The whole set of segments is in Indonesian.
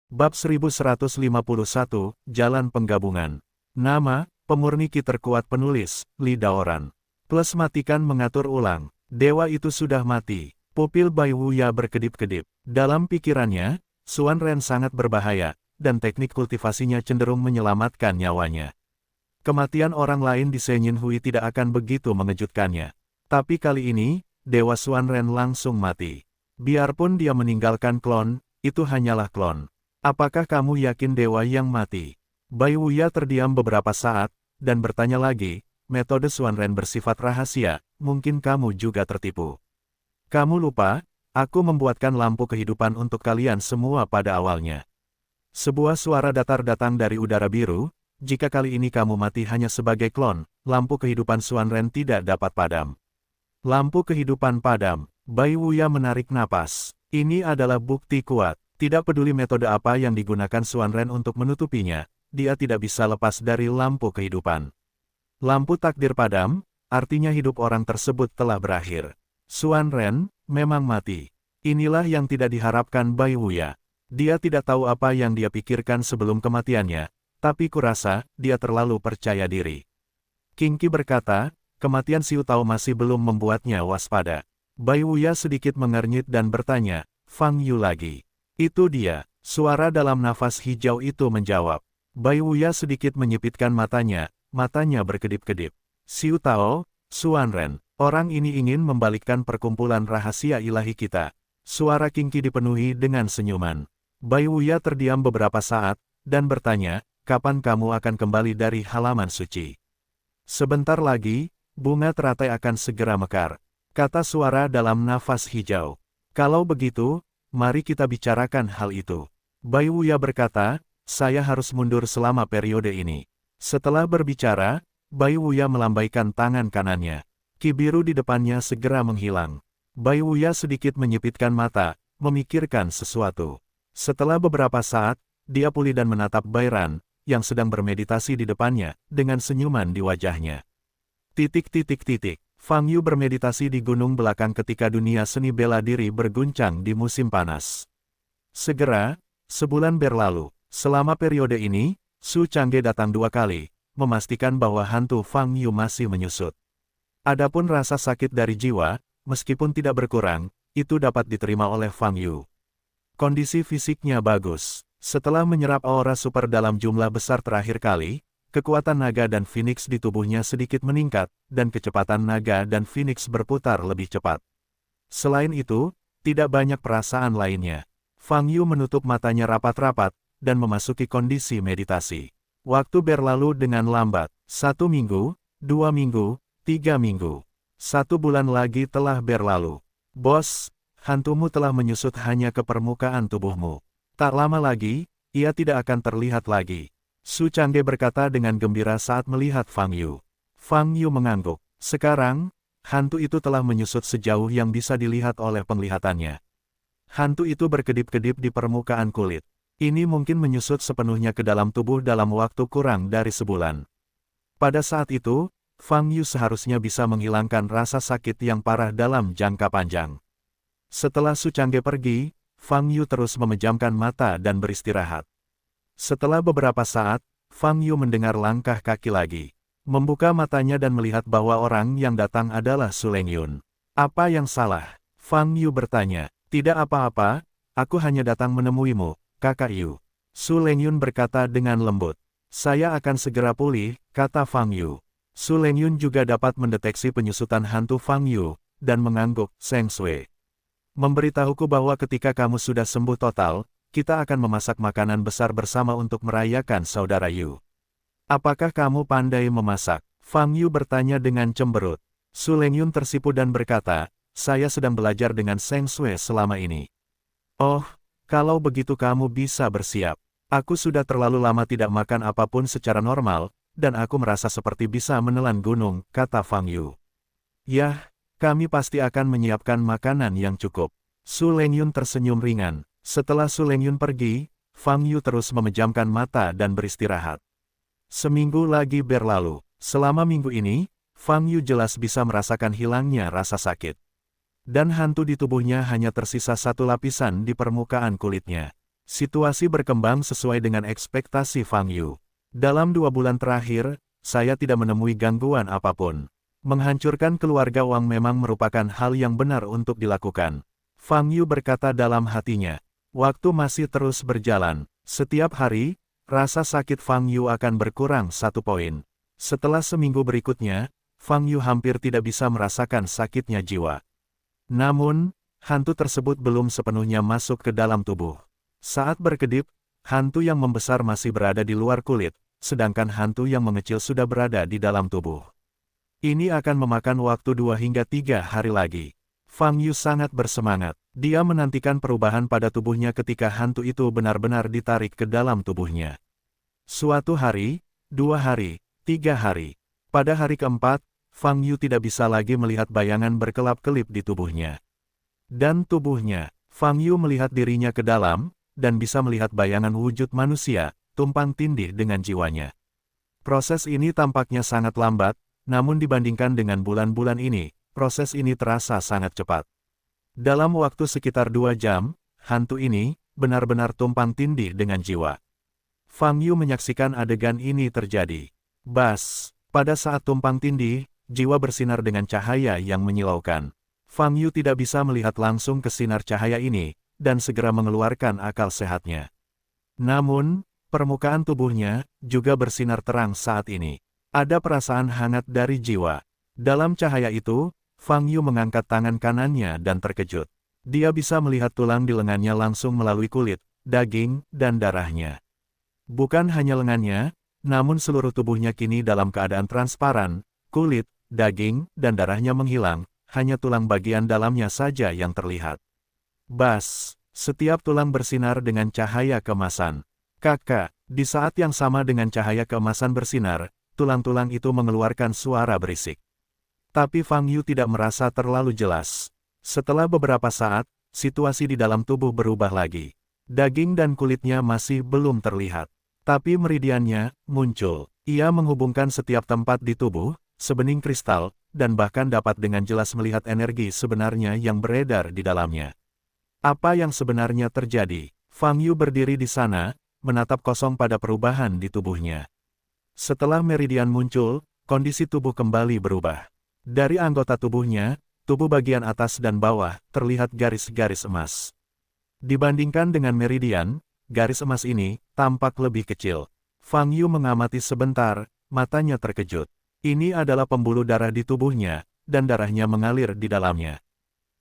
Bab 1151, Jalan Penggabungan. Nama, pemurni ki terkuat penulis, Li Daoran. Plus matikan mengatur ulang. Dewa itu sudah mati. Pupil Bai Wuya berkedip-kedip. Dalam pikirannya, Xuan Ren sangat berbahaya, dan teknik kultivasinya cenderung menyelamatkan nyawanya. Kematian orang lain di Senyin Hui tidak akan begitu mengejutkannya. Tapi kali ini, Dewa Xuan Ren langsung mati. Biarpun dia meninggalkan klon, itu hanyalah klon. Apakah kamu yakin dewa yang mati? Bai Wuya terdiam beberapa saat, dan bertanya lagi, metode Xuan Ren bersifat rahasia, mungkin kamu juga tertipu. Kamu lupa, aku membuatkan lampu kehidupan untuk kalian semua pada awalnya. Sebuah suara datar datang dari udara biru, jika kali ini kamu mati hanya sebagai klon, lampu kehidupan Xuan Ren tidak dapat padam. Lampu kehidupan padam, Bai Wuya menarik napas. Ini adalah bukti kuat. Tidak peduli metode apa yang digunakan Xuan Ren untuk menutupinya, dia tidak bisa lepas dari lampu kehidupan. Lampu takdir padam, artinya hidup orang tersebut telah berakhir. Xuan Ren memang mati. Inilah yang tidak diharapkan Bai Wuya. Dia tidak tahu apa yang dia pikirkan sebelum kematiannya, tapi kurasa dia terlalu percaya diri. King Qi berkata, kematian Xiu Tao masih belum membuatnya waspada. Bai Wuya sedikit mengernyit dan bertanya, Fang Yu lagi. Itu dia, suara dalam nafas hijau itu menjawab. Bai Wuya sedikit menyipitkan matanya berkedip-kedip. Xiu Tao, Xuan Ren, orang ini ingin membalikkan perkumpulan rahasia ilahi kita. Suara King Qi dipenuhi dengan senyuman. Bai Wuya terdiam beberapa saat, dan bertanya, kapan kamu akan kembali dari halaman suci? Sebentar lagi, bunga teratai akan segera mekar, kata suara dalam nafas hijau. Kalau begitu, mari kita bicarakan hal itu. Bai Wuya berkata, saya harus mundur selama periode ini. Setelah berbicara, Bai Wuya melambaikan tangan kanannya. Ki biru di depannya segera menghilang. Bai Wuya sedikit menyipitkan mata, memikirkan sesuatu. Setelah beberapa saat, dia pulih dan menatap Bai Ran, yang sedang bermeditasi di depannya, dengan senyuman di wajahnya. Fang Yu bermeditasi di gunung belakang ketika dunia seni bela diri berguncang di musim panas. Segera, sebulan berlalu. Selama periode ini, Su Changge datang 2 kali, memastikan bahwa hantu Fang Yu masih menyusut. Adapun rasa sakit dari jiwa, meskipun tidak berkurang, itu dapat diterima oleh Fang Yu. Kondisi fisiknya bagus. Setelah menyerap aura super dalam jumlah besar terakhir kali, kekuatan naga dan Phoenix di tubuhnya sedikit meningkat, dan kecepatan naga dan Phoenix berputar lebih cepat. Selain itu, tidak banyak perasaan lainnya. Fang Yu menutup matanya rapat-rapat, dan memasuki kondisi meditasi. Waktu berlalu dengan lambat. 1 minggu, 2 minggu, 3 minggu. 1 bulan lagi telah berlalu. Bos, hantumu telah menyusut hanya ke permukaan tubuhmu. Tak lama lagi, ia tidak akan terlihat lagi. Su Changge berkata dengan gembira saat melihat Fang Yu. Fang Yu mengangguk. Sekarang, hantu itu telah menyusut sejauh yang bisa dilihat oleh penglihatannya. Hantu itu berkedip-kedip di permukaan kulit. Ini mungkin menyusut sepenuhnya ke dalam tubuh dalam waktu kurang dari sebulan. Pada saat itu, Fang Yu seharusnya bisa menghilangkan rasa sakit yang parah dalam jangka panjang. Setelah Su Changge pergi, Fang Yu terus memejamkan mata dan beristirahat. Setelah beberapa saat, Fang Yu mendengar langkah kaki lagi. Membuka matanya dan melihat bahwa orang yang datang adalah Su Lengyun. Apa yang salah? Fang Yu bertanya. Tidak apa-apa, aku hanya datang menemuimu, kakak Yu. Su Lengyun berkata dengan lembut. Saya akan segera pulih, kata Fang Yu. Su Lengyun juga dapat mendeteksi penyusutan hantu Fang Yu, dan mengangguk, Seng Sui. Memberitahuku bahwa ketika kamu sudah sembuh total, kita akan memasak makanan besar bersama untuk merayakan saudara Yu. Apakah kamu pandai memasak? Fang Yu bertanya dengan cemberut. Su Lengyun tersipu dan berkata, saya sedang belajar dengan Seng Sui selama ini. Oh, kalau begitu kamu bisa bersiap. Aku sudah terlalu lama tidak makan apapun secara normal, dan aku merasa seperti bisa menelan gunung, kata Fang Yu. Yah, kami pasti akan menyiapkan makanan yang cukup. Su Lengyun tersenyum ringan. Setelah Su Lengyun pergi, Fang Yu terus memejamkan mata dan beristirahat. Seminggu lagi berlalu. Selama minggu ini, Fang Yu jelas bisa merasakan hilangnya rasa sakit. Dan hantu di tubuhnya hanya tersisa 1 lapisan di permukaan kulitnya. Situasi berkembang sesuai dengan ekspektasi Fang Yu. Dalam 2 bulan terakhir, saya tidak menemui gangguan apapun. Menghancurkan keluarga Wang memang merupakan hal yang benar untuk dilakukan. Fang Yu berkata dalam hatinya. Waktu masih terus berjalan. Setiap hari, rasa sakit Fang Yu akan berkurang 1 poin. Setelah seminggu berikutnya, Fang Yu hampir tidak bisa merasakan sakitnya jiwa. Namun, hantu tersebut belum sepenuhnya masuk ke dalam tubuh. Saat berkedip, hantu yang membesar masih berada di luar kulit, sedangkan hantu yang mengecil sudah berada di dalam tubuh. Ini akan memakan waktu 2 hingga 3 hari lagi. Fang Yu sangat bersemangat. Dia menantikan perubahan pada tubuhnya ketika hantu itu benar-benar ditarik ke dalam tubuhnya. Suatu hari, 2 hari, 3 hari. Pada hari keempat, Fang Yu tidak bisa lagi melihat bayangan berkelap-kelip di tubuhnya. Dan tubuhnya, Fang Yu melihat dirinya ke dalam, dan bisa melihat bayangan wujud manusia, tumpang tindih dengan jiwanya. Proses ini tampaknya sangat lambat, namun dibandingkan dengan bulan-bulan ini, proses ini terasa sangat cepat. Dalam waktu sekitar 2 jam, hantu ini benar-benar tumpang tindih dengan jiwa. Fang Yu menyaksikan adegan ini terjadi. Bas, pada saat tumpang tindih, jiwa bersinar dengan cahaya yang menyilaukan. Fang Yu tidak bisa melihat langsung ke sinar cahaya ini, dan segera mengeluarkan akal sehatnya. Namun, permukaan tubuhnya juga bersinar terang saat ini. Ada perasaan hangat dari jiwa. Dalam cahaya itu, Fang Yu mengangkat tangan kanannya dan terkejut. Dia bisa melihat tulang di lengannya langsung melalui kulit, daging, dan darahnya. Bukan hanya lengannya, namun seluruh tubuhnya kini dalam keadaan transparan, kulit, daging, dan darahnya menghilang, hanya tulang bagian dalamnya saja yang terlihat. Bas, setiap tulang bersinar dengan cahaya keemasan. Kakak, di saat yang sama dengan cahaya keemasan bersinar, tulang-tulang itu mengeluarkan suara berisik. Tapi Fang Yu tidak merasa terlalu jelas. Setelah beberapa saat, situasi di dalam tubuh berubah lagi. Daging dan kulitnya masih belum terlihat. Tapi meridiannya muncul. Ia menghubungkan setiap tempat di tubuh, sebening kristal, dan bahkan dapat dengan jelas melihat energi sebenarnya yang beredar di dalamnya. Apa yang sebenarnya terjadi? Fang Yu berdiri di sana, menatap kosong pada perubahan di tubuhnya. Setelah meridian muncul, kondisi tubuh kembali berubah. Dari anggota tubuhnya, tubuh bagian atas dan bawah, terlihat garis-garis emas. Dibandingkan dengan meridian, garis emas ini tampak lebih kecil. Fang Yu mengamati sebentar, matanya terkejut. Ini adalah pembuluh darah di tubuhnya, dan darahnya mengalir di dalamnya.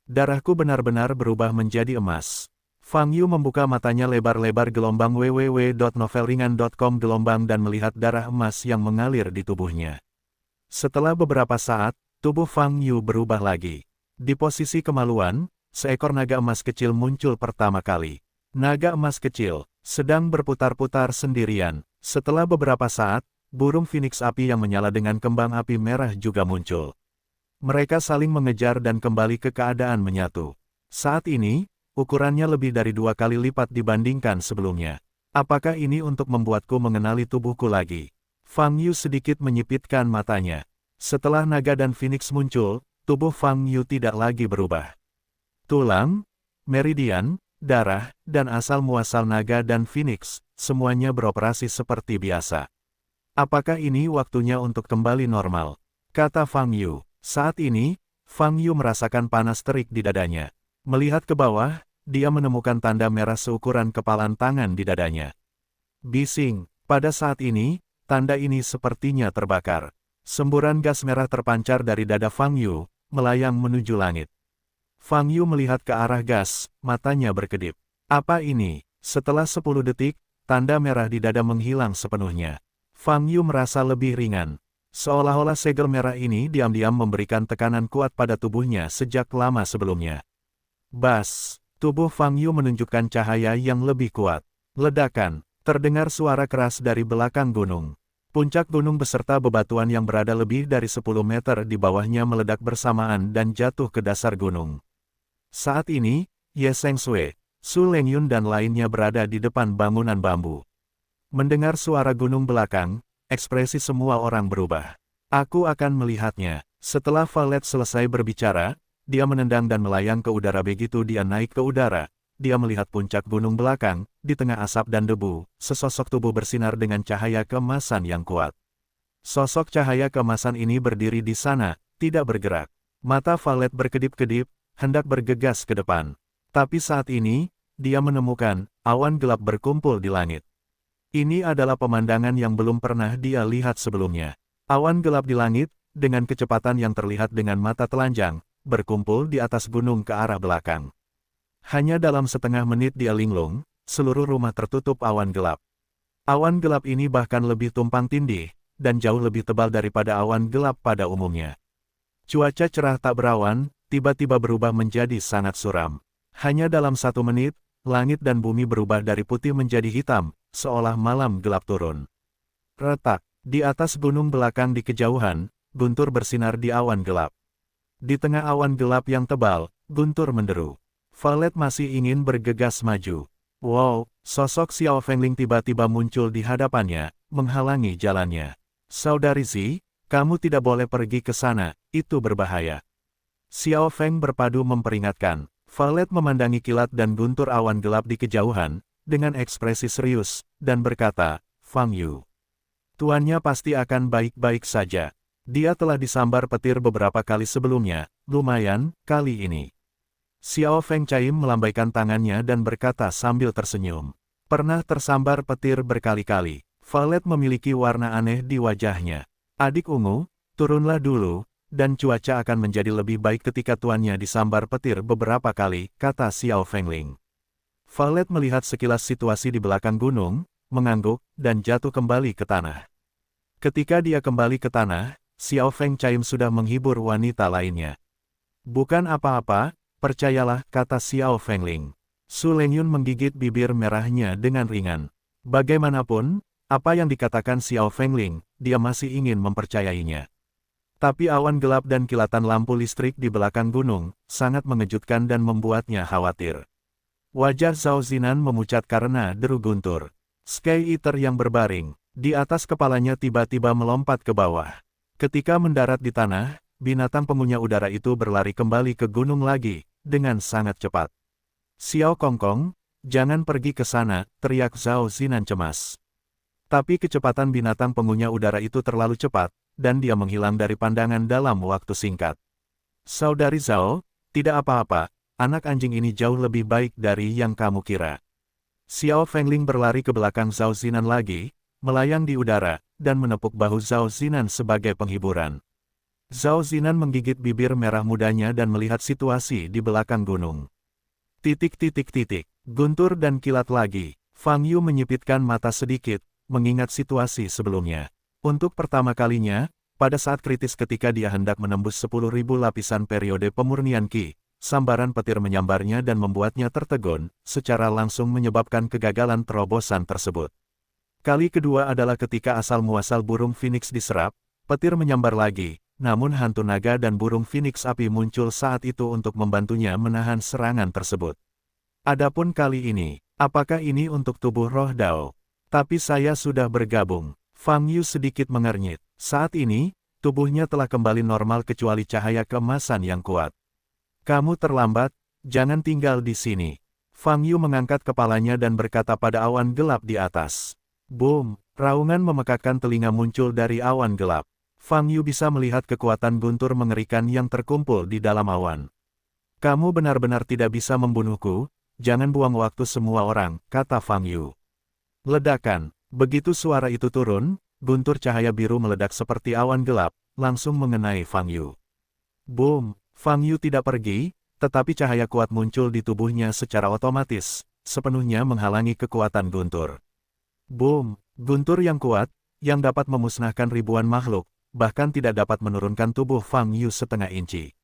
Darahku benar-benar berubah menjadi emas. Fang Yu membuka matanya lebar-lebar gelombang www.novelringan.com gelombang dan melihat darah emas yang mengalir di tubuhnya. Setelah beberapa saat, tubuh Fang Yu berubah lagi. Di posisi kemaluan, seekor naga emas kecil muncul pertama kali. Naga emas kecil sedang berputar-putar sendirian. Setelah beberapa saat, burung Phoenix api yang menyala dengan kembang api merah juga muncul. Mereka saling mengejar dan kembali ke keadaan menyatu. Saat ini, ukurannya lebih dari 2 kali lipat dibandingkan sebelumnya. Apakah ini untuk membuatku mengenali tubuhku lagi? Fang Yu sedikit menyipitkan matanya. Setelah naga dan Phoenix muncul, tubuh Fang Yu tidak lagi berubah. Tulang, meridian, darah, dan asal-muasal naga dan Phoenix, semuanya beroperasi seperti biasa. Apakah ini waktunya untuk kembali normal? Kata Fang Yu. Saat ini, Fang Yu merasakan panas terik di dadanya. Melihat ke bawah, dia menemukan tanda merah seukuran kepalan tangan di dadanya. Bising, pada saat ini, tanda ini sepertinya terbakar. Semburan gas merah terpancar dari dada Fang Yu, melayang menuju langit. Fang Yu melihat ke arah gas, matanya berkedip. Apa ini? Setelah 10 detik, tanda merah di dada menghilang sepenuhnya. Fang Yu merasa lebih ringan. Seolah-olah segel merah ini diam-diam memberikan tekanan kuat pada tubuhnya sejak lama sebelumnya. Bas, tubuh Fang Yu menunjukkan cahaya yang lebih kuat. Ledakan, terdengar suara keras dari belakang gunung. Puncak gunung beserta bebatuan yang berada lebih dari 10 meter di bawahnya meledak bersamaan dan jatuh ke dasar gunung. Saat ini, Ye Seng Sui, Su Lengyun dan lainnya berada di depan bangunan bambu. Mendengar suara gunung belakang, ekspresi semua orang berubah. Aku akan melihatnya. Setelah Valet selesai berbicara, dia menendang dan melayang ke udara begitu dia naik ke udara. dia melihat puncak gunung belakang, di tengah asap dan debu, sesosok tubuh bersinar dengan cahaya keemasan yang kuat. Sosok cahaya keemasan ini berdiri di sana, tidak bergerak. Mata Valet berkedip-kedip, hendak bergegas ke depan. Tapi saat ini, dia menemukan awan gelap berkumpul di langit. Ini adalah pemandangan yang belum pernah dia lihat sebelumnya. Awan gelap di langit, dengan kecepatan yang terlihat dengan mata telanjang, berkumpul di atas gunung ke arah belakang. Hanya dalam setengah menit dia linglung, seluruh rumah tertutup awan gelap. Awan gelap ini bahkan lebih tumpang tindih, dan jauh lebih tebal daripada awan gelap pada umumnya. Cuaca cerah tak berawan, tiba-tiba berubah menjadi sangat suram. Hanya dalam 1 menit, langit dan bumi berubah dari putih menjadi hitam, seolah malam gelap turun. Retak, di atas gunung belakang di kejauhan, guntur bersinar di awan gelap. Di tengah awan gelap yang tebal, guntur menderu. Valet masih ingin bergegas maju. Wow, sosok Xiao Fengling tiba-tiba muncul di hadapannya, menghalangi jalannya. Saudari Zi, kamu tidak boleh pergi ke sana, itu berbahaya. Xiao Feng berpadu memperingatkan. Valet memandangi kilat dan guntur awan gelap di kejauhan, dengan ekspresi serius, dan berkata, Fang Yu. Tuannya pasti akan baik-baik saja. Dia telah disambar petir beberapa kali sebelumnya, lumayan, kali ini. Xiao Feng Caim melambaikan tangannya dan berkata sambil tersenyum. Pernah tersambar petir berkali-kali. Valet memiliki warna aneh di wajahnya. Adik ungu, turunlah dulu, dan cuaca akan menjadi lebih baik ketika tuannya disambar petir beberapa kali, kata Xiao Fengling. Valet melihat sekilas situasi di belakang gunung, mengangguk, dan jatuh kembali ke tanah. Ketika dia kembali ke tanah, Xiao Feng Caim sudah menghibur wanita lainnya. Bukan apa-apa, percayalah, kata Xiao Fengling. Su Lengyun menggigit bibir merahnya dengan ringan. Bagaimanapun, apa yang dikatakan Xiao Fengling, dia masih ingin mempercayainya. Tapi awan gelap dan kilatan lampu listrik di belakang gunung, sangat mengejutkan dan membuatnya khawatir. Wajah Zhao Zinan memucat karena deru guntur. Sky Eater yang berbaring, di atas kepalanya tiba-tiba melompat ke bawah. Ketika mendarat di tanah, binatang pengunyah udara itu berlari kembali ke gunung lagi, dengan sangat cepat. Xiao Kongkong, jangan pergi ke sana, teriak Zhao Zinan cemas. Tapi kecepatan binatang pengunyah udara itu terlalu cepat, dan dia menghilang dari pandangan dalam waktu singkat. Saudari Zhao, tidak apa-apa, anak anjing ini jauh lebih baik dari yang kamu kira. Xiao Fengling berlari ke belakang Zhao Zinan lagi, melayang di udara, dan menepuk bahu Zhao Zinan sebagai penghiburan. Zhao Zinan menggigit bibir merah mudanya dan melihat situasi di belakang gunung. Guntur dan kilat lagi. Fang Yu menyipitkan mata sedikit, mengingat situasi sebelumnya. Untuk pertama kalinya, pada saat kritis ketika dia hendak menembus 10.000 lapisan periode pemurnian Qi, sambaran petir menyambarnya dan membuatnya tertegun, secara langsung menyebabkan kegagalan terobosan tersebut. Kali kedua adalah ketika asal-muasal burung Phoenix diserap, petir menyambar lagi, namun hantu naga dan burung Phoenix api muncul saat itu untuk membantunya menahan serangan tersebut. Adapun kali ini, apakah ini untuk tubuh roh Dao? Tapi saya sudah bergabung. Fang Yu sedikit mengernyit. Saat ini, tubuhnya telah kembali normal kecuali cahaya keemasan yang kuat. Kamu terlambat, jangan tinggal di sini. Fang Yu mengangkat kepalanya dan berkata pada awan gelap di atas. Boom, raungan memekakkan telinga muncul dari awan gelap. Fang Yu bisa melihat kekuatan guntur mengerikan yang terkumpul di dalam awan. Kamu benar-benar tidak bisa membunuhku, jangan buang waktu semua orang, kata Fang Yu. Ledakan. Begitu suara itu turun, guntur cahaya biru meledak seperti awan gelap, langsung mengenai Fang Yu. Boom! Fang Yu tidak pergi, tetapi cahaya kuat muncul di tubuhnya secara otomatis, sepenuhnya menghalangi kekuatan guntur. Boom! Guntur yang kuat, yang dapat memusnahkan ribuan makhluk, bahkan tidak dapat menurunkan tubuh Fang Yu setengah inci.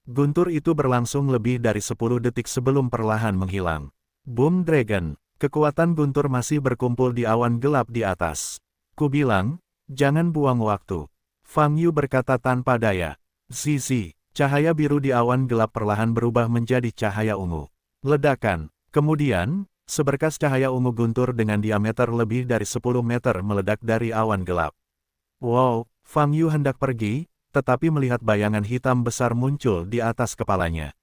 Guntur itu berlangsung lebih dari 10 detik sebelum perlahan menghilang. Boom Dragon! Kekuatan guntur masih berkumpul di awan gelap di atas. Ku bilang, jangan buang waktu. Fang Yu berkata tanpa daya. Zizi, cahaya biru di awan gelap perlahan berubah menjadi cahaya ungu. Ledakan. Kemudian, seberkas cahaya ungu guntur dengan diameter lebih dari 10 meter meledak dari awan gelap. Wow, Fang Yu hendak pergi, tetapi melihat bayangan hitam besar muncul di atas kepalanya.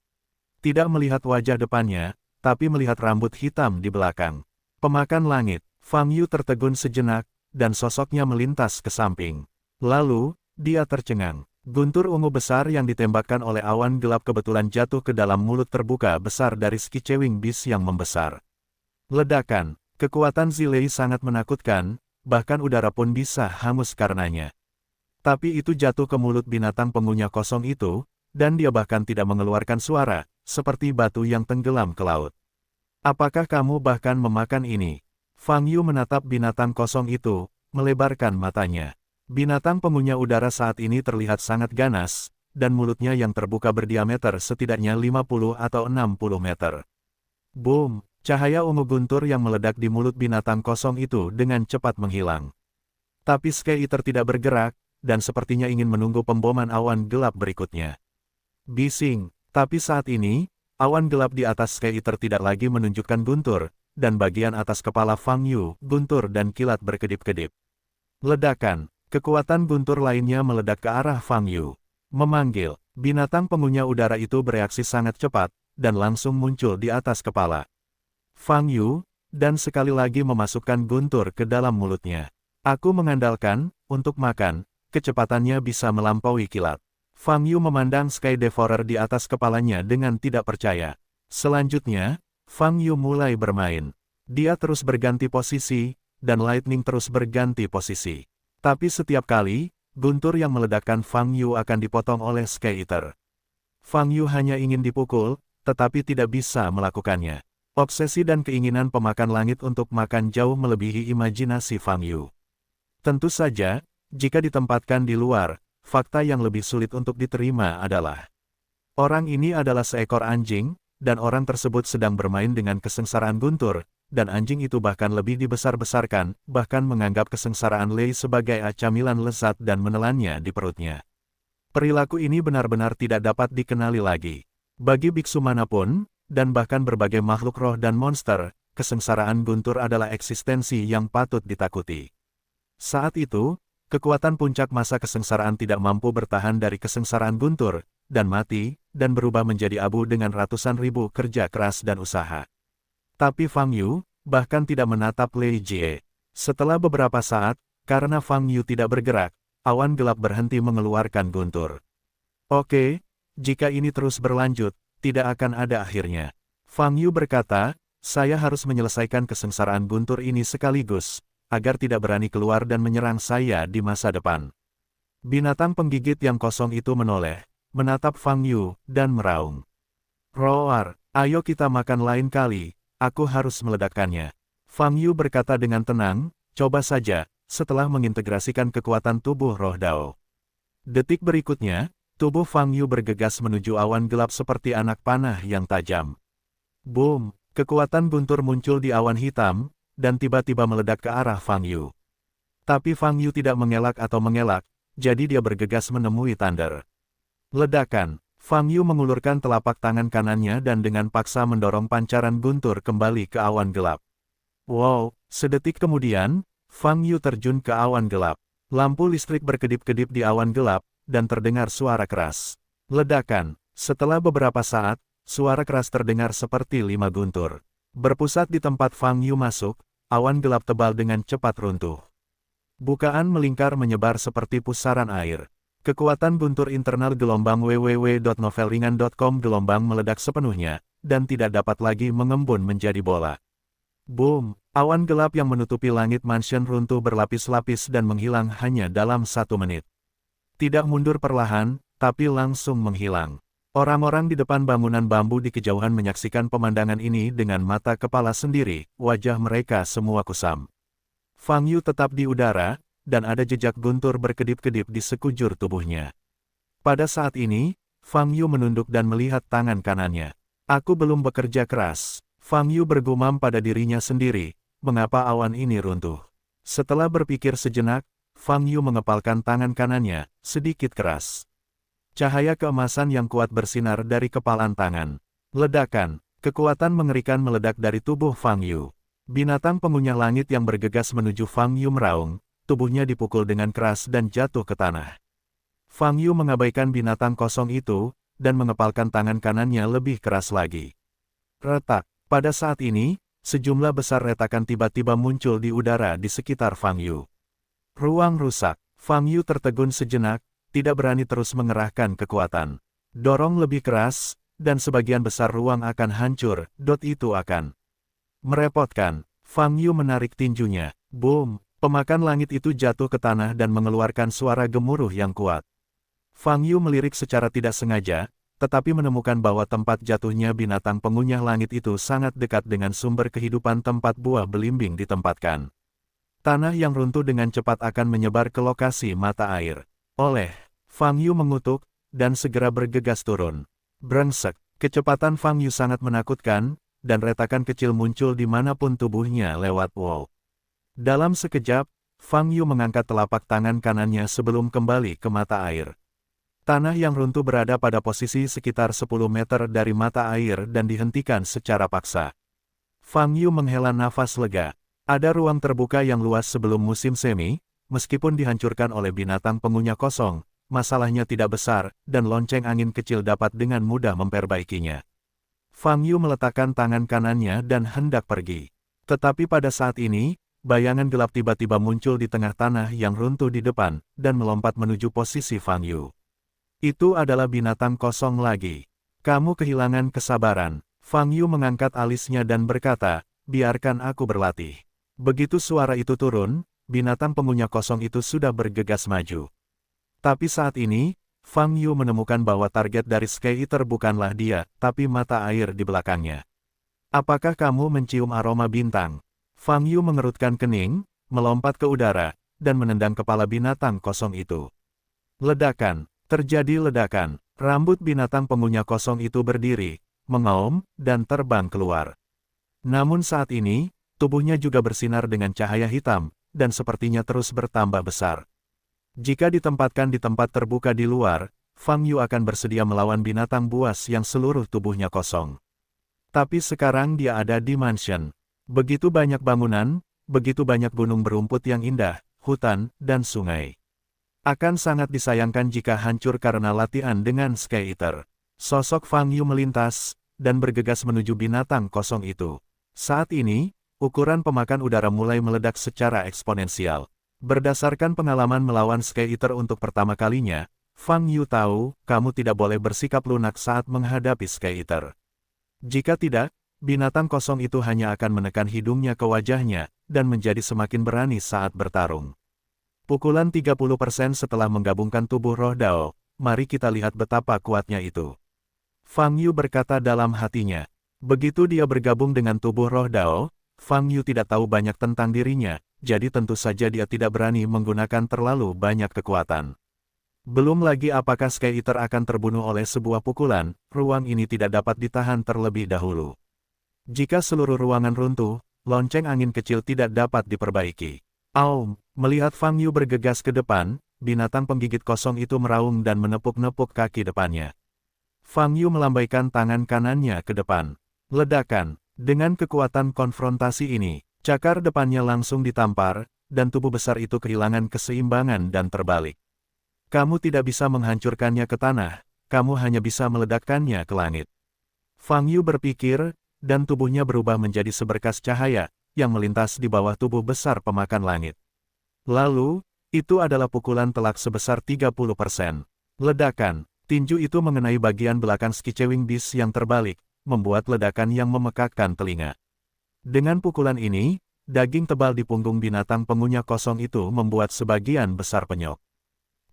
Tidak melihat wajah depannya, tapi melihat rambut hitam di belakang. Pemakan langit, Fang Yu tertegun sejenak, dan sosoknya melintas ke samping. Lalu, dia tercengang. Guntur ungu besar yang ditembakkan oleh awan gelap kebetulan jatuh ke dalam mulut terbuka besar dari Skicewing Beast yang membesar. Ledakan, kekuatan Zilei sangat menakutkan, bahkan udara pun bisa hangus karenanya. Tapi itu jatuh ke mulut binatang pengunyah kosong itu, dan dia bahkan tidak mengeluarkan suara, seperti batu yang tenggelam ke laut. Apakah kamu bahkan memakan ini? Fang Yu menatap binatang kosong itu, melebarkan matanya. Binatang pengunyah udara saat ini terlihat sangat ganas, dan mulutnya yang terbuka berdiameter setidaknya 50 atau 60 meter. Boom! Cahaya ungu guntur yang meledak di mulut binatang kosong itu dengan cepat menghilang. Tapi Sky Eater tidak bergerak, dan sepertinya ingin menunggu pemboman awan gelap berikutnya. Bising, tapi saat ini, awan gelap di atas Sky Eater tidak lagi menunjukkan guntur, dan bagian atas kepala Fang Yu, guntur dan kilat berkedip-kedip. Ledakan, kekuatan guntur lainnya meledak ke arah Fang Yu. Memanggil, binatang pengunyah udara itu bereaksi sangat cepat, dan langsung muncul di atas kepala Fang Yu, dan sekali lagi memasukkan guntur ke dalam mulutnya. Aku mengandalkan, untuk makan, kecepatannya bisa melampaui kilat. Fang Yu memandang Sky Devourer di atas kepalanya dengan tidak percaya. Selanjutnya, Fang Yu mulai bermain. Dia terus berganti posisi, dan Lightning terus berganti posisi. Tapi setiap kali, guntur yang meledakkan Fang Yu akan dipotong oleh Sky Eater. Fang Yu hanya ingin dipukul, tetapi tidak bisa melakukannya. Obsesi dan keinginan pemakan langit untuk makan jauh melebihi imajinasi Fang Yu. Tentu saja, jika ditempatkan di luar, fakta yang lebih sulit untuk diterima adalah orang ini adalah seekor anjing, dan orang tersebut sedang bermain dengan kesengsaraan guntur, dan anjing itu bahkan lebih dibesar-besarkan, bahkan menganggap kesengsaraan Lei sebagai camilan lezat dan menelannya di perutnya. Perilaku ini benar-benar tidak dapat dikenali lagi. Bagi biksu manapun, dan bahkan berbagai makhluk roh dan monster, kesengsaraan guntur adalah eksistensi yang patut ditakuti. Saat itu, kekuatan puncak masa kesengsaraan tidak mampu bertahan dari kesengsaraan guntur, dan mati, dan berubah menjadi abu dengan ratusan ribu kerja keras dan usaha. Tapi Fang Yu, bahkan tidak menatap Lei Jie. Setelah beberapa saat, karena Fang Yu tidak bergerak, awan gelap berhenti mengeluarkan guntur. Oke, jika ini terus berlanjut, tidak akan ada akhirnya. Fang Yu berkata, saya harus menyelesaikan kesengsaraan guntur ini sekaligus, agar tidak berani keluar dan menyerang saya di masa depan. Binatang penggigit yang kosong itu menoleh, menatap Fang Yu, dan meraung. Roar, ayo kita makan lain kali, aku harus meledakkannya. Fang Yu berkata dengan tenang, coba saja, setelah mengintegrasikan kekuatan tubuh roh Dao. Detik berikutnya, tubuh Fang Yu bergegas menuju awan gelap seperti anak panah yang tajam. Boom, kekuatan guntur muncul di awan hitam, dan tiba-tiba meledak ke arah Fang Yu. Tapi Fang Yu tidak mengelak atau mengelak, jadi dia bergegas menemui Thunder. Ledakan, Fang Yu mengulurkan telapak tangan kanannya dan dengan paksa mendorong pancaran guntur kembali ke awan gelap. Wow, sedetik kemudian, Fang Yu terjun ke awan gelap. Lampu listrik berkedip-kedip di awan gelap, dan terdengar suara keras. Ledakan, setelah beberapa saat, suara keras terdengar seperti 5 guntur. Berpusat di tempat Fang Yu masuk, awan gelap tebal dengan cepat runtuh. Bukaan melingkar menyebar seperti pusaran air. Kekuatan guntur internal gelombang www.novelringan.com gelombang meledak sepenuhnya, dan tidak dapat lagi mengembun menjadi bola. Boom, awan gelap yang menutupi langit mansion runtuh berlapis-lapis dan menghilang hanya dalam 1 menit. Tidak mundur perlahan, tapi langsung menghilang. Orang-orang di depan bangunan bambu di kejauhan menyaksikan pemandangan ini dengan mata kepala sendiri, wajah mereka semua kusam. Fang Yu tetap di udara, dan ada jejak guntur berkedip-kedip di sekujur tubuhnya. Pada saat ini, Fang Yu menunduk dan melihat tangan kanannya. Aku belum bekerja keras. Fang Yu bergumam pada dirinya sendiri, mengapa awan ini runtuh. Setelah berpikir sejenak, Fang Yu mengepalkan tangan kanannya, sedikit keras. Cahaya keemasan yang kuat bersinar dari kepalan tangan. Ledakan, kekuatan mengerikan meledak dari tubuh Fang Yu. Binatang pengunyah langit yang bergegas menuju Fang Yu meraung, tubuhnya dipukul dengan keras dan jatuh ke tanah. Fang Yu mengabaikan binatang kosong itu, dan mengepalkan tangan kanannya lebih keras lagi. Retak, Pada saat ini, sejumlah besar retakan tiba-tiba muncul di udara di sekitar Fang Yu. Ruang rusak. Fang Yu tertegun sejenak, tidak berani terus mengerahkan kekuatan. Dorong lebih keras, dan sebagian besar ruang akan hancur, itu akan merepotkan. Fang Yu menarik tinjunya. Boom! Pemakan langit itu jatuh ke tanah dan mengeluarkan suara gemuruh yang kuat. Fang Yu melirik secara tidak sengaja, tetapi menemukan bahwa tempat jatuhnya binatang pengunyah langit itu sangat dekat dengan sumber kehidupan tempat buah belimbing ditempatkan. Tanah yang runtuh dengan cepat akan menyebar ke lokasi mata air. Fang Yu mengutuk, dan segera bergegas turun. Brengsek, kecepatan Fang Yu sangat menakutkan, dan retakan kecil muncul di manapun tubuhnya lewat wall. Dalam sekejap, Fang Yu mengangkat telapak tangan kanannya sebelum kembali ke mata air. Tanah yang runtuh berada pada posisi sekitar 10 meter dari mata air dan dihentikan secara paksa. Fang Yu menghela nafas lega. Ada ruang terbuka yang luas sebelum musim semi, meskipun dihancurkan oleh binatang pengunyah kosong, masalahnya tidak besar, dan lonceng angin kecil dapat dengan mudah memperbaikinya. Fang Yu meletakkan tangan kanannya dan hendak pergi. Tetapi pada saat ini, bayangan gelap tiba-tiba muncul di tengah tanah yang runtuh di depan, dan melompat menuju posisi Fang Yu. Itu adalah binatang kosong lagi. Kamu kehilangan kesabaran. Fang Yu mengangkat alisnya dan berkata, biarkan aku berlatih. Begitu suara itu turun, binatang pengunyah kosong itu sudah bergegas maju. Tapi saat ini, Fang Yu menemukan bahwa target dari Sky Eater bukanlah dia, tapi mata air di belakangnya. Apakah kamu mencium aroma bintang? Fang Yu mengerutkan kening, melompat ke udara, dan menendang kepala binatang kosong itu. Ledakan, terjadi ledakan. Rambut binatang pengunyah kosong itu berdiri, mengaum, dan terbang keluar. Namun saat ini, tubuhnya juga bersinar dengan cahaya hitam, dan sepertinya terus bertambah besar. Jika ditempatkan di tempat terbuka di luar, Fang Yu akan bersedia melawan binatang buas yang seluruh tubuhnya kosong. Tapi sekarang dia ada di mansion. Begitu banyak bangunan, begitu banyak gunung berumput yang indah, hutan, dan sungai. Akan sangat disayangkan jika hancur karena latihan dengan Sky Eater. Sosok Fang Yu melintas, dan bergegas menuju binatang kosong itu. Saat ini, ukuran pemakan udara mulai meledak secara eksponensial. Berdasarkan pengalaman melawan Sky Eater untuk pertama kalinya, Fang Yu tahu, kamu tidak boleh bersikap lunak saat menghadapi Sky Eater. Jika tidak, binatang kosong itu hanya akan menekan hidungnya ke wajahnya, dan menjadi semakin berani saat bertarung. Pukulan 30% setelah menggabungkan tubuh roh Dao, mari kita lihat betapa kuatnya itu. Fang Yu berkata dalam hatinya. Begitu dia bergabung dengan tubuh roh Dao, Fang Yu tidak tahu banyak tentang dirinya, jadi tentu saja dia tidak berani menggunakan terlalu banyak kekuatan. Belum lagi apakah Sky Eater akan terbunuh oleh sebuah pukulan, ruang ini tidak dapat ditahan terlebih dahulu. Jika seluruh ruangan runtuh, lonceng angin kecil tidak dapat diperbaiki. Aum, melihat Fang Yu bergegas ke depan, binatang penggigit kosong itu meraung dan menepuk-nepuk kaki depannya. Fang Yu melambaikan tangan kanannya ke depan. Ledakan. Dengan kekuatan konfrontasi ini, cakar depannya langsung ditampar, dan tubuh besar itu kehilangan keseimbangan dan terbalik. Kamu tidak bisa menghancurkannya ke tanah, kamu hanya bisa meledakkannya ke langit. Fang Yu berpikir, dan tubuhnya berubah menjadi seberkas cahaya, yang melintas di bawah tubuh besar pemakan langit. Lalu, itu adalah pukulan telak sebesar 30%. Ledakan, tinju itu mengenai bagian belakang Skywing Beast yang terbalik, membuat ledakan yang memekakkan telinga. Dengan pukulan ini, daging tebal di punggung binatang pengunyah kosong itu membuat sebagian besar penyok.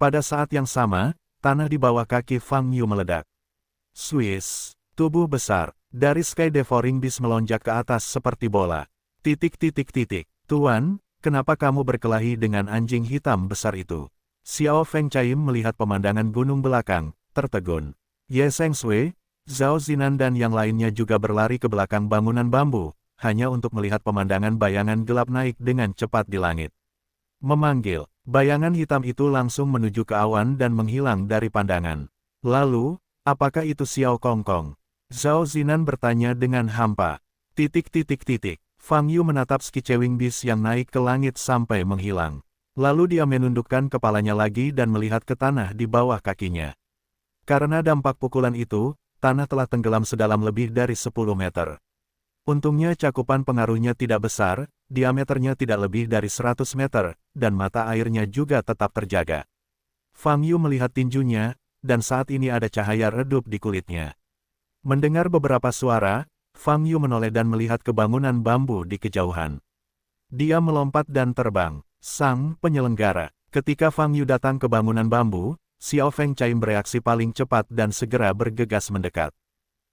Pada saat yang sama, tanah di bawah kaki Fang Yu meledak. Swiss, tubuh besar, dari Sky Devouring Beast melonjak ke atas seperti bola. Tuan, kenapa kamu berkelahi dengan anjing hitam besar itu? Xiao Feng Chaim melihat pemandangan gunung belakang, tertegun. Ye Seng Sui, Zhao Zinan dan yang lainnya juga berlari ke belakang bangunan bambu, hanya untuk melihat pemandangan bayangan gelap naik dengan cepat di langit. Memanggil, bayangan hitam itu langsung menuju ke awan dan menghilang dari pandangan. Lalu, apakah itu Xiao Kongkong? Zhao Zinan bertanya dengan hampa. Fang Yu menatap Skywing Beast yang naik ke langit sampai menghilang. Lalu dia menundukkan kepalanya lagi dan melihat ke tanah di bawah kakinya. Karena dampak pukulan itu, tanah telah tenggelam sedalam lebih dari 10 meter. Untungnya cakupan pengaruhnya tidak besar, diameternya tidak lebih dari 100 meter, dan mata airnya juga tetap terjaga. Fang Yu melihat tinjunya, dan saat ini ada cahaya redup di kulitnya. Mendengar beberapa suara, Fang Yu menoleh dan melihat ke bangunan bambu di kejauhan. Dia melompat dan terbang. Sang penyelenggara. Ketika Fang Yu datang ke bangunan bambu, Xiao Feng Chaim bereaksi paling cepat dan segera bergegas mendekat.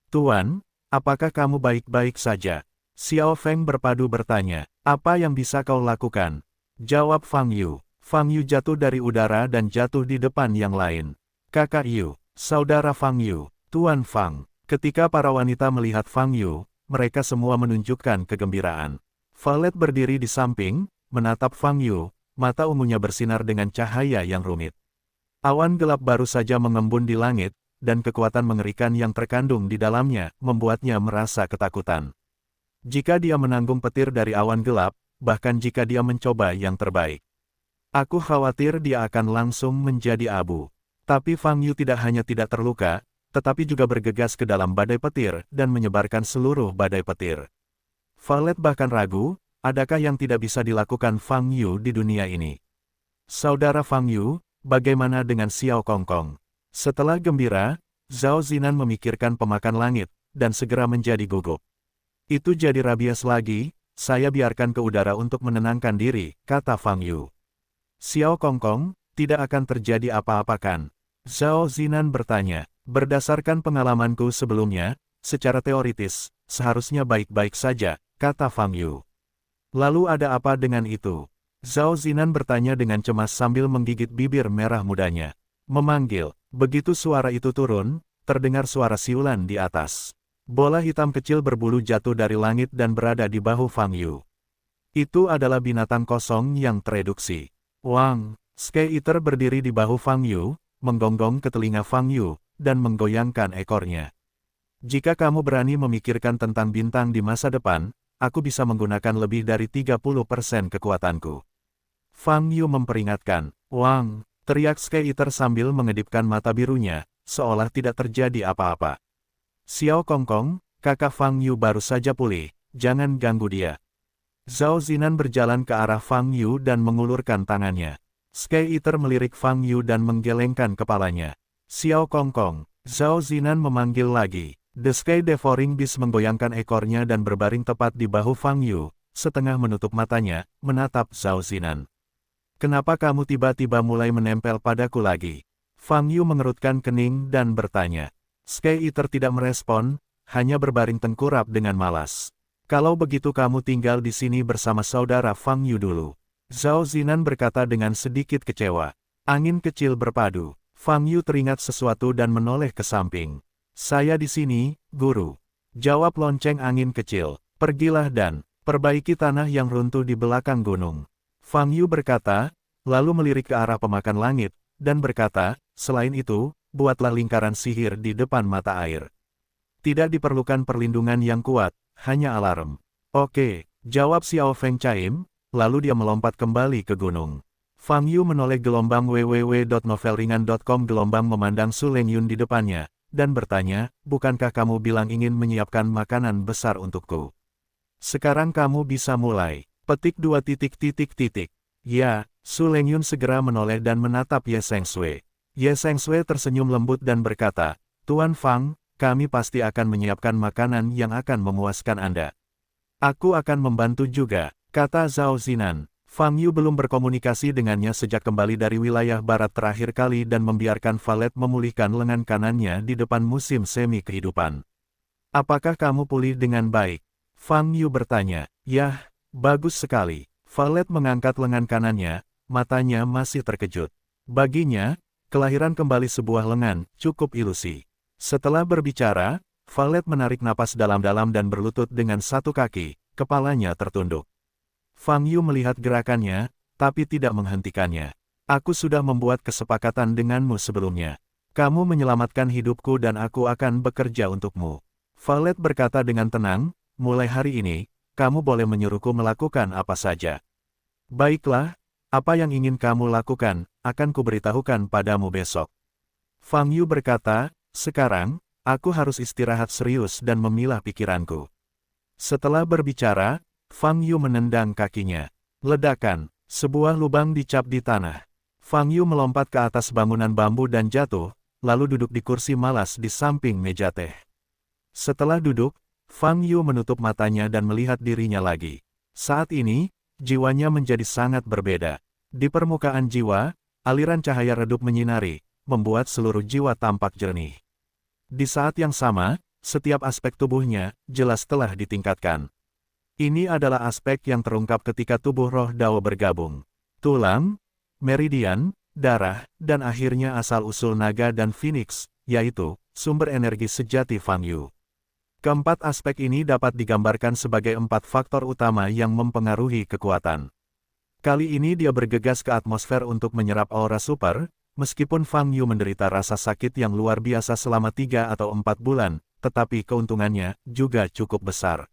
Tuan, apakah kamu baik-baik saja? Xiao Feng berpadu bertanya. Apa yang bisa kau lakukan? Jawab Fang Yu. Fang Yu jatuh dari udara dan jatuh di depan yang lain. Kakak Yu, saudara Fang Yu, Tuan Fang. Ketika para wanita melihat Fang Yu, mereka semua menunjukkan kegembiraan. Valet berdiri di samping, menatap Fang Yu, mata ungunya bersinar dengan cahaya yang rumit. Awan gelap baru saja mengembun di langit, dan kekuatan mengerikan yang terkandung di dalamnya membuatnya merasa ketakutan. Jika dia menanggung petir dari awan gelap, bahkan jika dia mencoba yang terbaik, aku khawatir dia akan langsung menjadi abu. Tapi Fang Yu tidak hanya tidak terluka, tetapi juga bergegas ke dalam badai petir dan menyebarkan seluruh badai petir. Valet bahkan ragu, adakah yang tidak bisa dilakukan Fang Yu di dunia ini? Saudara Fang Yu, bagaimana dengan Xiao Kongkong? Setelah gembira, Zhao Zinan memikirkan pemakan langit, dan segera menjadi gugup. Itu jadi rabies lagi, saya biarkan ke udara untuk menenangkan diri, kata Fang Yu. Xiao Kongkong, tidak akan terjadi apa-apa kan? Zhao Zinan bertanya. Berdasarkan pengalamanku sebelumnya, secara teoritis, seharusnya baik-baik saja, kata Fang Yu. Lalu ada apa dengan itu? Zhao Zinan bertanya dengan cemas sambil menggigit bibir merah mudanya. Memanggil, begitu suara itu turun, terdengar suara siulan di atas. Bola hitam kecil berbulu jatuh dari langit dan berada di bahu Fang Yu. Itu adalah binatang kosong yang tereduksi. Wang, Sky Eater berdiri di bahu Fang Yu, menggonggong ke telinga Fang Yu, dan menggoyangkan ekornya. Jika kamu berani memikirkan tentang bintang di masa depan, aku bisa menggunakan lebih dari 30% kekuatanku. Fang Yu memperingatkan. Wang, teriak Sky Eater sambil mengedipkan mata birunya, seolah tidak terjadi apa-apa. Xiao Kongkong, kakak Fang Yu baru saja pulih, jangan ganggu dia. Zhao Zinan berjalan ke arah Fang Yu dan mengulurkan tangannya. Sky Eater melirik Fang Yu dan menggelengkan kepalanya. Xiao Kongkong, Zhao Zinan memanggil lagi. The Sky Devouring Beast menggoyangkan ekornya dan berbaring tepat di bahu Fang Yu, setengah menutup matanya, menatap Zhao Zinan. Kenapa kamu tiba-tiba mulai menempel padaku lagi? Fang Yu mengerutkan kening dan bertanya. Sky Eater tidak merespon, hanya berbaring tengkurap dengan malas. Kalau begitu kamu tinggal di sini bersama saudara Fang Yu dulu. Zhao Zinan berkata dengan sedikit kecewa. Angin kecil berpadu. Fang Yu teringat sesuatu dan menoleh ke samping. Saya di sini, guru. Jawab lonceng angin kecil. Pergilah dan perbaiki tanah yang runtuh di belakang gunung. Fang Yu berkata, lalu melirik ke arah pemakan langit, dan berkata, selain itu, buatlah lingkaran sihir di depan mata air. Tidak diperlukan perlindungan yang kuat, hanya alarm. Oke, jawab Xiao Feng Chaim, lalu dia melompat kembali ke gunung. Fang Yu menoleh gelombang www.novelringan.com gelombang memandang Su Lengyun di depannya, dan bertanya, bukankah kamu bilang ingin menyiapkan makanan besar untukku? Sekarang kamu bisa mulai. Petik 2 titik. Ya, Su Lengyun segera menoleh dan menatap Ye Sengsui. Ye Sengsui tersenyum lembut dan berkata, Tuan Fang, kami pasti akan menyiapkan makanan yang akan memuaskan Anda. Aku akan membantu juga, kata Zhao Zinan. Fang Yu belum berkomunikasi dengannya sejak kembali dari wilayah barat terakhir kali dan membiarkan Valet memulihkan lengan kanannya di depan musim semi kehidupan. Apakah kamu pulih dengan baik? Fang Yu bertanya. Yah, bagus sekali. Valet mengangkat lengan kanannya, matanya masih terkejut. Baginya, kelahiran kembali sebuah lengan, cukup ilusi. Setelah berbicara, Valet menarik napas dalam-dalam dan berlutut dengan satu kaki, kepalanya tertunduk. Fang Yu melihat gerakannya, tapi tidak menghentikannya. Aku sudah membuat kesepakatan denganmu sebelumnya. Kamu menyelamatkan hidupku dan aku akan bekerja untukmu. Valet berkata dengan tenang, mulai hari ini, kamu boleh menyuruhku melakukan apa saja. Baiklah, apa yang ingin kamu lakukan, akan kuberitahukan padamu besok. Fang Yu berkata, sekarang, aku harus istirahat serius dan memilah pikiranku. Setelah berbicara, Fang Yu menendang kakinya. Ledakan, sebuah lubang dicap di tanah. Fang Yu melompat ke atas bangunan bambu dan jatuh, lalu duduk di kursi malas di samping meja teh. Setelah duduk, Fang Yu menutup matanya dan melihat dirinya lagi. Saat ini, jiwanya menjadi sangat berbeda. Di permukaan jiwa, aliran cahaya redup menyinari, membuat seluruh jiwa tampak jernih. Di saat yang sama, setiap aspek tubuhnya jelas telah ditingkatkan. Ini adalah aspek yang terungkap ketika tubuh roh Dao bergabung. Tulang, meridian, darah, dan akhirnya asal-usul naga dan phoenix, yaitu sumber energi sejati Fang Yu. Keempat aspek ini dapat digambarkan sebagai 4 faktor utama yang mempengaruhi kekuatan. Kali ini dia bergegas ke atmosfer untuk menyerap aura super, meskipun Fang Yu menderita rasa sakit yang luar biasa selama 3 atau 4 bulan, tetapi keuntungannya juga cukup besar.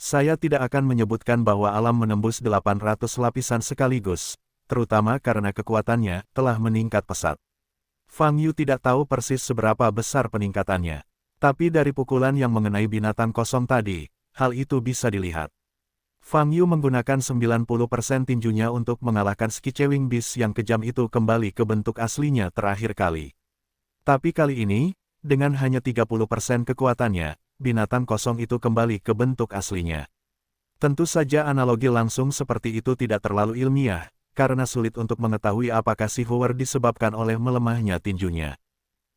Saya tidak akan menyebutkan bahwa alam menembus 800 lapisan sekaligus, terutama karena kekuatannya telah meningkat pesat. Fang Yu tidak tahu persis seberapa besar peningkatannya. Tapi dari pukulan yang mengenai binatang kosong tadi, hal itu bisa dilihat. Fang Yu menggunakan 90% tinjunya untuk mengalahkan Skicewing Beast yang kejam itu kembali ke bentuk aslinya terakhir kali. Tapi kali ini, dengan hanya 30% kekuatannya, binatang kosong itu kembali ke bentuk aslinya. Tentu saja analogi langsung seperti itu tidak terlalu ilmiah, karena sulit untuk mengetahui apakah si Howard disebabkan oleh melemahnya tinjunya.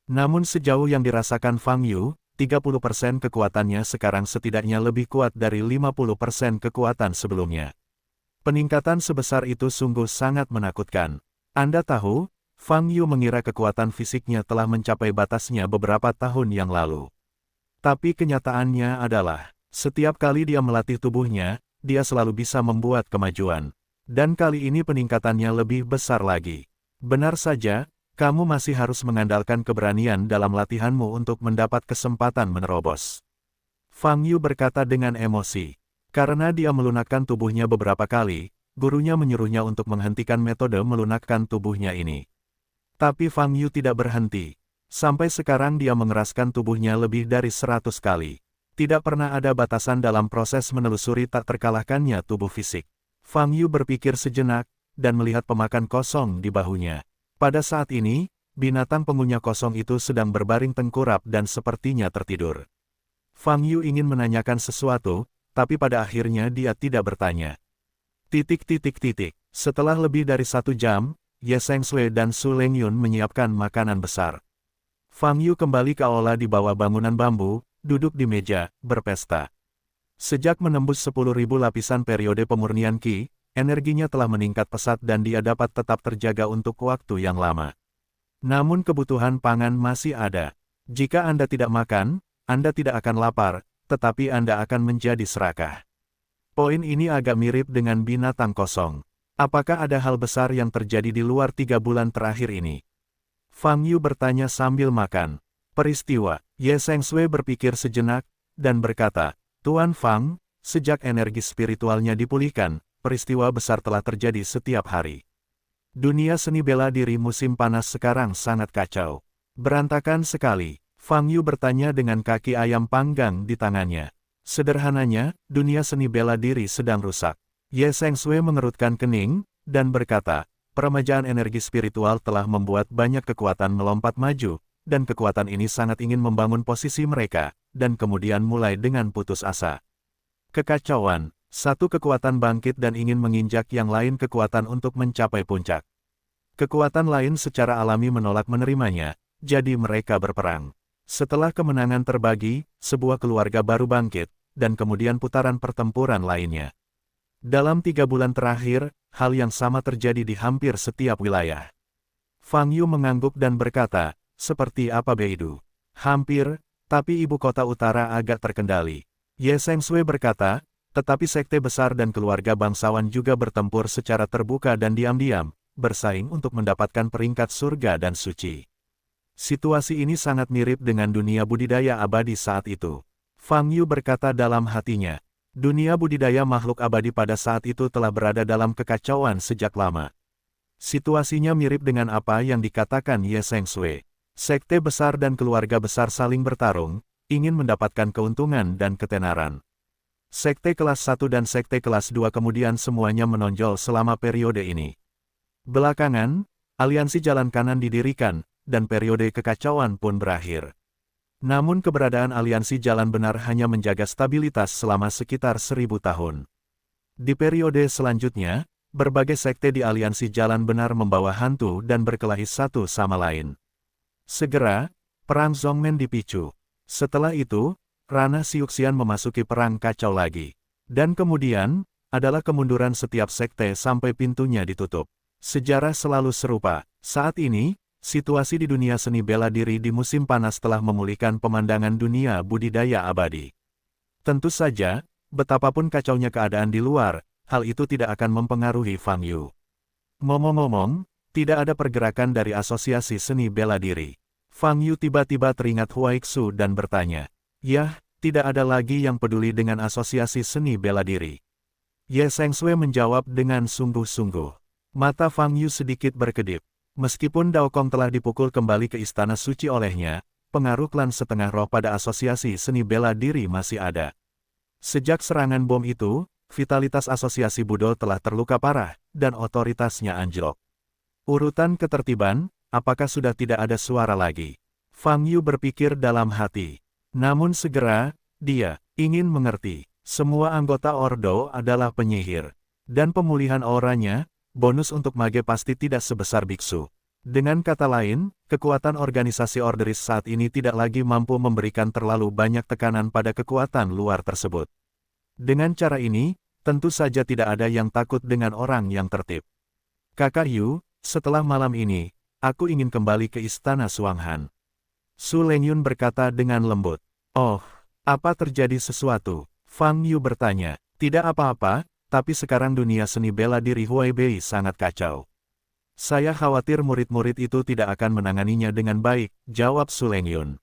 Namun sejauh yang dirasakan Fang Yu, 30% kekuatannya sekarang setidaknya lebih kuat dari 50% kekuatan sebelumnya. Peningkatan sebesar itu sungguh sangat menakutkan. Anda tahu, Fang Yu mengira kekuatan fisiknya telah mencapai batasnya beberapa tahun yang lalu. Tapi kenyataannya adalah, setiap kali dia melatih tubuhnya, dia selalu bisa membuat kemajuan. Dan kali ini peningkatannya lebih besar lagi. Benar saja, kamu masih harus mengandalkan keberanian dalam latihanmu untuk mendapat kesempatan menerobos. Fang Yu berkata dengan emosi. Karena dia melunakkan tubuhnya beberapa kali, gurunya menyuruhnya untuk menghentikan metode melunakkan tubuhnya ini. Tapi Fang Yu tidak berhenti. Sampai sekarang dia mengeraskan tubuhnya lebih dari 100 kali. Tidak pernah ada batasan dalam proses menelusuri tak terkalahkannya tubuh fisik. Fang Yu berpikir sejenak, dan melihat pemakan kosong di bahunya. Pada saat ini, binatang pengunyah kosong itu sedang berbaring tengkurap dan sepertinya tertidur. Fang Yu ingin menanyakan sesuatu, tapi pada akhirnya dia tidak bertanya. Setelah lebih dari 1 jam, Ye Sengsui dan Su Lengyun menyiapkan makanan besar. Fang Yu kembali ke aula di bawah bangunan bambu, duduk di meja, berpesta. Sejak menembus 10.000 lapisan periode pemurnian Qi, energinya telah meningkat pesat dan dia dapat tetap terjaga untuk waktu yang lama. Namun kebutuhan pangan masih ada. Jika Anda tidak makan, Anda tidak akan lapar, tetapi Anda akan menjadi serakah. Poin ini agak mirip dengan binatang kosong. Apakah ada hal besar yang terjadi di luar 3 bulan terakhir ini? Fang Yu bertanya sambil makan. Peristiwa, Ye Sengsui berpikir sejenak, dan berkata, Tuan Fang, sejak energi spiritualnya dipulihkan, peristiwa besar telah terjadi setiap hari. Dunia seni bela diri musim panas sekarang sangat kacau. Berantakan sekali. Fang Yu bertanya dengan kaki ayam panggang di tangannya. Sederhananya, dunia seni bela diri sedang rusak. Ye Sengsui mengerutkan kening, dan berkata, peremajaan energi spiritual telah membuat banyak kekuatan melompat maju, dan kekuatan ini sangat ingin membangun posisi mereka, dan kemudian mulai dengan putus asa. Kekacauan, satu kekuatan bangkit dan ingin menginjak yang lain kekuatan untuk mencapai puncak. Kekuatan lain secara alami menolak menerimanya, jadi mereka berperang. Setelah kemenangan terbagi, sebuah keluarga baru bangkit, dan kemudian putaran pertempuran lainnya. Dalam 3 bulan terakhir, hal yang sama terjadi di hampir setiap wilayah. Fang Yu mengangguk dan berkata, seperti apa Beidou? Hampir, tapi ibu kota utara agak terkendali. Ye Sengsui berkata, tetapi sekte besar dan keluarga bangsawan juga bertempur secara terbuka dan diam-diam, bersaing untuk mendapatkan peringkat surga dan suci. Situasi ini sangat mirip dengan dunia budidaya abadi saat itu. Fang Yu berkata dalam hatinya, dunia budidaya makhluk abadi pada saat itu telah berada dalam kekacauan sejak lama. Situasinya mirip dengan apa yang dikatakan Ye Sengsui. Sekte besar dan keluarga besar saling bertarung, ingin mendapatkan keuntungan dan ketenaran. Sekte kelas 1 dan sekte kelas 2 kemudian semuanya menonjol selama periode ini. Belakangan, aliansi jalan kanan didirikan, dan periode kekacauan pun berakhir. Namun keberadaan aliansi jalan benar hanya menjaga stabilitas selama sekitar 1000 tahun. Di periode selanjutnya, berbagai sekte di aliansi jalan benar membawa hantu dan berkelahi satu sama lain. Segera, perang Zongmen dipicu. Setelah itu, ranah Siuxian memasuki perang kacau lagi. Dan kemudian, adalah kemunduran setiap sekte sampai pintunya ditutup. Sejarah selalu serupa. Saat ini, situasi di dunia seni bela diri di musim panas telah memulihkan pemandangan dunia budidaya abadi. Tentu saja, betapapun kacaunya keadaan di luar, hal itu tidak akan mempengaruhi Fang Yu. Ngomong-ngomong, tidak ada pergerakan dari asosiasi seni bela diri. Fang Yu tiba-tiba teringat Huai Xu dan bertanya, "Yah, tidak ada lagi yang peduli dengan asosiasi seni bela diri." Ye Sengsui menjawab dengan sungguh-sungguh. Mata Fang Yu sedikit berkedip. Meskipun Dao Kong telah dipukul kembali ke istana suci olehnya, pengaruh klan setengah roh pada asosiasi seni bela diri masih ada. Sejak serangan bom itu, vitalitas asosiasi Budo telah terluka parah, dan otoritasnya anjlok. Urutan ketertiban, apakah sudah tidak ada suara lagi? Fang Yu berpikir dalam hati. Namun segera, dia ingin mengerti. Semua anggota Ordo adalah penyihir. Dan pemulihan auranya, bonus untuk mage pasti tidak sebesar biksu. Dengan kata lain, kekuatan organisasi Orderis saat ini tidak lagi mampu memberikan terlalu banyak tekanan pada kekuatan luar tersebut. Dengan cara ini, tentu saja tidak ada yang takut dengan orang yang tertib. Kakak Yu, setelah malam ini, aku ingin kembali ke istana Suanghan. Su Lengyun berkata dengan lembut. Oh, apa terjadi sesuatu? Fang Yu bertanya. Tidak apa-apa, tapi sekarang dunia seni bela diri Huaibei sangat kacau. Saya khawatir murid-murid itu tidak akan menanganinya dengan baik, jawab Su Lengyun.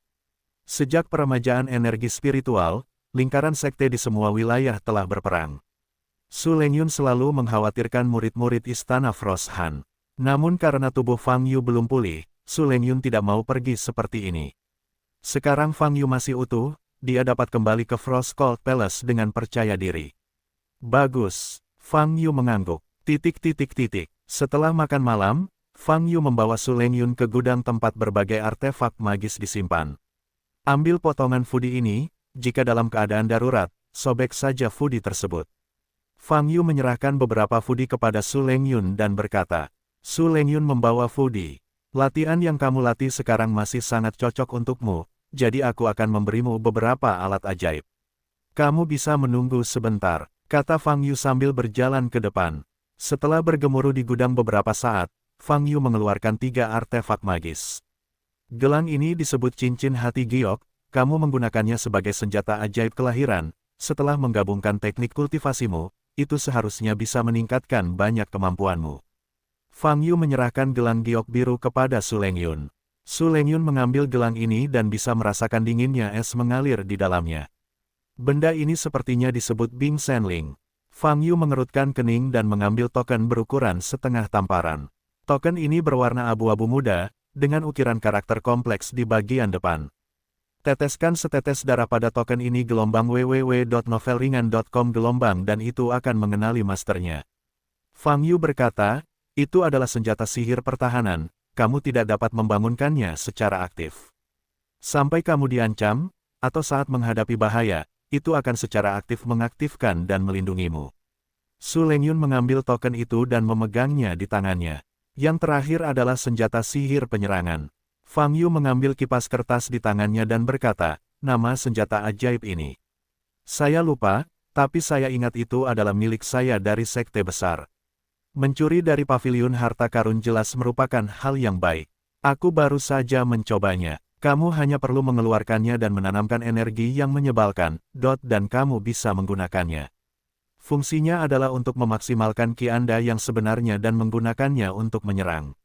Sejak peremajaan energi spiritual, lingkaran sekte di semua wilayah telah berperang. Su Lengyun selalu mengkhawatirkan murid-murid istana Frost Han. Namun karena tubuh Fang Yu belum pulih, Su Lengyun tidak mau pergi seperti ini. Sekarang Fang Yu masih utuh, dia dapat kembali ke Frost Cold Palace dengan percaya diri. Bagus, Fang Yu mengangguk. Setelah makan malam, Fang Yu membawa Su Lengyun ke gudang tempat berbagai artefak magis disimpan. Ambil potongan fudi ini, jika dalam keadaan darurat, sobek saja fudi tersebut. Fang Yu menyerahkan beberapa fudi kepada Su Lengyun dan berkata, Su Lengyun membawa fudi. Latihan yang kamu latih sekarang masih sangat cocok untukmu, jadi aku akan memberimu beberapa alat ajaib. Kamu bisa menunggu sebentar, kata Fang Yu sambil berjalan ke depan. Setelah bergemuruh di gudang beberapa saat, Fang Yu mengeluarkan 3 artefak magis. Gelang ini disebut cincin hati giok, kamu menggunakannya sebagai senjata ajaib kelahiran. Setelah menggabungkan teknik kultivasimu, itu seharusnya bisa meningkatkan banyak kemampuanmu. Fang Yu menyerahkan gelang giok biru kepada Su Lengyun. Su Lengyun mengambil gelang ini dan bisa merasakan dinginnya es mengalir di dalamnya. Benda ini sepertinya disebut Bing Senling. Fang Yu mengerutkan kening dan mengambil token berukuran setengah tamparan. Token ini berwarna abu-abu muda, dengan ukiran karakter kompleks di bagian depan. Teteskan setetes darah pada token ini gelombang www.novelringan.com gelombang dan itu akan mengenali masternya. Fang Yu berkata, itu adalah senjata sihir pertahanan, kamu tidak dapat membangunkannya secara aktif. Sampai kamu diancam, atau saat menghadapi bahaya, itu akan secara aktif mengaktifkan dan melindungimu. Su Lengyun mengambil token itu dan memegangnya di tangannya. Yang terakhir adalah senjata sihir penyerangan. Fang Yu mengambil kipas kertas di tangannya dan berkata, nama senjata ajaib ini. Saya lupa, tapi saya ingat itu adalah milik saya dari sekte besar. Mencuri dari paviliun harta karun jelas merupakan hal yang baik. Aku baru saja mencobanya. Kamu hanya perlu mengeluarkannya dan menanamkan energi yang menyebalkan, dan kamu bisa menggunakannya. Fungsinya adalah untuk memaksimalkan ki Anda yang sebenarnya dan menggunakannya untuk menyerang.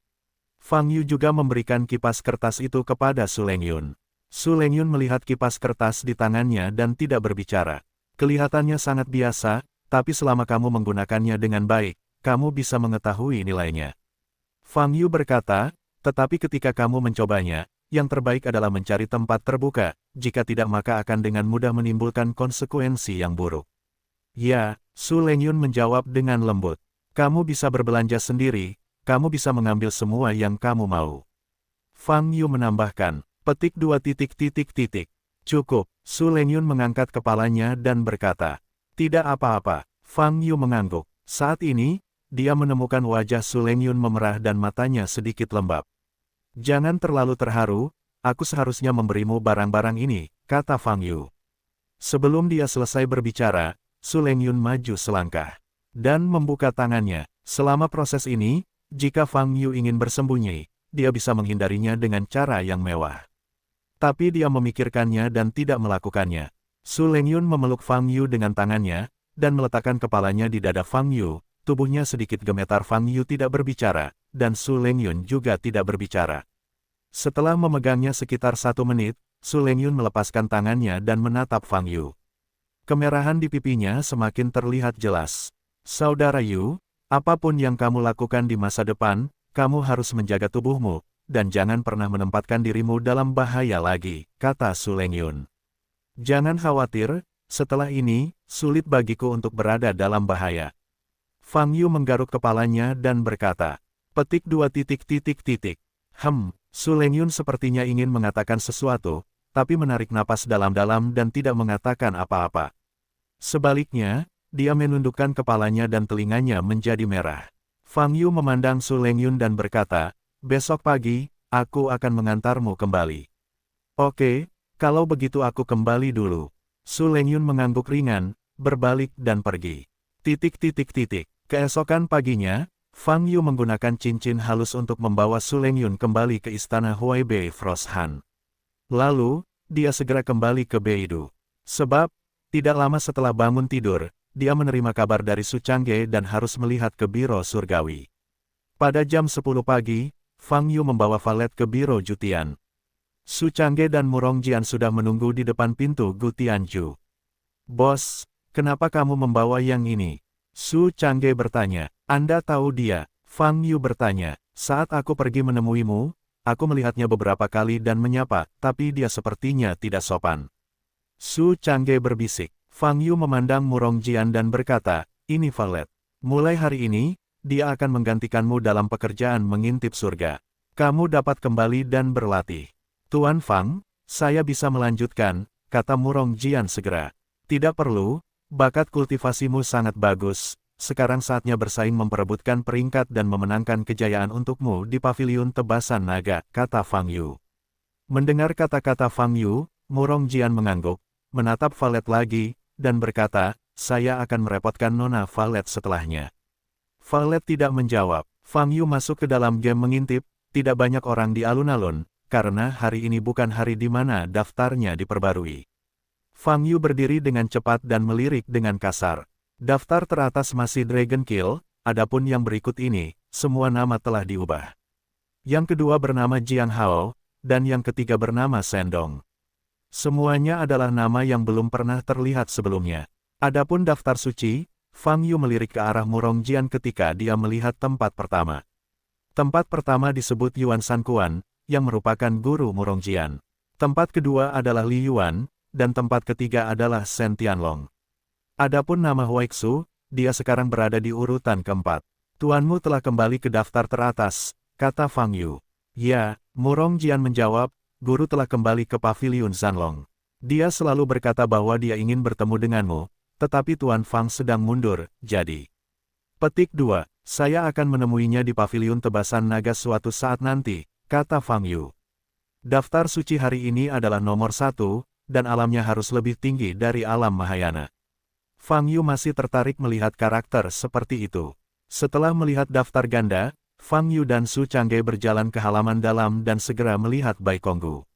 Fang Yu juga memberikan kipas kertas itu kepada Su Lengyun. Su Lengyun melihat kipas kertas di tangannya dan tidak berbicara. Kelihatannya sangat biasa, tapi selama kamu menggunakannya dengan baik, kamu bisa mengetahui nilainya. Fang Yu berkata, tetapi ketika kamu mencobanya, yang terbaik adalah mencari tempat terbuka, jika tidak maka akan dengan mudah menimbulkan konsekuensi yang buruk. Ya, Su Lengyun menjawab dengan lembut. Kamu bisa berbelanja sendiri, kamu bisa mengambil semua yang kamu mau. Fang Yu menambahkan, petik 2. Cukup, Su Lengyun mengangkat kepalanya dan berkata, tidak apa-apa. Fang Yu mengangguk. Saat ini, dia menemukan wajah Su Lengyun memerah dan matanya sedikit lembab. Jangan terlalu terharu, aku seharusnya memberimu barang-barang ini, kata Fang Yu. Sebelum dia selesai berbicara, Su Lengyun maju selangkah dan membuka tangannya. Selama proses ini, jika Fang Yu ingin bersembunyi, dia bisa menghindarinya dengan cara yang mewah. Tapi dia memikirkannya dan tidak melakukannya. Su Lengyun memeluk Fang Yu dengan tangannya, dan meletakkan kepalanya di dada Fang Yu. Tubuhnya sedikit gemetar. Fang Yu tidak berbicara, dan Su Lengyun juga tidak berbicara. Setelah memegangnya sekitar 1 menit, Su Lengyun melepaskan tangannya dan menatap Fang Yu. Kemerahan di pipinya semakin terlihat jelas. Saudara Yu, apapun yang kamu lakukan di masa depan, kamu harus menjaga tubuhmu, dan jangan pernah menempatkan dirimu dalam bahaya lagi, kata Su Lengyun. Jangan khawatir, setelah ini, sulit bagiku untuk berada dalam bahaya. Fang Yu menggaruk kepalanya dan berkata, petik 2. Su Lengyun sepertinya ingin mengatakan sesuatu, tapi menarik napas dalam-dalam dan tidak mengatakan apa-apa. Sebaliknya, dia menundukkan kepalanya dan telinganya menjadi merah. Fang Yu memandang Su Lengyun dan berkata, besok pagi, aku akan mengantarmu kembali. Oke, kalau begitu aku kembali dulu. Su Lengyun mengangguk ringan, berbalik dan pergi. Keesokan paginya, Fang Yu menggunakan cincin halus untuk membawa Su Lengyun kembali ke istana Huaibei Frosthan. Lalu, dia segera kembali ke Beidou. Sebab, tidak lama setelah bangun tidur, dia menerima kabar dari Su Changge dan harus melihat ke biro surgawi. Pada jam 10 pagi, Fang Yu membawa valet ke biro Jutian. Su Changge dan Murong Jian sudah menunggu di depan pintu Gu Tianju. Bos, kenapa kamu membawa yang ini? Su Changge bertanya. Anda tahu dia? Fang Yu bertanya. Saat aku pergi menemuimu, aku melihatnya beberapa kali dan menyapa, tapi dia sepertinya tidak sopan. Su Changge berbisik. Fang Yu memandang Murong Jian dan berkata, ini valet. Mulai hari ini, dia akan menggantikanmu dalam pekerjaan mengintip surga. Kamu dapat kembali dan berlatih. Tuan Fang, saya bisa melanjutkan, kata Murong Jian segera. Tidak perlu, bakat kultivasimu sangat bagus. Sekarang saatnya bersaing memperebutkan peringkat dan memenangkan kejayaan untukmu di paviliun tebasan naga, kata Fang Yu. Mendengar kata-kata Fang Yu, Murong Jian mengangguk, menatap valet lagi, dan berkata, saya akan merepotkan Nona valet setelahnya. Valet tidak menjawab. Fang Yu masuk ke dalam game mengintip, tidak banyak orang di alun-alun, karena hari ini bukan hari di mana daftarnya diperbarui. Fang Yu berdiri dengan cepat dan melirik dengan kasar. Daftar teratas masih Dragon Kill, adapun yang berikut ini, semua nama telah diubah. Yang kedua bernama Jiang Hao, dan yang ketiga bernama Sendong. Semuanya adalah nama yang belum pernah terlihat sebelumnya. Adapun daftar suci, Fang Yu melirik ke arah Murong Jian ketika dia melihat tempat pertama. Tempat pertama disebut Yuan Sankuan, yang merupakan guru Murong Jian. Tempat kedua adalah Li Yuan, dan tempat ketiga adalah Shen Tianlong. Adapun nama Huaixu, dia sekarang berada di urutan keempat. Tuanmu telah kembali ke daftar teratas, kata Fang Yu. Ya, Murong Jian menjawab, guru telah kembali ke paviliun Zanlong. Dia selalu berkata bahwa dia ingin bertemu denganmu, tetapi Tuan Fang sedang mundur, jadi. Petik 2, saya akan menemuinya di paviliun tebasan naga suatu saat nanti, kata Fang Yu. Daftar suci hari ini adalah nomor 1, dan alamnya harus lebih tinggi dari alam Mahayana. Fang Yu masih tertarik melihat karakter seperti itu. Setelah melihat daftar ganda, Fang Yu dan Su Changge berjalan ke halaman dalam dan segera melihat Bai Konggu.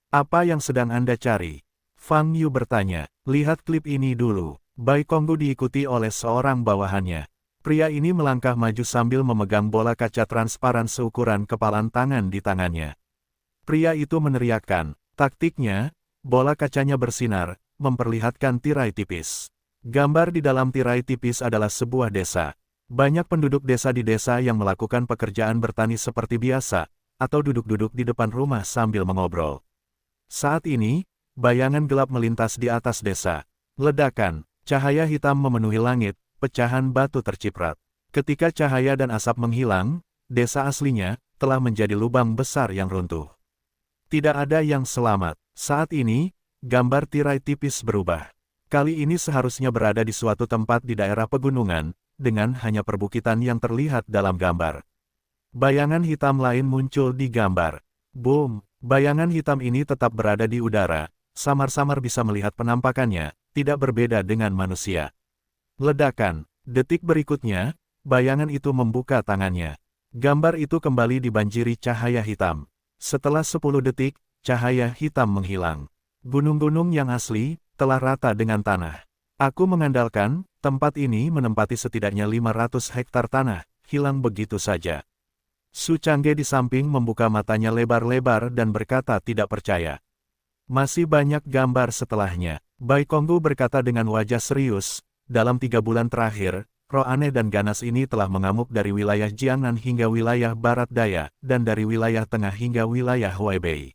Apa yang sedang Anda cari? Fang Yu bertanya. Lihat klip ini dulu. Bai Konggu diikuti oleh seorang bawahannya. Pria ini melangkah maju sambil memegang bola kaca transparan seukuran kepalan tangan di tangannya. Pria itu meneriakkan. Taktiknya, bola kacanya bersinar, memperlihatkan tirai tipis. Gambar di dalam tirai tipis adalah sebuah desa. Banyak penduduk desa di desa yang melakukan pekerjaan bertani seperti biasa, atau duduk-duduk di depan rumah sambil mengobrol. Saat ini, bayangan gelap melintas di atas desa. Ledakan, Cahaya hitam memenuhi langit, pecahan batu terciprat. Ketika cahaya dan asap menghilang, desa aslinya telah menjadi lubang besar yang runtuh. Tidak ada yang selamat. Saat ini, gambar tirai tipis berubah. Kali ini seharusnya berada di suatu tempat di daerah pegunungan, dengan hanya perbukitan yang terlihat dalam gambar. Bayangan hitam lain muncul di gambar. Boom! Bayangan hitam ini tetap berada di udara, samar-samar bisa melihat penampakannya, tidak berbeda dengan manusia. Ledakan. Detik berikutnya, bayangan itu membuka tangannya. Gambar itu kembali dibanjiri cahaya hitam. Setelah 10 detik, cahaya hitam menghilang. Gunung-gunung yang asli telah rata dengan tanah. Aku mengandalkan tempat ini menempati setidaknya 500 hektar tanah, hilang begitu saja. Su Changge di samping membuka matanya lebar-lebar dan berkata tidak percaya. Masih banyak gambar setelahnya. Bai Konggu berkata dengan wajah serius, dalam 3 bulan terakhir, roh aneh dan ganas ini telah mengamuk dari wilayah Jiangnan hingga wilayah Barat Daya, dan dari wilayah tengah hingga wilayah Huaibei.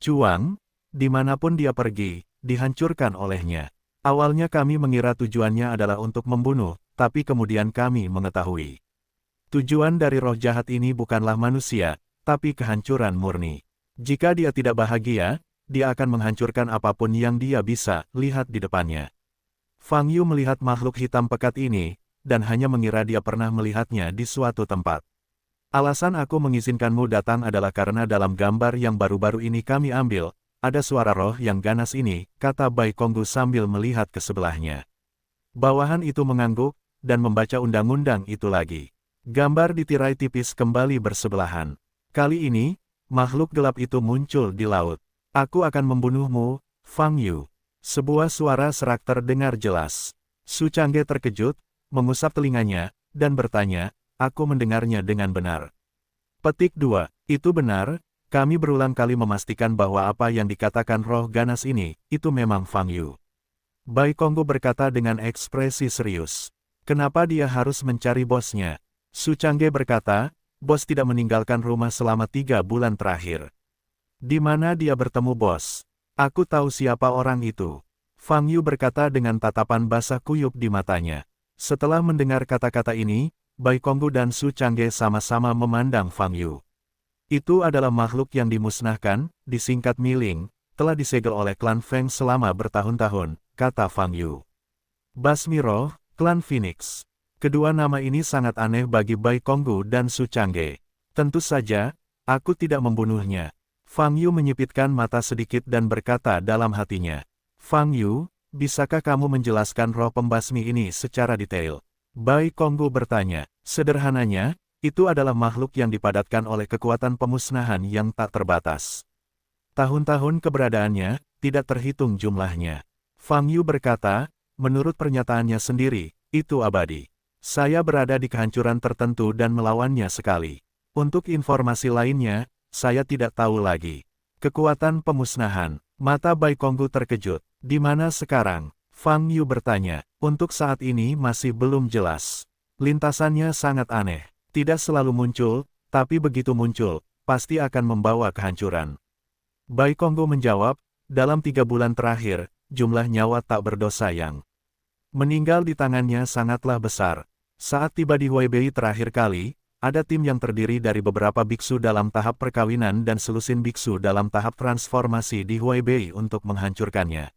Chuang, dimanapun dia pergi, dihancurkan olehnya. Awalnya kami mengira tujuannya adalah untuk membunuh, tapi kemudian kami mengetahui. Tujuan dari roh jahat ini bukanlah manusia, tapi kehancuran murni. Jika dia tidak bahagia, dia akan menghancurkan apapun yang dia bisa lihat di depannya. Fang Yu melihat makhluk hitam pekat ini, dan hanya mengira dia pernah melihatnya di suatu tempat. Alasan aku mengizinkanmu datang adalah karena dalam gambar yang baru-baru ini kami ambil, ada suara roh yang ganas ini, kata Bai Konggu sambil melihat ke sebelahnya. Bawahan itu mengangguk, dan membaca undang-undang itu lagi. Gambar di tirai tipis kembali bersebelahan. Kali ini, makhluk gelap itu muncul di laut. Aku akan membunuhmu, Fang Yu. Sebuah suara serak terdengar jelas. Su Changge terkejut, mengusap telinganya, dan bertanya, aku mendengarnya dengan benar. Petik 2. Itu benar, kami berulang kali memastikan bahwa apa yang dikatakan roh ganas ini, itu memang Fang Yu. Bai Konggu berkata dengan ekspresi serius. Kenapa dia harus mencari bosnya? Su Changge berkata, bos tidak meninggalkan rumah selama 3 bulan terakhir. Di mana dia bertemu bos? Aku tahu siapa orang itu. Fang Yu berkata dengan tatapan basah kuyup di matanya. Setelah mendengar kata-kata ini, Bai Konggu dan Su Changge sama-sama memandang Fang Yu. Itu adalah makhluk yang dimusnahkan, disingkat Miling, telah disegel oleh klan Feng selama bertahun-tahun, kata Fang Yu. Basmi Roh, klan Phoenix. Kedua nama ini sangat aneh bagi Bai Konggu dan Su Changge. Tentu saja, aku tidak membunuhnya. Fang Yu menyipitkan mata sedikit dan berkata dalam hatinya. Fang Yu, bisakah kamu menjelaskan roh pembasmi ini secara detail? Bai Konggu bertanya. Sederhananya, itu adalah makhluk yang dipadatkan oleh kekuatan pemusnahan yang tak terbatas. Tahun-tahun keberadaannya, tidak terhitung jumlahnya. Fang Yu berkata, menurut pernyataannya sendiri, itu abadi. Saya berada di kehancuran tertentu dan melawannya sekali. Untuk informasi lainnya, saya tidak tahu lagi. Kekuatan pemusnahan. Mata Bai Konggu terkejut. Di mana sekarang? Fang Yu bertanya. Untuk saat ini masih belum jelas. Lintasannya sangat aneh. Tidak selalu muncul, tapi begitu muncul, pasti akan membawa kehancuran. Bai Konggu menjawab, dalam 3 bulan terakhir, jumlah nyawa tak berdosa yang meninggal di tangannya sangatlah besar. Saat tiba di Huaibei terakhir kali, ada tim yang terdiri dari beberapa biksu dalam tahap perkawinan dan selusin biksu dalam tahap transformasi di Huaibei untuk menghancurkannya.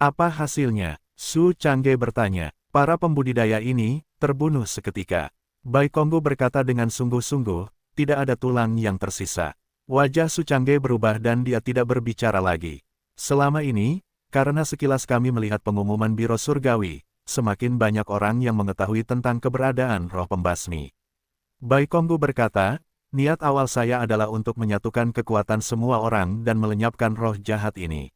Apa hasilnya? Su Changge bertanya. Para pembudidaya ini terbunuh seketika. Bai Konggu berkata dengan sungguh-sungguh, tidak ada tulang yang tersisa. Wajah Su Changge berubah dan dia tidak berbicara lagi. Selama ini, karena sekilas kami melihat pengumuman Biro Surgawi, semakin banyak orang yang mengetahui tentang keberadaan roh pembasmi. Bai Konggu berkata, niat awal saya adalah untuk menyatukan kekuatan semua orang dan melenyapkan roh jahat ini.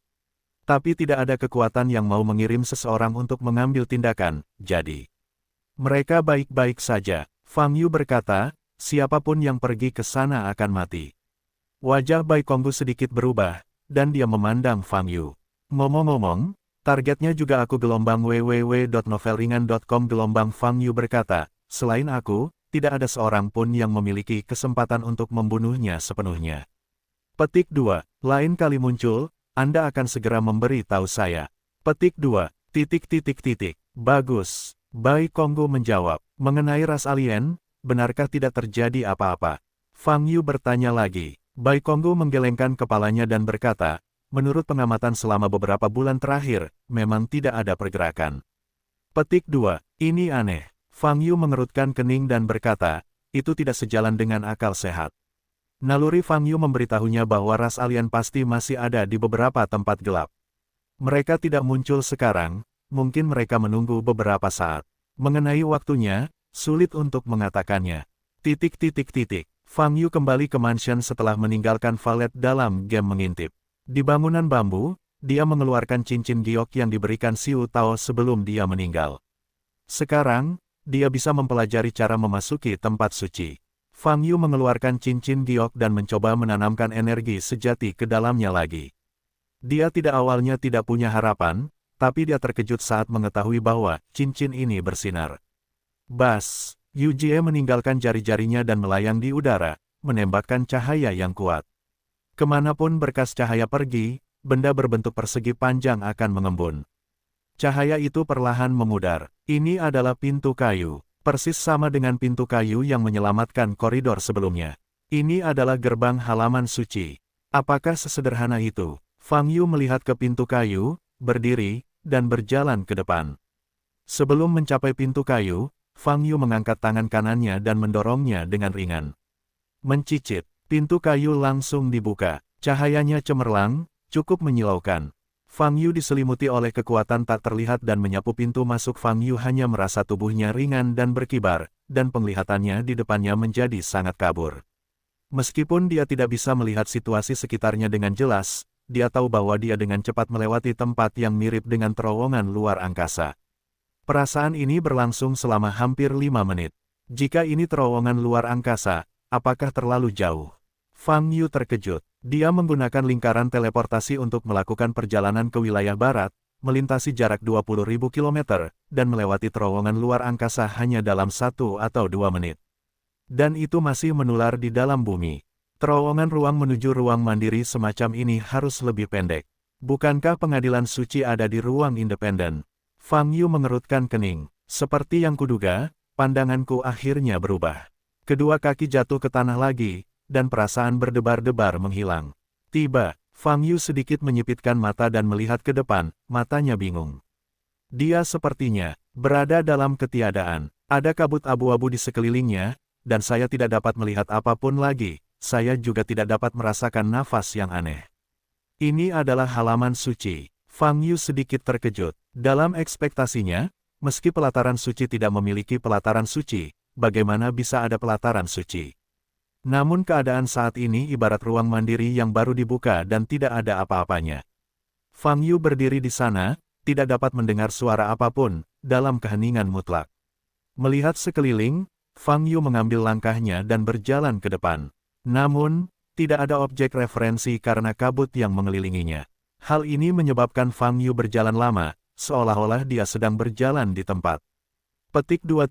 Tapi tidak ada kekuatan yang mau mengirim seseorang untuk mengambil tindakan, jadi mereka baik-baik saja. Fang Yu berkata, siapapun yang pergi ke sana akan mati. Wajah Bai Konggu sedikit berubah, dan dia memandang Fang Yu. Ngomong-ngomong, targetnya juga aku gelombang www.novelringan.com gelombang Fang Yu berkata, selain aku, tidak ada seorang pun yang memiliki kesempatan untuk membunuhnya sepenuhnya. Petik 2. Lain kali muncul, Anda akan segera memberi tahu saya. Petik 2. Bagus. Bai Konggu menjawab. Mengenai ras alien, benarkah tidak terjadi apa-apa? Fang Yu bertanya lagi. Bai Konggu menggelengkan kepalanya dan berkata, menurut pengamatan selama beberapa bulan terakhir, memang tidak ada pergerakan. Petik 2. Ini aneh. Fang Yu mengerutkan kening dan berkata, itu tidak sejalan dengan akal sehat. Naluri Fang Yu memberitahunya bahwa ras alien pasti masih ada di beberapa tempat gelap. Mereka tidak muncul sekarang, mungkin mereka menunggu beberapa saat. Mengenai waktunya, sulit untuk mengatakannya. Fang Yu kembali ke mansion setelah meninggalkan valet dalam game mengintip. Di bangunan bambu, dia mengeluarkan cincin giok yang diberikan Xiu Tao sebelum dia meninggal. Sekarang, dia bisa mempelajari cara memasuki tempat suci. Fang Yu mengeluarkan cincin giok dan mencoba menanamkan energi sejati ke dalamnya lagi. Dia awalnya tidak punya harapan, tapi dia terkejut saat mengetahui bahwa cincin ini bersinar. Bas, Yu Jie meninggalkan jari-jarinya dan melayang di udara, menembakkan cahaya yang kuat. Kemanapun berkas cahaya pergi, benda berbentuk persegi panjang akan mengembun. Cahaya itu perlahan memudar. Ini adalah pintu kayu, persis sama dengan pintu kayu yang menyelamatkan koridor sebelumnya. Ini adalah gerbang halaman suci. Apakah sesederhana itu? Fang Yu melihat ke pintu kayu, berdiri, dan berjalan ke depan. Sebelum mencapai pintu kayu, Fang Yu mengangkat tangan kanannya dan mendorongnya dengan ringan. Mencicit, pintu kayu langsung dibuka. Cahayanya cemerlang, cukup menyilaukan. Fang Yu diselimuti oleh kekuatan tak terlihat dan menyapu pintu masuk. Fang Yu hanya merasa tubuhnya ringan dan berkibar, dan penglihatannya di depannya menjadi sangat kabur. Meskipun dia tidak bisa melihat situasi sekitarnya dengan jelas, dia tahu bahwa dia dengan cepat melewati tempat yang mirip dengan terowongan luar angkasa. Perasaan ini berlangsung selama hampir 5 menit. Jika ini terowongan luar angkasa, apakah terlalu jauh? Fang Yu terkejut. Dia menggunakan lingkaran teleportasi untuk melakukan perjalanan ke wilayah barat, melintasi jarak 20.000 km, dan melewati terowongan luar angkasa hanya dalam 1 atau 2 menit. Dan itu masih menular di dalam bumi. Terowongan ruang menuju ruang mandiri semacam ini harus lebih pendek. Bukankah pengadilan suci ada di ruang independen? Fang Yu mengerutkan kening. Seperti yang kuduga, pandanganku akhirnya berubah. Kedua kaki jatuh ke tanah lagi, dan perasaan berdebar-debar menghilang. Tiba, Fang Yu sedikit menyipitkan mata dan melihat ke depan, matanya bingung. Dia sepertinya berada dalam ketiadaan. Ada kabut abu-abu di sekelilingnya, dan saya tidak dapat melihat apapun lagi. Saya juga tidak dapat merasakan nafas yang aneh. Ini adalah halaman suci. Fang Yu sedikit terkejut. Dalam ekspektasinya, meski pelataran suci tidak memiliki pelataran suci, bagaimana bisa ada pelataran suci? Namun keadaan saat ini ibarat ruang mandiri yang baru dibuka dan tidak ada apa-apanya. Fang Yu berdiri di sana, tidak dapat mendengar suara apapun, dalam keheningan mutlak. Melihat sekeliling, Fang Yu mengambil langkahnya dan berjalan ke depan. Namun, tidak ada objek referensi karena kabut yang mengelilinginya. Hal ini menyebabkan Fang Yu berjalan lama, seolah-olah dia sedang berjalan di tempat. Petik 2.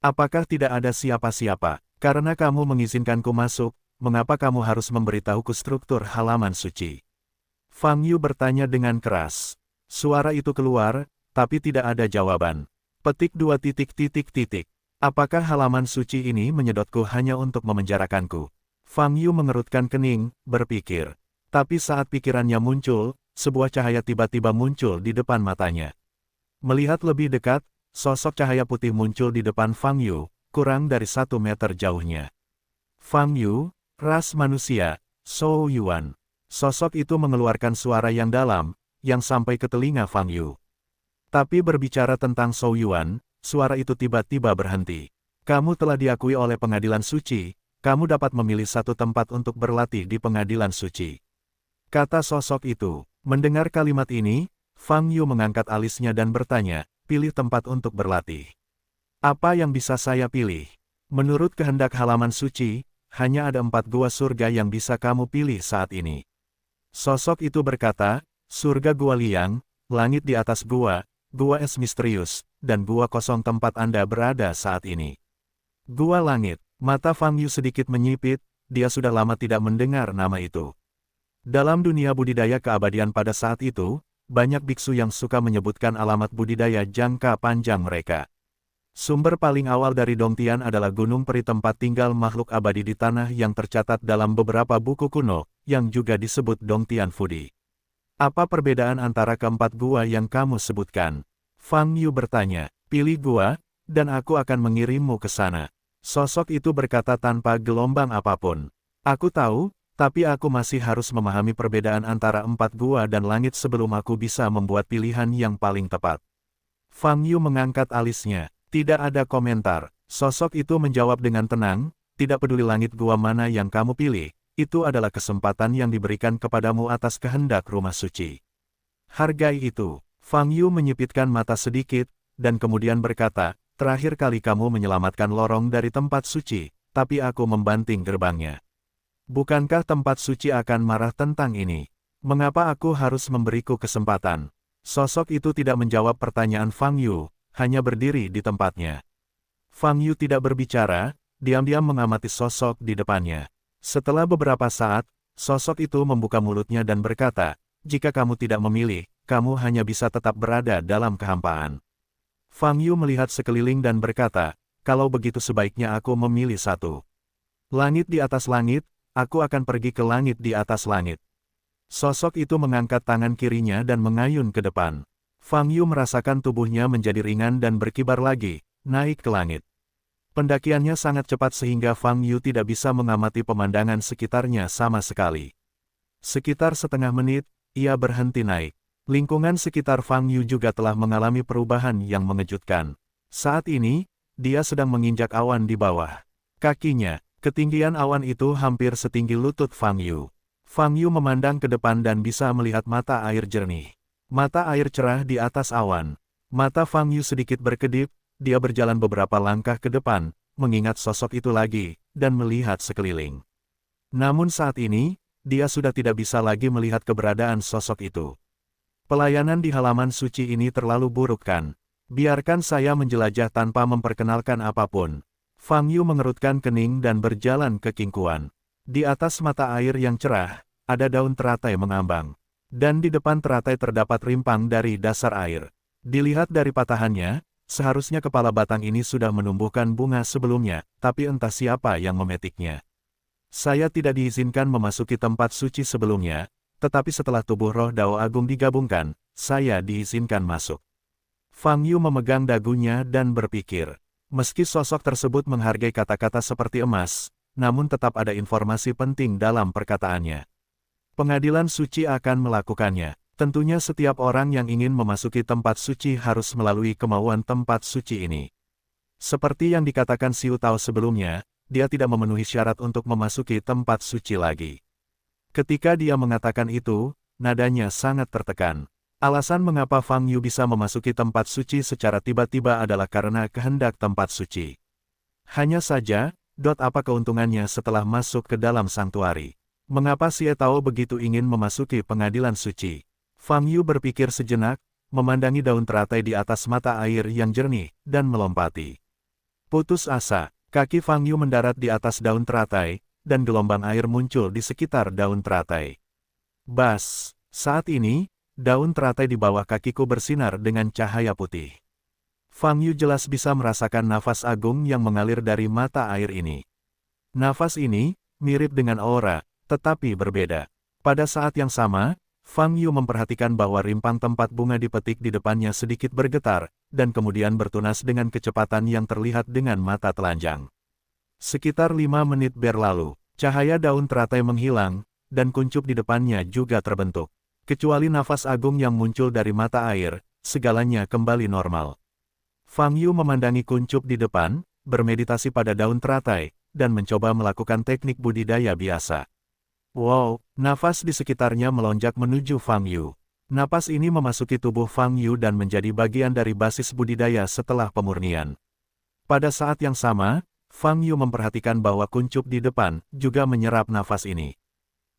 Apakah tidak ada siapa-siapa? Karena kamu mengizinkanku masuk, mengapa kamu harus memberitahuku struktur halaman suci? Fang Yu bertanya dengan keras. Suara itu keluar, tapi tidak ada jawaban. Petik 2. Apakah halaman suci ini menyedotku hanya untuk memenjarakanku? Fang Yu mengerutkan kening, berpikir. Tapi saat pikirannya muncul, sebuah cahaya tiba-tiba muncul di depan matanya. Melihat lebih dekat, sosok cahaya putih muncul di depan Fang Yu, kurang dari 1 meter jauhnya. Fang Yu, ras manusia, Shou Yuan. Sosok itu mengeluarkan suara yang dalam, yang sampai ke telinga Fang Yu. Tapi berbicara tentang Shou Yuan, suara itu tiba-tiba berhenti. Kamu telah diakui oleh pengadilan suci, kamu dapat memilih satu tempat untuk berlatih di pengadilan suci. Kata sosok itu. Mendengar kalimat ini, Fang Yu mengangkat alisnya dan bertanya, pilih tempat untuk berlatih. Apa yang bisa saya pilih? Menurut kehendak halaman suci, hanya ada 4 gua surga yang bisa kamu pilih saat ini. Sosok itu berkata, surga Gua Liang, langit di atas gua es misterius, dan gua kosong tempat Anda berada saat ini. Gua langit, mata Fang Yu sedikit menyipit, dia sudah lama tidak mendengar nama itu. Dalam dunia budidaya keabadian pada saat itu, banyak biksu yang suka menyebutkan alamat budidaya jangka panjang mereka. Sumber paling awal dari Dongtian adalah Gunung Peri, tempat tinggal makhluk abadi di tanah yang tercatat dalam beberapa buku kuno, yang juga disebut Dongtian Fudi. Apa perbedaan antara keempat gua yang kamu sebutkan? Fang Yu bertanya. Pilih gua, dan aku akan mengirimmu ke sana. Sosok itu berkata tanpa gelombang apapun. Aku tahu, tapi aku masih harus memahami perbedaan antara empat gua dan langit sebelum aku bisa membuat pilihan yang paling tepat. Fang Yu mengangkat alisnya. Tidak ada komentar. Sosok itu menjawab dengan tenang, tidak peduli langit gua mana yang kamu pilih, itu adalah kesempatan yang diberikan kepadamu atas kehendak rumah suci. Hargai itu. Fang Yu menyipitkan mata sedikit, dan kemudian berkata, terakhir kali kamu menyelamatkan lorong dari tempat suci, tapi aku membanting gerbangnya. Bukankah tempat suci akan marah tentang ini? Mengapa aku harus memberiku kesempatan? Sosok itu tidak menjawab pertanyaan Fang Yu, hanya berdiri di tempatnya. Fang Yu tidak berbicara, diam-diam mengamati sosok di depannya. Setelah beberapa saat, sosok itu membuka mulutnya dan berkata, jika kamu tidak memilih, kamu hanya bisa tetap berada dalam kehampaan. Fang Yu melihat sekeliling dan berkata, kalau begitu sebaiknya aku memilih satu. Langit di atas langit, aku akan pergi ke langit di atas langit. Sosok itu mengangkat tangan kirinya dan mengayun ke depan. Fang Yu merasakan tubuhnya menjadi ringan dan berkibar lagi, naik ke langit. Pendakiannya sangat cepat sehingga Fang Yu tidak bisa mengamati pemandangan sekitarnya sama sekali. Sekitar setengah menit, ia berhenti naik. Lingkungan sekitar Fang Yu juga telah mengalami perubahan yang mengejutkan. Saat ini, dia sedang menginjak awan di bawah kakinya. Ketinggian awan itu hampir setinggi lutut Fang Yu. Fang Yu memandang ke depan dan bisa melihat mata air jernih. Mata air cerah di atas awan. Mata Fang Yu sedikit berkedip, dia berjalan beberapa langkah ke depan, mengingat sosok itu lagi, dan melihat sekeliling. Namun saat ini, dia sudah tidak bisa lagi melihat keberadaan sosok itu. Pelayanan di halaman suci ini terlalu buruk kan? Biarkan saya menjelajah tanpa memperkenalkan apapun. Fang Yu mengerutkan kening dan berjalan ke Qingquan. Di atas mata air yang cerah, ada daun teratai mengambang. Dan di depan teratai terdapat rimpang dari dasar air. Dilihat dari patahannya, seharusnya kepala batang ini sudah menumbuhkan bunga sebelumnya, tapi entah siapa yang memetiknya. Saya tidak diizinkan memasuki tempat suci sebelumnya, tetapi setelah tubuh roh Dao Agung digabungkan, saya diizinkan masuk. Fang Yu memegang dagunya dan berpikir. Meski sosok tersebut menghargai kata-kata seperti emas, namun tetap ada informasi penting dalam perkataannya. Pengadilan suci akan melakukannya. Tentunya setiap orang yang ingin memasuki tempat suci harus melalui kemauan tempat suci ini. Seperti yang dikatakan Xiu Tao sebelumnya, dia tidak memenuhi syarat untuk memasuki tempat suci lagi. Ketika dia mengatakan itu, nadanya sangat tertekan. Alasan mengapa Fang Yu bisa memasuki tempat suci secara tiba-tiba adalah karena kehendak tempat suci. Hanya saja, apa keuntungannya setelah masuk ke dalam sanktuari? Mengapa Xie Tao begitu ingin memasuki pengadilan suci? Fang Yu berpikir sejenak, memandangi daun teratai di atas mata air yang jernih, dan melompati. Putus asa, kaki Fang Yu mendarat di atas daun teratai, dan gelombang air muncul di sekitar daun teratai. Bas, saat ini, daun teratai di bawah kakiku bersinar dengan cahaya putih. Fang Yu jelas bisa merasakan nafas agung yang mengalir dari mata air ini. Nafas ini, mirip dengan aura, tetapi berbeda. Pada saat yang sama, Fang Yu memperhatikan bahwa rimpang tempat bunga dipetik di depannya sedikit bergetar, dan kemudian bertunas dengan kecepatan yang terlihat dengan mata telanjang. Sekitar 5 menit berlalu, cahaya daun teratai menghilang, dan kuncup di depannya juga terbentuk. Kecuali nafas agung yang muncul dari mata air, segalanya kembali normal. Fang Yu memandangi kuncup di depan, bermeditasi pada daun teratai, dan mencoba melakukan teknik budidaya biasa. Wow, nafas di sekitarnya melonjak menuju Fang Yu. Napas ini memasuki tubuh Fang Yu dan menjadi bagian dari basis budidaya setelah pemurnian. Pada saat yang sama, Fang Yu memperhatikan bahwa kuncup di depan juga menyerap nafas ini.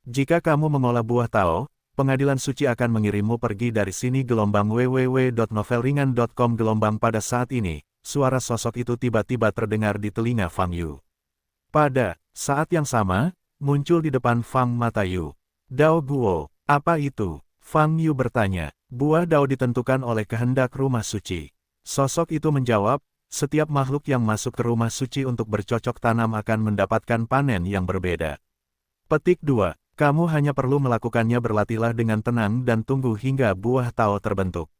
Jika kamu mengolah buah Tao, pengadilan suci akan mengirimmu pergi dari sini. Gelombang www.novelringan.com. Gelombang. Pada saat ini, suara sosok itu tiba-tiba terdengar di telinga Fang Yu. Pada saat yang sama, muncul di depan Fang Mata Yu. Dao Guo, apa itu? Fang Yu bertanya. Buah Dao ditentukan oleh kehendak rumah suci. Sosok itu menjawab, setiap makhluk yang masuk ke rumah suci untuk bercocok tanam akan mendapatkan panen yang berbeda. Petik 2. Kamu hanya perlu melakukannya, berlatihlah dengan tenang dan tunggu hingga buah Tao terbentuk.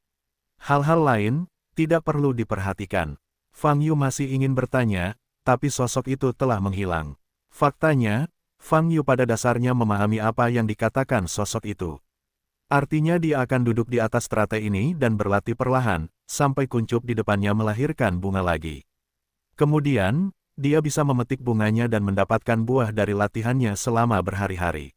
Hal-hal lain, tidak perlu diperhatikan. Fang Yu masih ingin bertanya, tapi sosok itu telah menghilang. Faktanya, Fang Yu pada dasarnya memahami apa yang dikatakan sosok itu. Artinya dia akan duduk di atas teratai ini dan berlatih perlahan, sampai kuncup di depannya melahirkan bunga lagi. Kemudian, dia bisa memetik bunganya dan mendapatkan buah dari latihannya selama berhari-hari.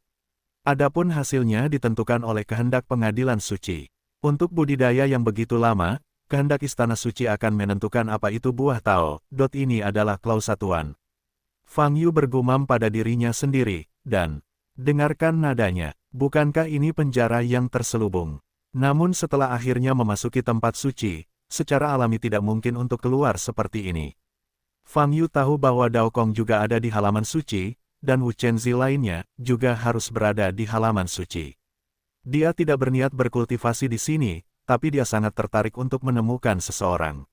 Adapun hasilnya ditentukan oleh kehendak pengadilan suci. Untuk budidaya yang begitu lama, kehendak istana suci akan menentukan apa itu buah Tao. Ini adalah klausa Tuan. Fang Yu bergumam pada dirinya sendiri, dan dengarkan nadanya, bukankah ini penjara yang terselubung? Namun setelah akhirnya memasuki tempat suci, secara alami tidak mungkin untuk keluar seperti ini. Fang Yu tahu bahwa Dao Kong juga ada di halaman suci, dan Wu Chenzi lainnya juga harus berada di halaman suci. Dia tidak berniat berkultivasi di sini, tapi dia sangat tertarik untuk menemukan seseorang.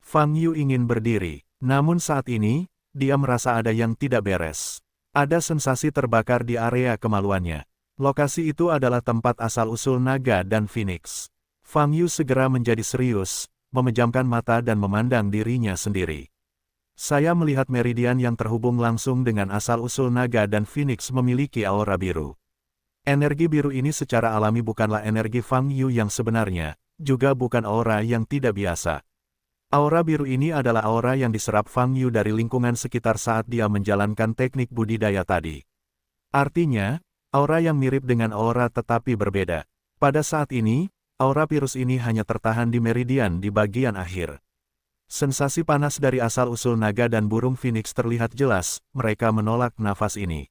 Fang Yu ingin berdiri, namun saat ini, dia merasa ada yang tidak beres. Ada sensasi terbakar di area kemaluannya. Lokasi itu adalah tempat asal-usul naga dan phoenix. Fang Yu segera menjadi serius, memejamkan mata dan memandang dirinya sendiri. Saya melihat meridian yang terhubung langsung dengan asal-usul naga dan phoenix memiliki aura biru. Energi biru ini secara alami bukanlah energi Fang Yu yang sebenarnya, juga bukan aura yang tidak biasa. Aura biru ini adalah aura yang diserap Fang Yu dari lingkungan sekitar saat dia menjalankan teknik budidaya tadi. Artinya, aura yang mirip dengan aura tetapi berbeda. Pada saat ini, aura virus ini hanya tertahan di meridian di bagian akhir. Sensasi panas dari asal-usul naga dan burung phoenix terlihat jelas, mereka menolak nafas ini.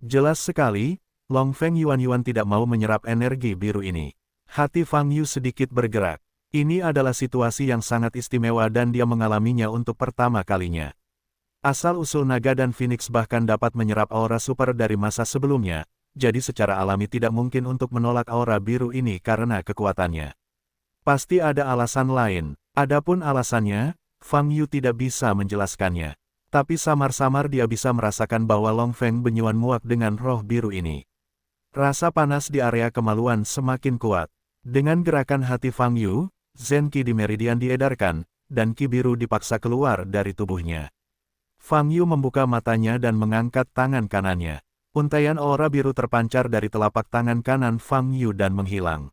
Jelas sekali, Long Feng Yuan tidak mau menyerap energi biru ini. Hati Fang Yu sedikit bergerak. Ini adalah situasi yang sangat istimewa dan dia mengalaminya untuk pertama kalinya. Asal-usul naga dan phoenix bahkan dapat menyerap aura super dari masa sebelumnya, jadi secara alami tidak mungkin untuk menolak aura biru ini karena kekuatannya. Pasti ada alasan lain. Adapun alasannya, Fang Yu tidak bisa menjelaskannya. Tapi samar-samar dia bisa merasakan bahwa Long Feng Benyuan muak dengan roh biru ini. Rasa panas di area kemaluan semakin kuat. Dengan gerakan hati Fang Yu, Zen Qi di meridian diedarkan, dan Qi biru dipaksa keluar dari tubuhnya. Fang Yu membuka matanya dan mengangkat tangan kanannya. Untaian aura biru terpancar dari telapak tangan kanan Fang Yu dan menghilang.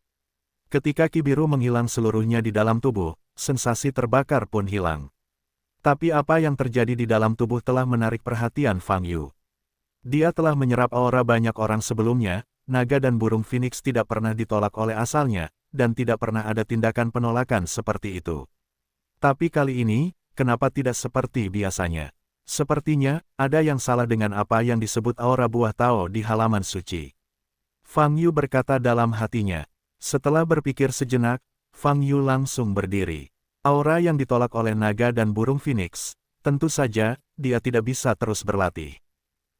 Ketika Qi biru menghilang seluruhnya di dalam tubuh, sensasi terbakar pun hilang. Tapi apa yang terjadi di dalam tubuh telah menarik perhatian Fang Yu. Dia telah menyerap aura banyak orang sebelumnya, naga dan burung phoenix tidak pernah ditolak oleh asalnya, dan tidak pernah ada tindakan penolakan seperti itu. Tapi kali ini, kenapa tidak seperti biasanya? Sepertinya, ada yang salah dengan apa yang disebut aura buah Tao di halaman suci. Fang Yu berkata dalam hatinya. Setelah berpikir sejenak, Fang Yu langsung berdiri. Aura yang ditolak oleh naga dan burung phoenix, tentu saja, dia tidak bisa terus berlatih.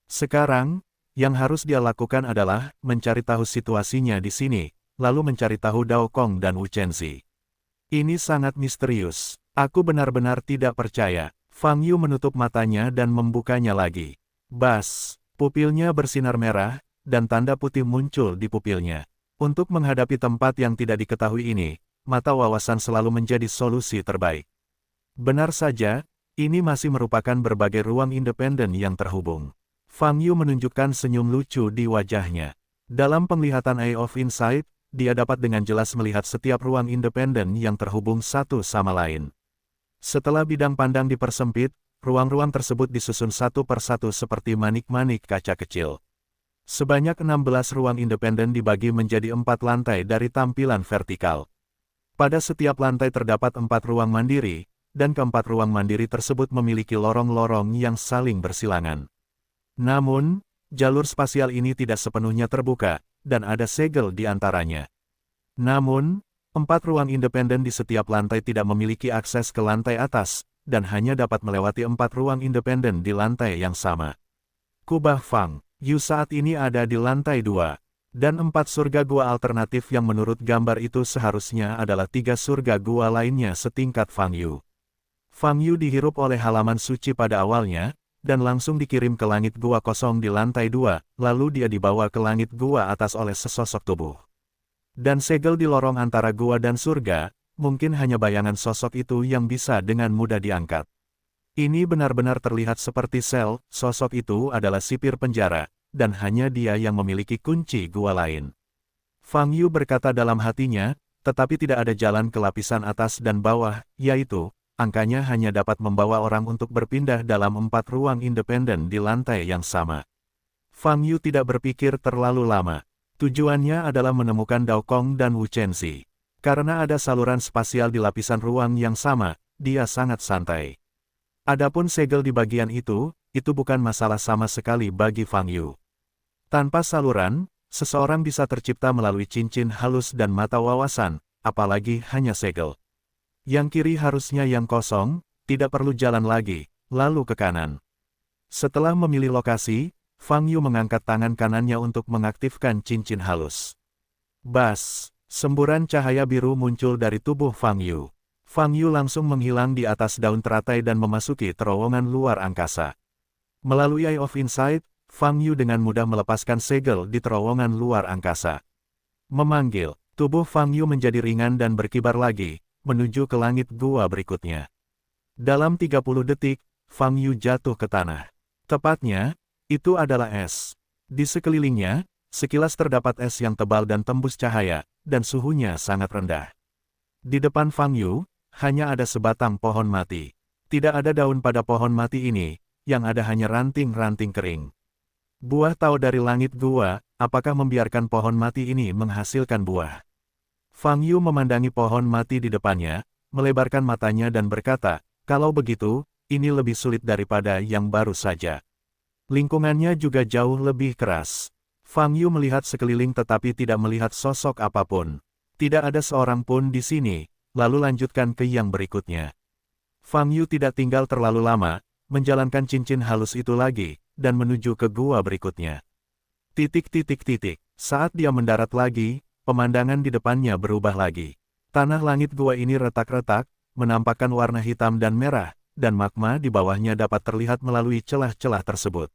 Sekarang, yang harus dia lakukan adalah mencari tahu situasinya di sini, lalu mencari tahu Dao Kong dan Wu Chenzi. Ini sangat misterius. Aku benar-benar tidak percaya. Fang Yu menutup matanya dan membukanya lagi. Bas, pupilnya bersinar merah, dan tanda putih muncul di pupilnya. Untuk menghadapi tempat yang tidak diketahui ini, mata wawasan selalu menjadi solusi terbaik. Benar saja, ini masih merupakan berbagai ruang independen yang terhubung. Fang Yu menunjukkan senyum lucu di wajahnya. Dalam penglihatan Eye of Insight, dia dapat dengan jelas melihat setiap ruang independen yang terhubung satu sama lain. Setelah bidang pandang dipersempit, ruang-ruang tersebut disusun satu persatu seperti manik-manik kaca kecil. Sebanyak 16 ruang independen dibagi menjadi 4 lantai dari tampilan vertikal. Pada setiap lantai terdapat 4 ruang mandiri, dan keempat ruang mandiri tersebut memiliki lorong-lorong yang saling bersilangan. Namun, jalur spasial ini tidak sepenuhnya terbuka, dan ada segel di antaranya. Namun, 4 ruang independen di setiap lantai tidak memiliki akses ke lantai atas, dan hanya dapat melewati 4 ruang independen di lantai yang sama. Kubah Fang Yu saat ini ada di lantai 2. Dan 4 surga gua alternatif yang menurut gambar itu seharusnya adalah 3 surga gua lainnya setingkat Fang Yu. Fang Yu dihirup oleh halaman suci pada awalnya, dan langsung dikirim ke langit gua kosong di lantai 2, lalu dia dibawa ke langit gua atas oleh sesosok tubuh. Dan segel di lorong antara gua dan surga, mungkin hanya bayangan sosok itu yang bisa dengan mudah diangkat. Ini benar-benar terlihat seperti sel, sosok itu adalah sipir penjara, dan hanya dia yang memiliki kunci gua lain. Fang Yu berkata dalam hatinya, tetapi tidak ada jalan ke lapisan atas dan bawah, yaitu, angkanya hanya dapat membawa orang untuk berpindah dalam 4 ruang independen di lantai yang sama. Fang Yu tidak berpikir terlalu lama. Tujuannya adalah menemukan Dao Kong dan Wu Chenxi. Karena ada saluran spasial di lapisan ruang yang sama, dia sangat santai. Adapun segel di bagian itu bukan masalah sama sekali bagi Fang Yu. Tanpa saluran, seseorang bisa tercipta melalui cincin halus dan mata wawasan, apalagi hanya segel. Yang kiri harusnya yang kosong, tidak perlu jalan lagi, lalu ke kanan. Setelah memilih lokasi, Fang Yu mengangkat tangan kanannya untuk mengaktifkan cincin halus. Bas, semburan cahaya biru muncul dari tubuh Fang Yu. Fang Yu langsung menghilang di atas daun teratai dan memasuki terowongan luar angkasa. Melalui Eye of Insight, Fang Yu dengan mudah melepaskan segel di terowongan luar angkasa. Memanggil, tubuh Fang Yu menjadi ringan dan berkibar lagi, menuju ke langit gua berikutnya. Dalam 30 detik, Fang Yu jatuh ke tanah. Tepatnya, itu adalah es. Di sekelilingnya, sekilas terdapat es yang tebal dan tembus cahaya, dan suhunya sangat rendah. Di depan Fang Yu, hanya ada sebatang pohon mati. Tidak ada daun pada pohon mati ini, yang ada hanya ranting-ranting kering. Buah tahu dari langit gua, apakah membiarkan pohon mati ini menghasilkan buah? Fang Yu memandangi pohon mati di depannya, melebarkan matanya dan berkata, kalau begitu, ini lebih sulit daripada yang baru saja. Lingkungannya juga jauh lebih keras. Fang Yu melihat sekeliling tetapi tidak melihat sosok apapun. Tidak ada seorang pun di sini, lalu lanjutkan ke yang berikutnya. Fang Yu tidak tinggal terlalu lama, menjalankan cincin halus itu lagi, dan menuju ke gua berikutnya. Saat dia mendarat lagi, pemandangan di depannya berubah lagi. Tanah langit gua ini retak-retak, menampakkan warna hitam dan merah, dan magma di bawahnya dapat terlihat melalui celah-celah tersebut.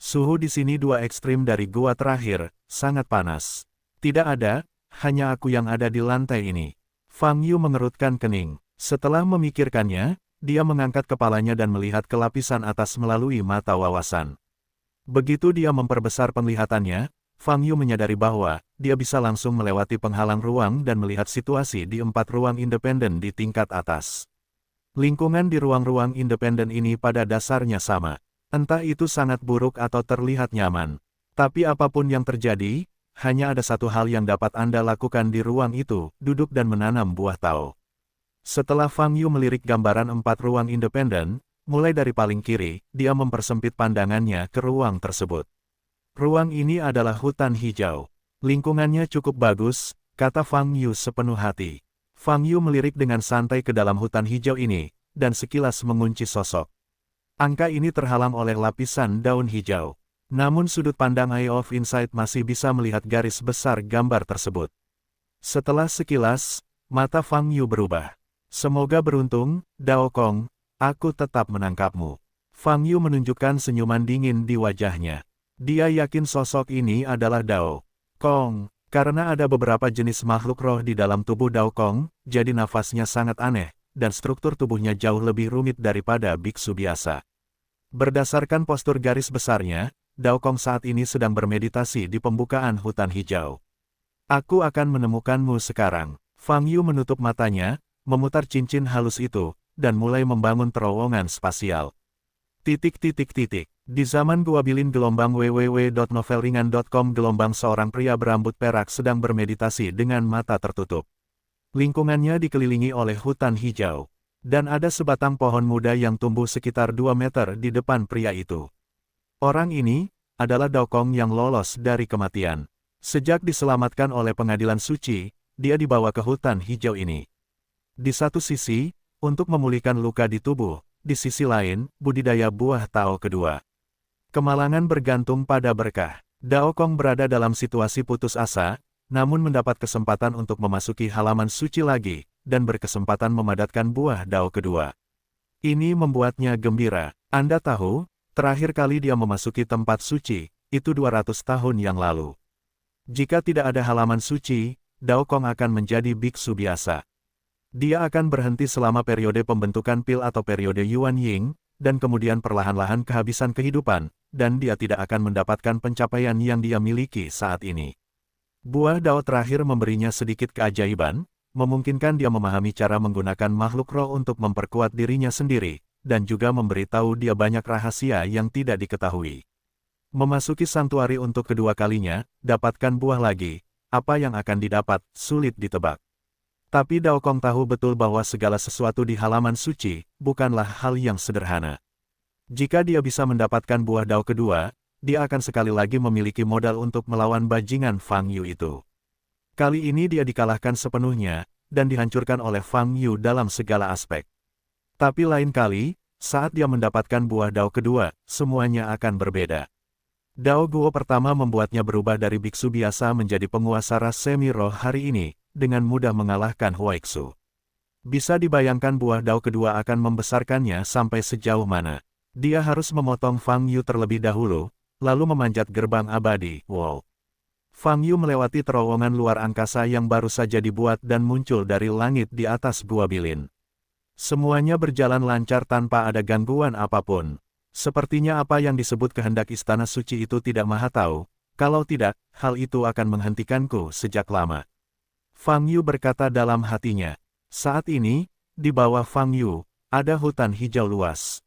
Suhu di sini 2 ekstrim dari gua terakhir, sangat panas. Tidak ada, hanya aku yang ada di lantai ini. Fang Yu mengerutkan kening. Setelah memikirkannya, dia mengangkat kepalanya dan melihat ke lapisan atas melalui mata wawasan. Begitu dia memperbesar penglihatannya, Fang Yu menyadari bahwa dia bisa langsung melewati penghalang ruang dan melihat situasi di 4 ruang independen di tingkat atas. Lingkungan di ruang-ruang independen ini pada dasarnya sama. Entah itu sangat buruk atau terlihat nyaman. Tapi apapun yang terjadi, hanya ada satu hal yang dapat Anda lakukan di ruang itu, duduk dan menanam buah tao. Setelah Fang Yu melirik gambaran 4 ruang independen, mulai dari paling kiri, dia mempersempit pandangannya ke ruang tersebut. Ruang ini adalah hutan hijau. Lingkungannya cukup bagus, kata Fang Yu sepenuh hati. Fang Yu melirik dengan santai ke dalam hutan hijau ini, dan sekilas mengunci sosok. Angka ini terhalang oleh lapisan daun hijau. Namun sudut pandang Eye of Insight masih bisa melihat garis besar gambar tersebut. Setelah sekilas, mata Fang Yu berubah. Semoga beruntung, Dao Kong, aku tetap menangkapmu. Fang Yu menunjukkan senyuman dingin di wajahnya. Dia yakin sosok ini adalah Dao Kong. Karena ada beberapa jenis makhluk roh di dalam tubuh Dao Kong, jadi nafasnya sangat aneh, dan struktur tubuhnya jauh lebih rumit daripada biksu biasa. Berdasarkan postur garis besarnya, Dao Kong saat ini sedang bermeditasi di pembukaan hutan hijau. Aku akan menemukanmu sekarang. Fang Yu menutup matanya, memutar cincin halus itu, dan mulai membangun terowongan spasial. Di zaman gua bilin gelombang www.novelringan.com gelombang seorang pria berambut perak sedang bermeditasi dengan mata tertutup. Lingkungannya dikelilingi oleh hutan hijau. Dan ada sebatang pohon muda yang tumbuh sekitar 2 meter di depan pria itu. Orang ini adalah Dao Kong yang lolos dari kematian. Sejak diselamatkan oleh pengadilan suci, dia dibawa ke hutan hijau ini. Di satu sisi, untuk memulihkan luka di tubuh, di sisi lain, budidaya buah tao kedua. Kemalangan bergantung pada berkah. Dao Kong berada dalam situasi putus asa, namun mendapat kesempatan untuk memasuki halaman suci lagi, dan berkesempatan memadatkan buah Dao kedua. Ini membuatnya gembira. Anda tahu, terakhir kali dia memasuki tempat suci, itu 200 tahun yang lalu. Jika tidak ada halaman suci, Dao Kong akan menjadi biksu biasa. Dia akan berhenti selama periode pembentukan pil atau periode Yuan Ying, dan kemudian perlahan-lahan kehabisan kehidupan, dan dia tidak akan mendapatkan pencapaian yang dia miliki saat ini. Buah Dao terakhir memberinya sedikit keajaiban, memungkinkan dia memahami cara menggunakan makhluk roh untuk memperkuat dirinya sendiri, dan juga memberitahu dia banyak rahasia yang tidak diketahui. Memasuki santuari untuk kedua kalinya, dapatkan buah lagi, apa yang akan didapat, sulit ditebak. Tapi Dao Kong tahu betul bahwa segala sesuatu di halaman suci, bukanlah hal yang sederhana. Jika dia bisa mendapatkan buah Dao kedua, dia akan sekali lagi memiliki modal untuk melawan bajingan Fang Yu itu. Kali ini dia dikalahkan sepenuhnya, dan dihancurkan oleh Fang Yu dalam segala aspek. Tapi lain kali, saat dia mendapatkan buah Dao kedua, semuanya akan berbeda. Dao Guo pertama membuatnya berubah dari biksu biasa menjadi penguasa ras semi-roh hari ini, dengan mudah mengalahkan Huaixu. Bisa dibayangkan buah Dao kedua akan membesarkannya sampai sejauh mana. Dia harus memotong Fang Yu terlebih dahulu, lalu memanjat gerbang abadi, Wow. Fang Yu melewati terowongan luar angkasa yang baru saja dibuat dan muncul dari langit di atas Gua Bilin. Semuanya berjalan lancar tanpa ada gangguan apapun. Sepertinya apa yang disebut kehendak istana suci itu tidak maha tahu, kalau tidak, hal itu akan menghentikanku sejak lama. Fang Yu berkata dalam hatinya. Saat ini, di bawah Fang Yu, ada hutan hijau luas.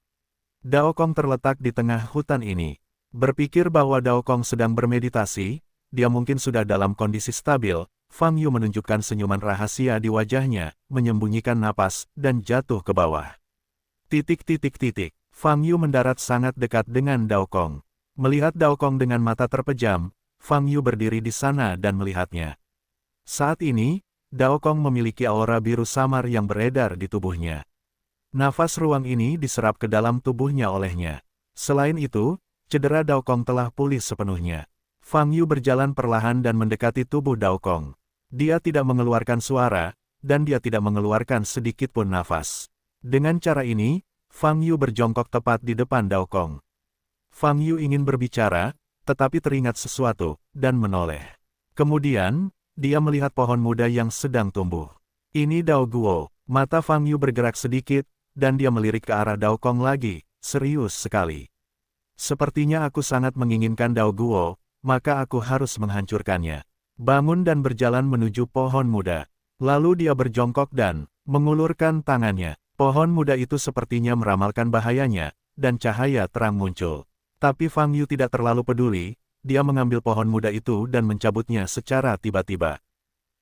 Dao Kong terletak di tengah hutan ini. Berpikir bahwa Dao Kong sedang bermeditasi, dia mungkin sudah dalam kondisi stabil. Fang Yu menunjukkan senyuman rahasia di wajahnya, menyembunyikan napas, dan jatuh ke bawah. Fang Yu mendarat sangat dekat dengan Dao Kong. Melihat Dao Kong dengan mata terpejam, Fang Yu berdiri di sana dan melihatnya. Saat ini, Dao Kong memiliki aura biru samar yang beredar di tubuhnya. Nafas ruang ini diserap ke dalam tubuhnya olehnya. Selain itu, cedera Dao Kong telah pulih sepenuhnya. Fang Yu berjalan perlahan dan mendekati tubuh Dao Kong. Dia tidak mengeluarkan suara, dan dia tidak mengeluarkan sedikit pun nafas. Dengan cara ini, Fang Yu berjongkok tepat di depan Dao Kong. Fang Yu ingin berbicara, tetapi teringat sesuatu, dan menoleh. Kemudian, dia melihat pohon muda yang sedang tumbuh. Ini Dao Guo. Mata Fang Yu bergerak sedikit, dan dia melirik ke arah Dao Kong lagi, serius sekali. Sepertinya aku sangat menginginkan Dao Guo, maka aku harus menghancurkannya. Bangun dan berjalan menuju pohon muda. Lalu dia berjongkok dan mengulurkan tangannya. Pohon muda itu sepertinya meramalkan bahayanya, dan cahaya terang muncul. Tapi Fang Yu tidak terlalu peduli. Dia mengambil pohon muda itu dan mencabutnya secara tiba-tiba.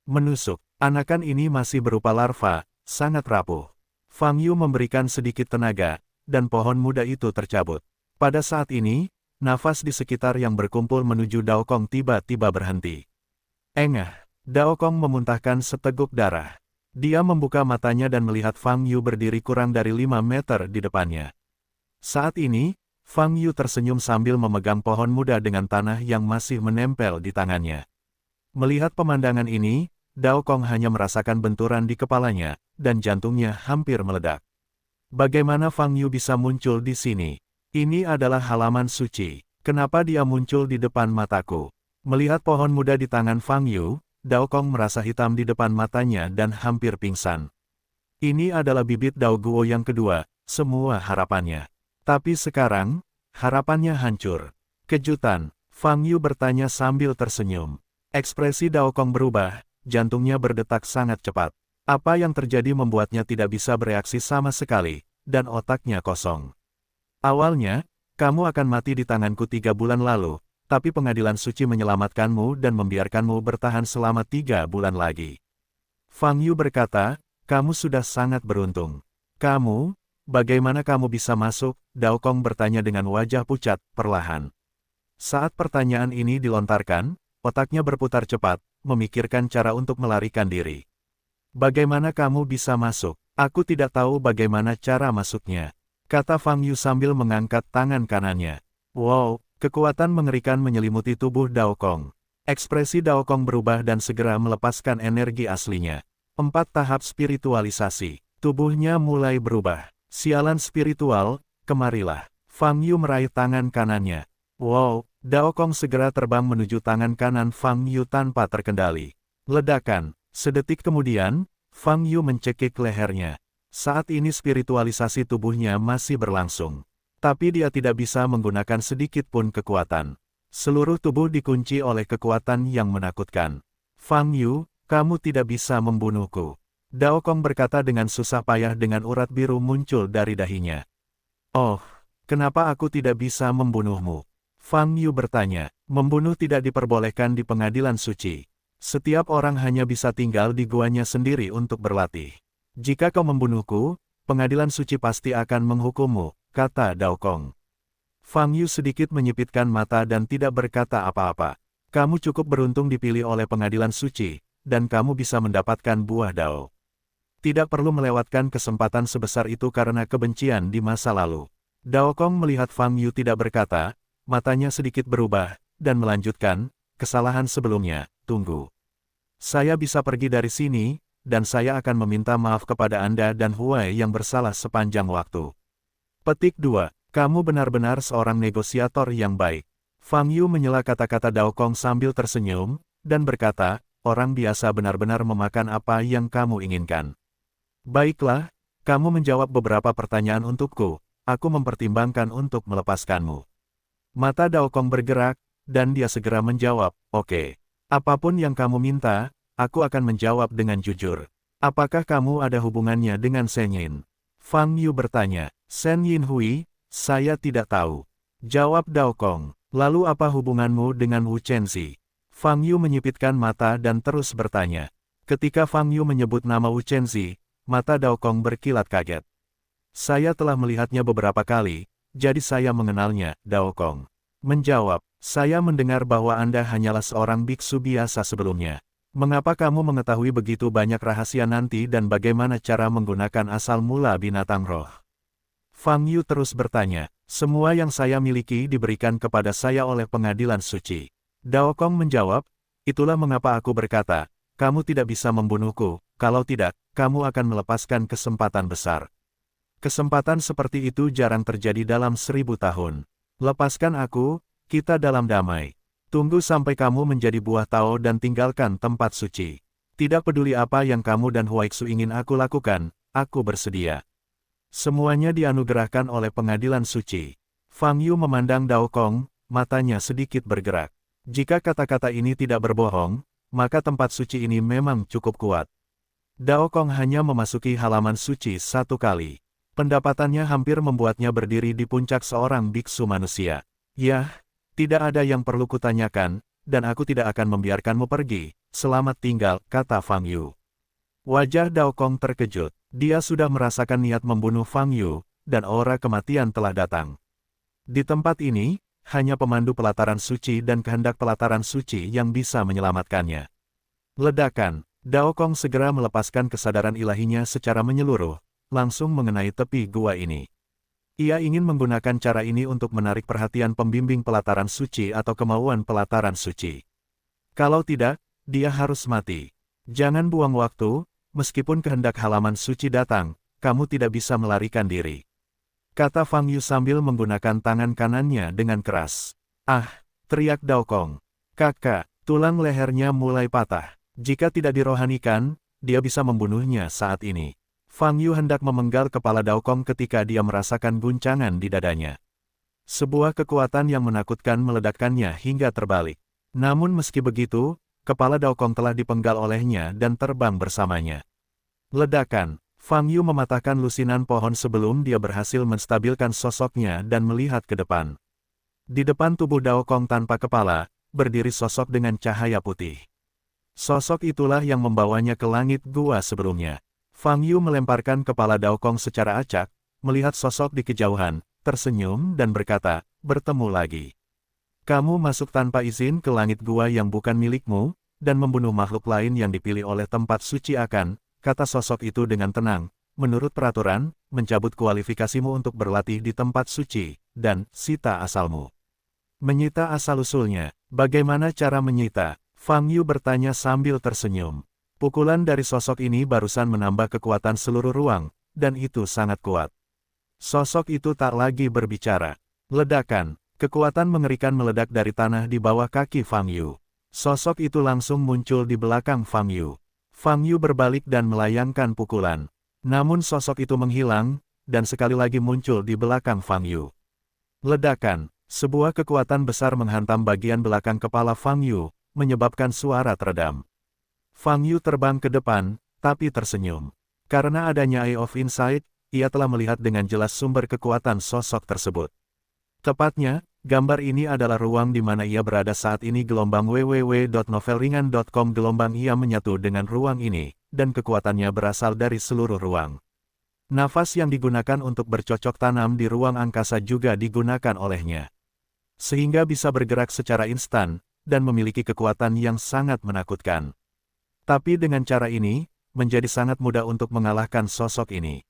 Menusuk, anakan ini masih berupa larva, sangat rapuh. Fang Yu memberikan sedikit tenaga, dan pohon muda itu tercabut. Pada saat ini, nafas di sekitar yang berkumpul menuju Dao Kong tiba-tiba berhenti. Engah, Dao Kong memuntahkan seteguk darah. Dia membuka matanya dan melihat Fang Yu berdiri kurang dari 5 meter di depannya. Saat ini, Fang Yu tersenyum sambil memegang pohon muda dengan tanah yang masih menempel di tangannya. Melihat pemandangan ini, Dao Kong hanya merasakan benturan di kepalanya, dan jantungnya hampir meledak. Bagaimana Fang Yu bisa muncul di sini? Ini adalah halaman suci. Kenapa dia muncul di depan mataku? Melihat pohon muda di tangan Fang Yu, Dao Kong merasa hitam di depan matanya dan hampir pingsan. Ini adalah bibit Dao Guo yang kedua, semua harapannya. Tapi sekarang, harapannya hancur. Kejutan, Fang Yu bertanya sambil tersenyum. Ekspresi Dao Kong berubah, jantungnya berdetak sangat cepat. Apa yang terjadi membuatnya tidak bisa bereaksi sama sekali, dan otaknya kosong. Awalnya, kamu akan mati di tanganku 3 bulan lalu, tapi pengadilan suci menyelamatkanmu dan membiarkanmu bertahan selama 3 bulan lagi. Fang Yu berkata, kamu sudah sangat beruntung. Kamu, bagaimana kamu bisa masuk? Dao Kong bertanya dengan wajah pucat, perlahan. Saat pertanyaan ini dilontarkan, otaknya berputar cepat, memikirkan cara untuk melarikan diri. Bagaimana kamu bisa masuk? Aku tidak tahu bagaimana cara masuknya, kata Fang Yu sambil mengangkat tangan kanannya. Wow, Kekuatan mengerikan menyelimuti tubuh Daokong. Ekspresi Daokong berubah dan segera melepaskan energi aslinya. 4 tahap spiritualisasi. Tubuhnya mulai berubah. Sialan spiritual, kemarilah. Fang Yu meraih tangan kanannya. Wow, Daokong segera terbang menuju tangan kanan Fang Yu tanpa terkendali. Ledakan. Sedetik kemudian, Fang Yu mencekik lehernya. Saat ini spiritualisasi tubuhnya masih berlangsung. Tapi dia tidak bisa menggunakan sedikit pun kekuatan. Seluruh tubuh dikunci oleh kekuatan yang menakutkan. Fang Yu, kamu tidak bisa membunuhku. Daokong berkata dengan susah payah dengan urat biru muncul dari dahinya. Oh, kenapa aku tidak bisa membunuhmu? Fang Yu bertanya. Membunuh tidak diperbolehkan di pengadilan suci. Setiap orang hanya bisa tinggal di guanya sendiri untuk berlatih. Jika kau membunuhku, pengadilan suci pasti akan menghukummu, kata Daokong. Fang Yu sedikit menyipitkan mata dan tidak berkata apa-apa. Kamu cukup beruntung dipilih oleh pengadilan suci, dan kamu bisa mendapatkan buah Dao. Tidak perlu melewatkan kesempatan sebesar itu karena kebencian di masa lalu. Daokong melihat Fang Yu tidak berkata, matanya sedikit berubah, dan melanjutkan, kesalahan sebelumnya, tunggu. Saya bisa pergi dari sini, dan saya akan meminta maaf kepada Anda dan Huai yang bersalah sepanjang waktu. Petik 2. Kamu benar-benar seorang negosiator yang baik. Fang Yu menyela kata-kata Daokong sambil tersenyum, dan berkata, orang biasa benar-benar memakan apa yang kamu inginkan. Baiklah, kamu menjawab beberapa pertanyaan untukku, aku mempertimbangkan untuk melepaskanmu. Mata Daokong bergerak, dan dia segera menjawab, oke. Apapun yang kamu minta, aku akan menjawab dengan jujur. Apakah kamu ada hubungannya dengan Shen Yin? Fang Yu bertanya. Shen Yin Hui, saya tidak tahu. Jawab Daokong. Lalu apa hubunganmu dengan Wu Chenzi? Fang Yu menyipitkan mata dan terus bertanya. Ketika Fang Yu menyebut nama Wu Chenzi, mata Daokong berkilat kaget. Saya telah melihatnya beberapa kali, jadi saya mengenalnya, Daokong. Menjawab, saya mendengar bahwa Anda hanyalah seorang biksu biasa sebelumnya. Mengapa kamu mengetahui begitu banyak rahasia nanti dan bagaimana cara menggunakan asal mula binatang roh? Fang Yu terus bertanya, semua yang saya miliki diberikan kepada saya oleh pengadilan suci. Daokong menjawab, itulah mengapa aku berkata, kamu tidak bisa membunuhku, kalau tidak, kamu akan melepaskan kesempatan besar. Kesempatan seperti itu jarang terjadi dalam 1000 tahun. Lepaskan aku, kita dalam damai. Tunggu sampai kamu menjadi buah Tao dan tinggalkan tempat suci. Tidak peduli apa yang kamu dan Huaixu ingin aku lakukan, aku bersedia. Semuanya dianugerahkan oleh pengadilan suci. Fang Yu memandang Daokong, matanya sedikit bergerak. Jika kata-kata ini tidak berbohong, maka tempat suci ini memang cukup kuat. Daokong hanya memasuki halaman suci 1 kali. Pendapatannya hampir membuatnya berdiri di puncak seorang biksu manusia. Yah, tidak ada yang perlu kutanyakan, dan aku tidak akan membiarkanmu pergi. Selamat tinggal, kata Fang Yu. Wajah Daokong terkejut. Dia sudah merasakan niat membunuh Fang Yu, dan aura kematian telah datang. Di tempat ini, hanya pemandu pelataran suci dan kehendak pelataran suci yang bisa menyelamatkannya. Ledakan, Daokong segera melepaskan kesadaran ilahinya secara menyeluruh, langsung mengenai tepi gua ini. Ia ingin menggunakan cara ini untuk menarik perhatian pembimbing pelataran suci atau kemauan pelataran suci. Kalau tidak, dia harus mati. Jangan buang waktu. Meskipun kehendak halaman suci datang, kamu tidak bisa melarikan diri. Kata Fang Yu sambil menggunakan tangan kanannya dengan keras. Ah, teriak Daokong. Kakak, tulang lehernya mulai patah. Jika tidak dirohanikan, dia bisa membunuhnya saat ini. Fang Yu hendak memenggal kepala Daokong ketika dia merasakan guncangan di dadanya. Sebuah kekuatan yang menakutkan meledakkannya hingga terbalik. Namun meski begitu, kepala Daokong telah dipenggal olehnya dan terbang bersamanya. Ledakan, Fang Yu mematahkan lusinan pohon sebelum dia berhasil menstabilkan sosoknya dan melihat ke depan. Di depan tubuh Daokong tanpa kepala, berdiri sosok dengan cahaya putih. Sosok itulah yang membawanya ke langit gua sebelumnya. Fang Yu melemparkan kepala Daokong secara acak, melihat sosok di kejauhan, tersenyum dan berkata, bertemu lagi. Kamu masuk tanpa izin ke langit gua yang bukan milikmu, dan membunuh makhluk lain yang dipilih oleh tempat suci akan, kata sosok itu dengan tenang, menurut peraturan, mencabut kualifikasimu untuk berlatih di tempat suci, dan sita asalmu. Menyita asal-usulnya. Bagaimana cara menyita? Fang Yu bertanya sambil tersenyum. Pukulan dari sosok ini barusan menambah kekuatan seluruh ruang, dan itu sangat kuat. Sosok itu tak lagi berbicara. Ledakan, kekuatan mengerikan meledak dari tanah di bawah kaki Fang Yu. Sosok itu langsung muncul di belakang Fang Yu. Fang Yu berbalik dan melayangkan pukulan. Namun sosok itu menghilang, dan sekali lagi muncul di belakang Fang Yu. Ledakan, sebuah kekuatan besar menghantam bagian belakang kepala Fang Yu, menyebabkan suara teredam. Fang Yu terbang ke depan, tapi tersenyum. Karena adanya Eye of Insight, ia telah melihat dengan jelas sumber kekuatan sosok tersebut. Tepatnya, gambar ini adalah ruang di mana ia berada saat ini. Gelombang www.novelringan.com. Gelombang ia menyatu dengan ruang ini, dan kekuatannya berasal dari seluruh ruang. Nafas yang digunakan untuk bercocok tanam di ruang angkasa juga digunakan olehnya. Sehingga bisa bergerak secara instan, dan memiliki kekuatan yang sangat menakutkan. Tapi dengan cara ini, menjadi sangat mudah untuk mengalahkan sosok ini.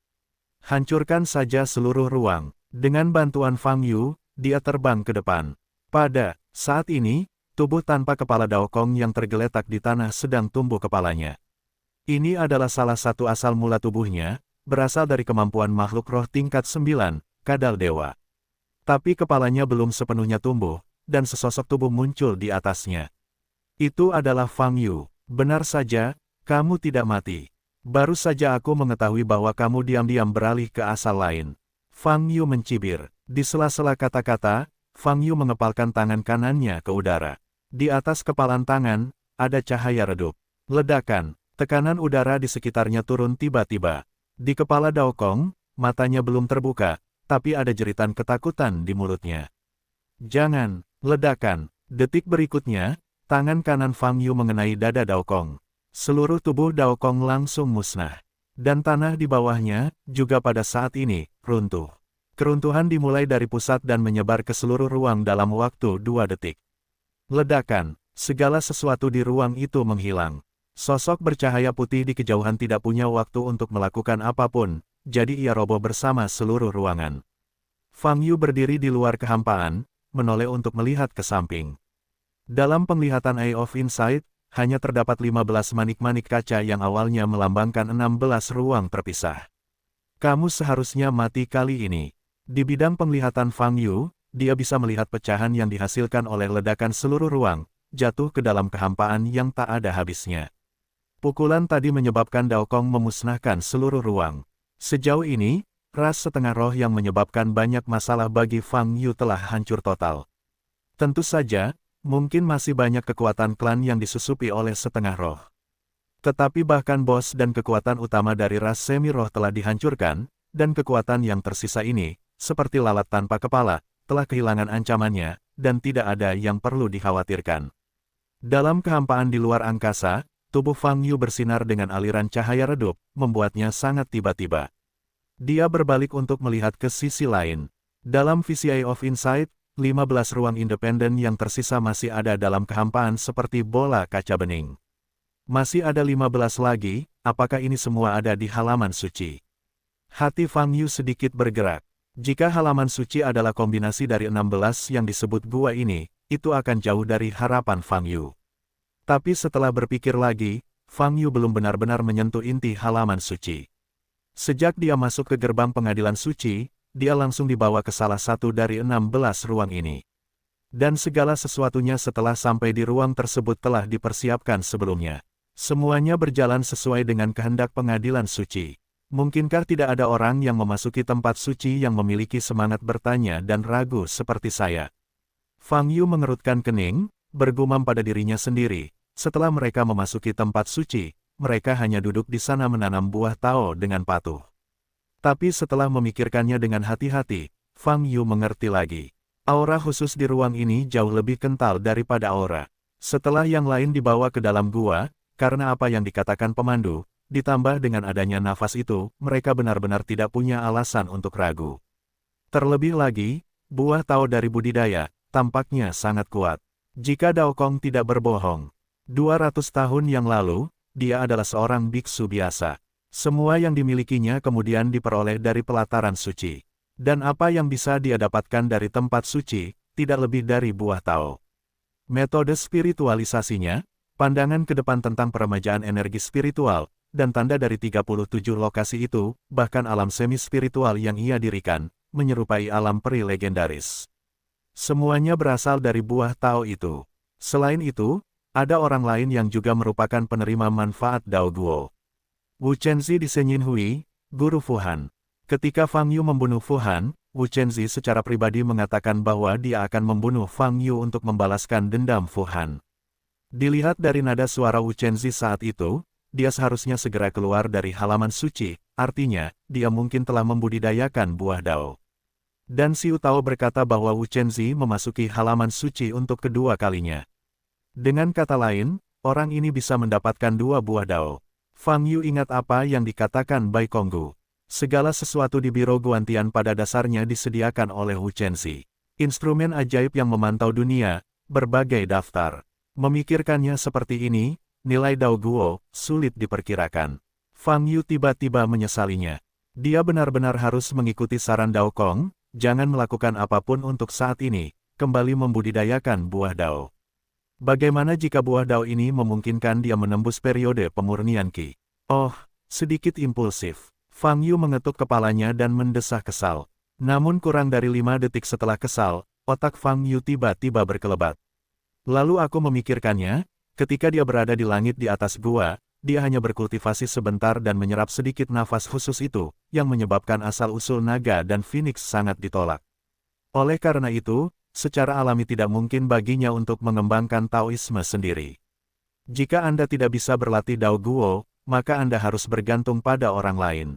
Hancurkan saja seluruh ruang. Dengan bantuan Fang Yu, dia terbang ke depan. Pada saat ini, tubuh tanpa kepala Dao Kong yang tergeletak di tanah sedang tumbuh kepalanya. Ini adalah salah satu asal mula tubuhnya, berasal dari kemampuan makhluk roh tingkat 9, kadal dewa. Tapi kepalanya belum sepenuhnya tumbuh, dan sesosok tubuh muncul di atasnya. Itu adalah Fang Yu. Benar saja, kamu tidak mati. Baru saja aku mengetahui bahwa kamu diam-diam beralih ke asal lain. Fang Yu mencibir. Di sela-sela kata-kata, Fang Yu mengepalkan tangan kanannya ke udara. Di atas kepalan tangan, ada cahaya redup. Ledakan, tekanan udara di sekitarnya turun tiba-tiba. Di kepala Dao Kong, matanya belum terbuka, tapi ada jeritan ketakutan di mulutnya. Jangan. Ledakan. Detik berikutnya, tangan kanan Fang Yu mengenai dada Dao Kong. Seluruh tubuh Dao Kong langsung musnah. Dan tanah di bawahnya, juga pada saat ini, runtuh. Keruntuhan dimulai dari pusat dan menyebar ke seluruh ruang dalam waktu 2 detik. Ledakan. Segala sesuatu di ruang itu menghilang. Sosok bercahaya putih di kejauhan tidak punya waktu untuk melakukan apapun, jadi ia roboh bersama seluruh ruangan. Fang Yu berdiri di luar kehampaan, menoleh untuk melihat ke samping. Dalam penglihatan Eye of Insight, hanya terdapat 15 manik-manik kaca yang awalnya melambangkan 16 ruang terpisah. Kamu seharusnya mati kali ini. Di bidang penglihatan Fang Yu, dia bisa melihat pecahan yang dihasilkan oleh ledakan seluruh ruang, jatuh ke dalam kehampaan yang tak ada habisnya. Pukulan tadi menyebabkan Dao Kong memusnahkan seluruh ruang. Sejauh ini, ras setengah roh yang menyebabkan banyak masalah bagi Fang Yu telah hancur total. Tentu saja, mungkin masih banyak kekuatan klan yang disusupi oleh setengah roh. Tetapi bahkan bos dan kekuatan utama dari ras semi-roh telah dihancurkan, dan kekuatan yang tersisa ini, seperti lalat tanpa kepala, telah kehilangan ancamannya, dan tidak ada yang perlu dikhawatirkan. Dalam kehampaan di luar angkasa, tubuh Fang Yu bersinar dengan aliran cahaya redup, membuatnya sangat tiba-tiba. Dia berbalik untuk melihat ke sisi lain. Dalam visi Eye of Insight, 15 ruang independen yang tersisa masih ada dalam kehampaan seperti bola kaca bening. Masih ada 15 lagi, apakah ini semua ada di halaman suci? Hati Fang Yu sedikit bergerak. Jika halaman suci adalah kombinasi dari 16 yang disebut gua ini, itu akan jauh dari harapan Fang Yu. Tapi setelah berpikir lagi, Fang Yu belum benar-benar menyentuh inti halaman suci. Sejak dia masuk ke gerbang pengadilan suci, dia langsung dibawa ke salah satu dari 16 ruang ini. Dan segala sesuatunya setelah sampai di ruang tersebut telah dipersiapkan sebelumnya. Semuanya berjalan sesuai dengan kehendak pengadilan suci. Mungkinkah tidak ada orang yang memasuki tempat suci yang memiliki semangat bertanya dan ragu seperti saya? Fang Yu mengerutkan kening, bergumam pada dirinya sendiri. Setelah mereka memasuki tempat suci, mereka hanya duduk di sana menanam buah Tao dengan patuh. Tapi setelah memikirkannya dengan hati-hati, Fang Yu mengerti lagi. Aura khusus di ruang ini jauh lebih kental daripada aura. Setelah yang lain dibawa ke dalam gua, karena apa yang dikatakan pemandu, ditambah dengan adanya nafas itu, mereka benar-benar tidak punya alasan untuk ragu. Terlebih lagi, buah Tao dari budidaya, tampaknya sangat kuat. Jika Dao Kong tidak berbohong, 200 tahun yang lalu, dia adalah seorang biksu biasa. Semua yang dimilikinya kemudian diperoleh dari pelataran suci. Dan apa yang bisa dia dapatkan dari tempat suci, tidak lebih dari buah Tao. Metode spiritualisasinya, pandangan ke depan tentang peremajaan energi spiritual, dan tanda dari 37 lokasi itu, bahkan alam semi-spiritual yang ia dirikan, menyerupai alam peri legendaris. Semuanya berasal dari buah Tao itu. Selain itu, ada orang lain yang juga merupakan penerima manfaat Dao Guo. Wu Chenzi disenyin Hui, guru Fuhan. Ketika Fang Yu membunuh Fuhan, Wu Chenzi secara pribadi mengatakan bahwa dia akan membunuh Fang Yu untuk membalaskan dendam Fuhan. Dilihat dari nada suara Wu Chenzi saat itu, dia seharusnya segera keluar dari halaman suci, artinya, dia mungkin telah membudidayakan buah Dao. Dan Xiu Tao berkata bahwa Wu Chenzi memasuki halaman suci untuk kedua kalinya. Dengan kata lain, orang ini bisa mendapatkan 2 buah Dao. Fang Yu ingat apa yang dikatakan Bai Konggu. Segala sesuatu di Biro Guantian pada dasarnya disediakan oleh Wu Chenzi. Instrumen ajaib yang memantau dunia, berbagai daftar. Memikirkannya seperti ini, nilai Dao Guo sulit diperkirakan. Fang Yu tiba-tiba menyesalinya. Dia benar-benar harus mengikuti saran Dao Kong, jangan melakukan apapun untuk saat ini, kembali membudidayakan buah Dao. Bagaimana jika buah Dao ini memungkinkan dia menembus periode pemurnian Qi? Oh, sedikit impulsif. Fang Yu mengetuk kepalanya dan mendesah kesal. Namun kurang dari 5 detik setelah kesal, otak Fang Yu tiba-tiba berkelebat. Lalu aku memikirkannya, ketika dia berada di langit di atas gua, dia hanya berkultivasi sebentar dan menyerap sedikit nafas khusus itu, yang menyebabkan asal-usul naga dan phoenix sangat ditolak. Oleh karena itu, secara alami tidak mungkin baginya untuk mengembangkan Taoisme sendiri. Jika Anda tidak bisa berlatih Dao Guo, maka Anda harus bergantung pada orang lain.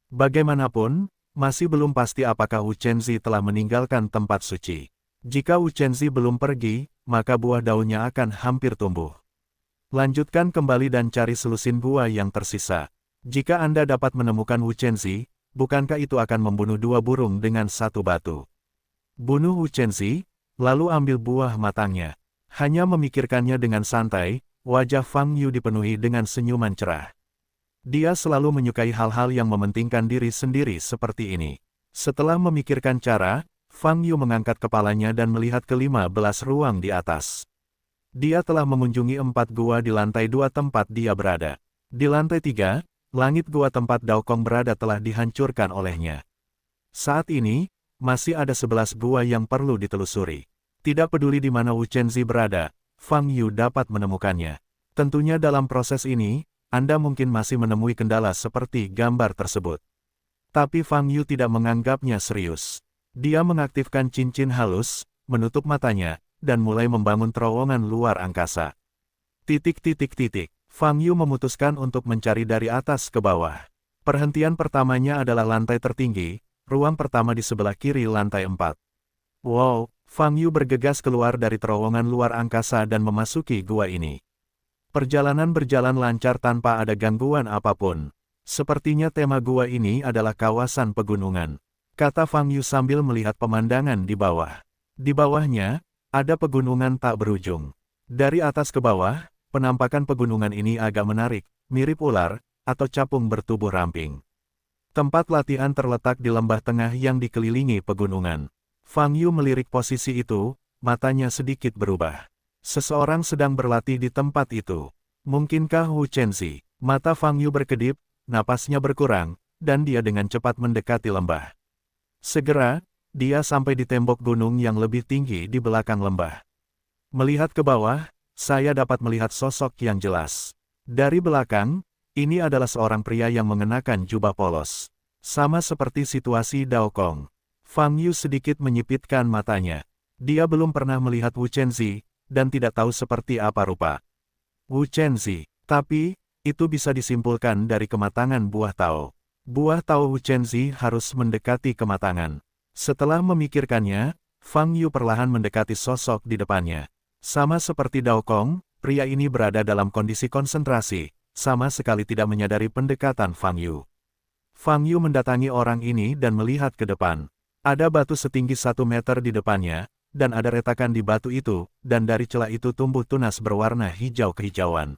Bagaimanapun, masih belum pasti apakah Wu Chenzi telah meninggalkan tempat suci. Jika Wu Chenzi belum pergi, maka buah daunnya akan hampir tumbuh. Lanjutkan kembali dan cari selusin gua yang tersisa. Jika Anda dapat menemukan Wu Chenzi, bukankah itu akan membunuh 2 burung dengan 1 batu? Bunuh Wu Chenzi, lalu ambil buah matangnya. Hanya memikirkannya dengan santai, wajah Fang Yu dipenuhi dengan senyuman cerah. Dia selalu menyukai hal-hal yang mementingkan diri sendiri seperti ini. Setelah memikirkan cara, Fang Yu mengangkat kepalanya dan melihat ke-15 ruang di atas. Dia telah mengunjungi 4 gua di lantai 2 tempat dia berada. Di lantai 3, langit gua tempat Dao Kong berada telah dihancurkan olehnya. Saat ini, masih ada 11 gua yang perlu ditelusuri. Tidak peduli di mana Wu Chenzi berada, Fang Yu dapat menemukannya. Tentunya dalam proses ini, Anda mungkin masih menemui kendala seperti gambar tersebut. Tapi Fang Yu tidak menganggapnya serius. Dia mengaktifkan cincin halus, menutup matanya, dan mulai membangun terowongan luar angkasa. Fang Yu memutuskan untuk mencari dari atas ke bawah. Perhentian pertamanya adalah lantai tertinggi, ruang pertama di sebelah kiri lantai 4. Wow, Fang Yu bergegas keluar dari terowongan luar angkasa dan memasuki gua ini. Perjalanan berjalan lancar tanpa ada gangguan apapun. Sepertinya tema gua ini adalah kawasan pegunungan, kata Fang Yu sambil melihat pemandangan di bawah. Di bawahnya, ada pegunungan tak berujung. Dari atas ke bawah, penampakan pegunungan ini agak menarik, mirip ular, atau capung bertubuh ramping. Tempat latihan terletak di lembah tengah yang dikelilingi pegunungan. Fang Yu melirik posisi itu, matanya sedikit berubah. Seseorang sedang berlatih di tempat itu. Mungkinkah Wu Chenzi? Mata Fang Yu berkedip, napasnya berkurang, dan dia dengan cepat mendekati lembah. Segera, dia sampai di tembok gunung yang lebih tinggi di belakang lembah. Melihat ke bawah, saya dapat melihat sosok yang jelas. Dari belakang, ini adalah seorang pria yang mengenakan jubah polos. Sama seperti situasi Dao Kong. Fang Yu sedikit menyipitkan matanya. Dia belum pernah melihat Wu Chenzi, dan tidak tahu seperti apa rupa Wu Chenzi. Tapi, itu bisa disimpulkan dari kematangan buah Tao. Buah Tao Wu Chenzi harus mendekati kematangan. Setelah memikirkannya, Fang Yu perlahan mendekati sosok di depannya. Sama seperti Dao Kong, pria ini berada dalam kondisi konsentrasi, sama sekali tidak menyadari pendekatan Fang Yu. Fang Yu mendatangi orang ini dan melihat ke depan. Ada batu setinggi 1 meter di depannya, dan ada retakan di batu itu, dan dari celah itu tumbuh tunas berwarna hijau kehijauan.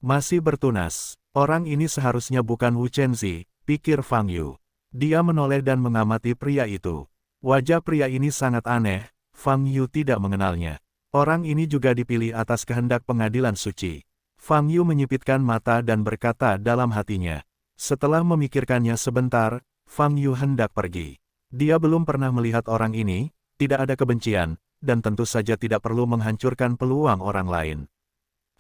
Masih bertunas, orang ini seharusnya bukan Wu Chenzi, pikir Fang Yu. Dia menoleh dan mengamati pria itu. Wajah pria ini sangat aneh, Fang Yu tidak mengenalnya. Orang ini juga dipilih atas kehendak pengadilan suci. Fang Yu menyipitkan mata dan berkata dalam hatinya. Setelah memikirkannya sebentar, Fang Yu hendak pergi. Dia belum pernah melihat orang ini, tidak ada kebencian, dan tentu saja tidak perlu menghancurkan peluang orang lain.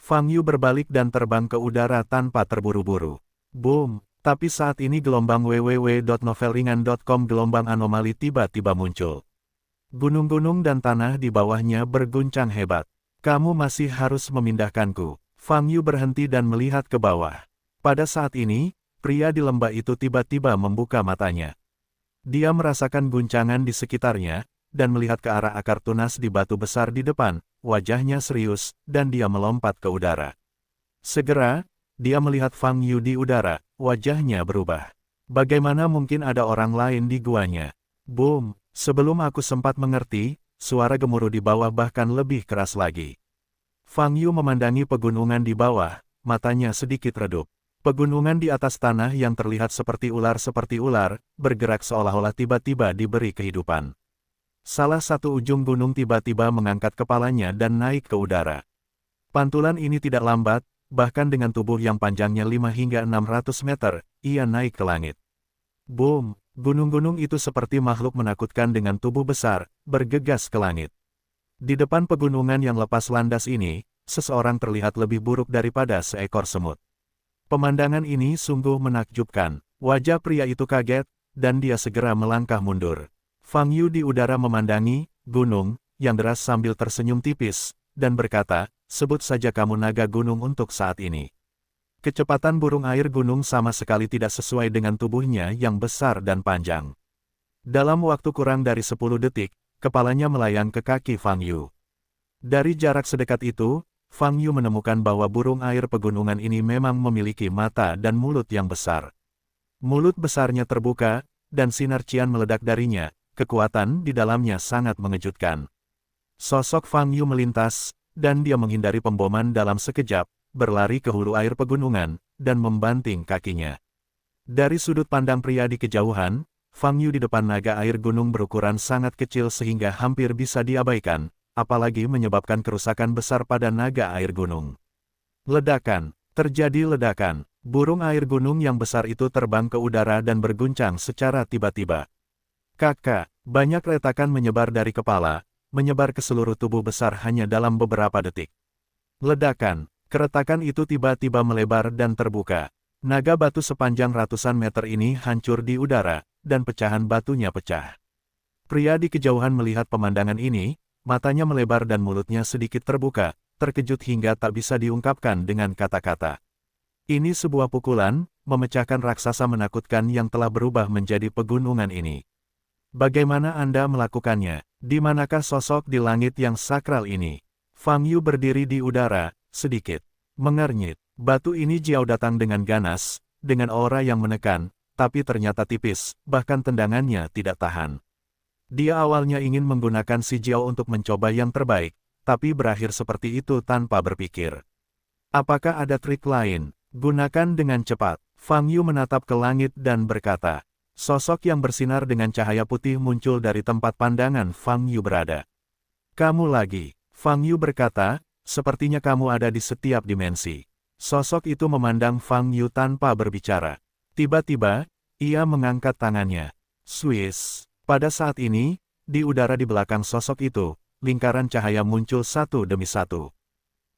Fang Yu berbalik dan terbang ke udara tanpa terburu-buru. Boom! Tapi saat ini gelombang www.novelringan.com gelombang anomali tiba-tiba muncul. Gunung-gunung dan tanah di bawahnya berguncang hebat. Kamu masih harus memindahkanku. Fang Yu berhenti dan melihat ke bawah. Pada saat ini, pria di lembah itu tiba-tiba membuka matanya. Dia merasakan guncangan di sekitarnya, dan melihat ke arah akar tunas di batu besar di depan, wajahnya serius, dan dia melompat ke udara. Segera, dia melihat Fang Yu di udara, wajahnya berubah. Bagaimana mungkin ada orang lain di guanya? Boom! Sebelum aku sempat mengerti, suara gemuruh di bawah bahkan lebih keras lagi. Fang Yu memandangi pegunungan di bawah, matanya sedikit redup. Pegunungan di atas tanah yang terlihat seperti ular, bergerak seolah-olah tiba-tiba diberi kehidupan. Salah satu ujung gunung tiba-tiba mengangkat kepalanya dan naik ke udara. Pantulan ini tidak lambat, bahkan dengan tubuh yang panjangnya 5 hingga 600 meter, ia naik ke langit. Boom! Gunung-gunung itu seperti makhluk menakutkan dengan tubuh besar, bergegas ke langit. Di depan pegunungan yang lepas landas ini, seseorang terlihat lebih buruk daripada seekor semut. Pemandangan ini sungguh menakjubkan. Wajah pria itu kaget, dan dia segera melangkah mundur. Fang Yu di udara memandangi gunung yang deras sambil tersenyum tipis, dan berkata, sebut saja kamu naga gunung untuk saat ini. Kecepatan burung air gunung sama sekali tidak sesuai dengan tubuhnya yang besar dan panjang. Dalam waktu kurang dari 10 detik, kepalanya melayang ke kaki Fang Yu. Dari jarak sedekat itu, Fang Yu menemukan bahwa burung air pegunungan ini memang memiliki mata dan mulut yang besar. Mulut besarnya terbuka, dan sinar cian meledak darinya, kekuatan di dalamnya sangat mengejutkan. Sosok Fang Yu melintas, dan dia menghindari pemboman dalam sekejap, berlari ke hulu air pegunungan, dan membanting kakinya. Dari sudut pandang pria di kejauhan, Fang Yu di depan naga air gunung berukuran sangat kecil sehingga hampir bisa diabaikan, apalagi menyebabkan kerusakan besar pada naga air gunung. Ledakan! Terjadi ledakan. Burung air gunung yang besar itu terbang ke udara dan berguncang secara tiba-tiba. Kakak! Banyak retakan menyebar dari kepala, menyebar ke seluruh tubuh besar hanya dalam beberapa detik. Ledakan! Keretakan itu tiba-tiba melebar dan terbuka. Naga batu sepanjang ratusan meter ini hancur di udara, dan pecahan batunya pecah. Pria di kejauhan melihat pemandangan ini, matanya melebar dan mulutnya sedikit terbuka, terkejut hingga tak bisa diungkapkan dengan kata-kata. Ini sebuah pukulan, memecahkan raksasa menakutkan yang telah berubah menjadi pegunungan ini. Bagaimana Anda melakukannya? Di manakah sosok di langit yang sakral ini? Fang Yu berdiri di udara, sedikit mengernyit. Batu ini jauh datang dengan ganas, dengan aura yang menekan, tapi ternyata tipis, bahkan tendangannya tidak tahan. Dia awalnya ingin menggunakan si Jiao untuk mencoba yang terbaik, tapi berakhir seperti itu tanpa berpikir. Apakah ada trik lain? Gunakan dengan cepat. Fang Yu menatap ke langit dan berkata. Sosok yang bersinar dengan cahaya putih muncul dari tempat pandangan Fang Yu berada. Kamu lagi. Fang Yu berkata, sepertinya kamu ada di setiap dimensi. Sosok itu memandang Fang Yu tanpa berbicara. Tiba-tiba, ia mengangkat tangannya. Swiss. Pada saat ini, di udara di belakang sosok itu, lingkaran cahaya muncul satu demi satu.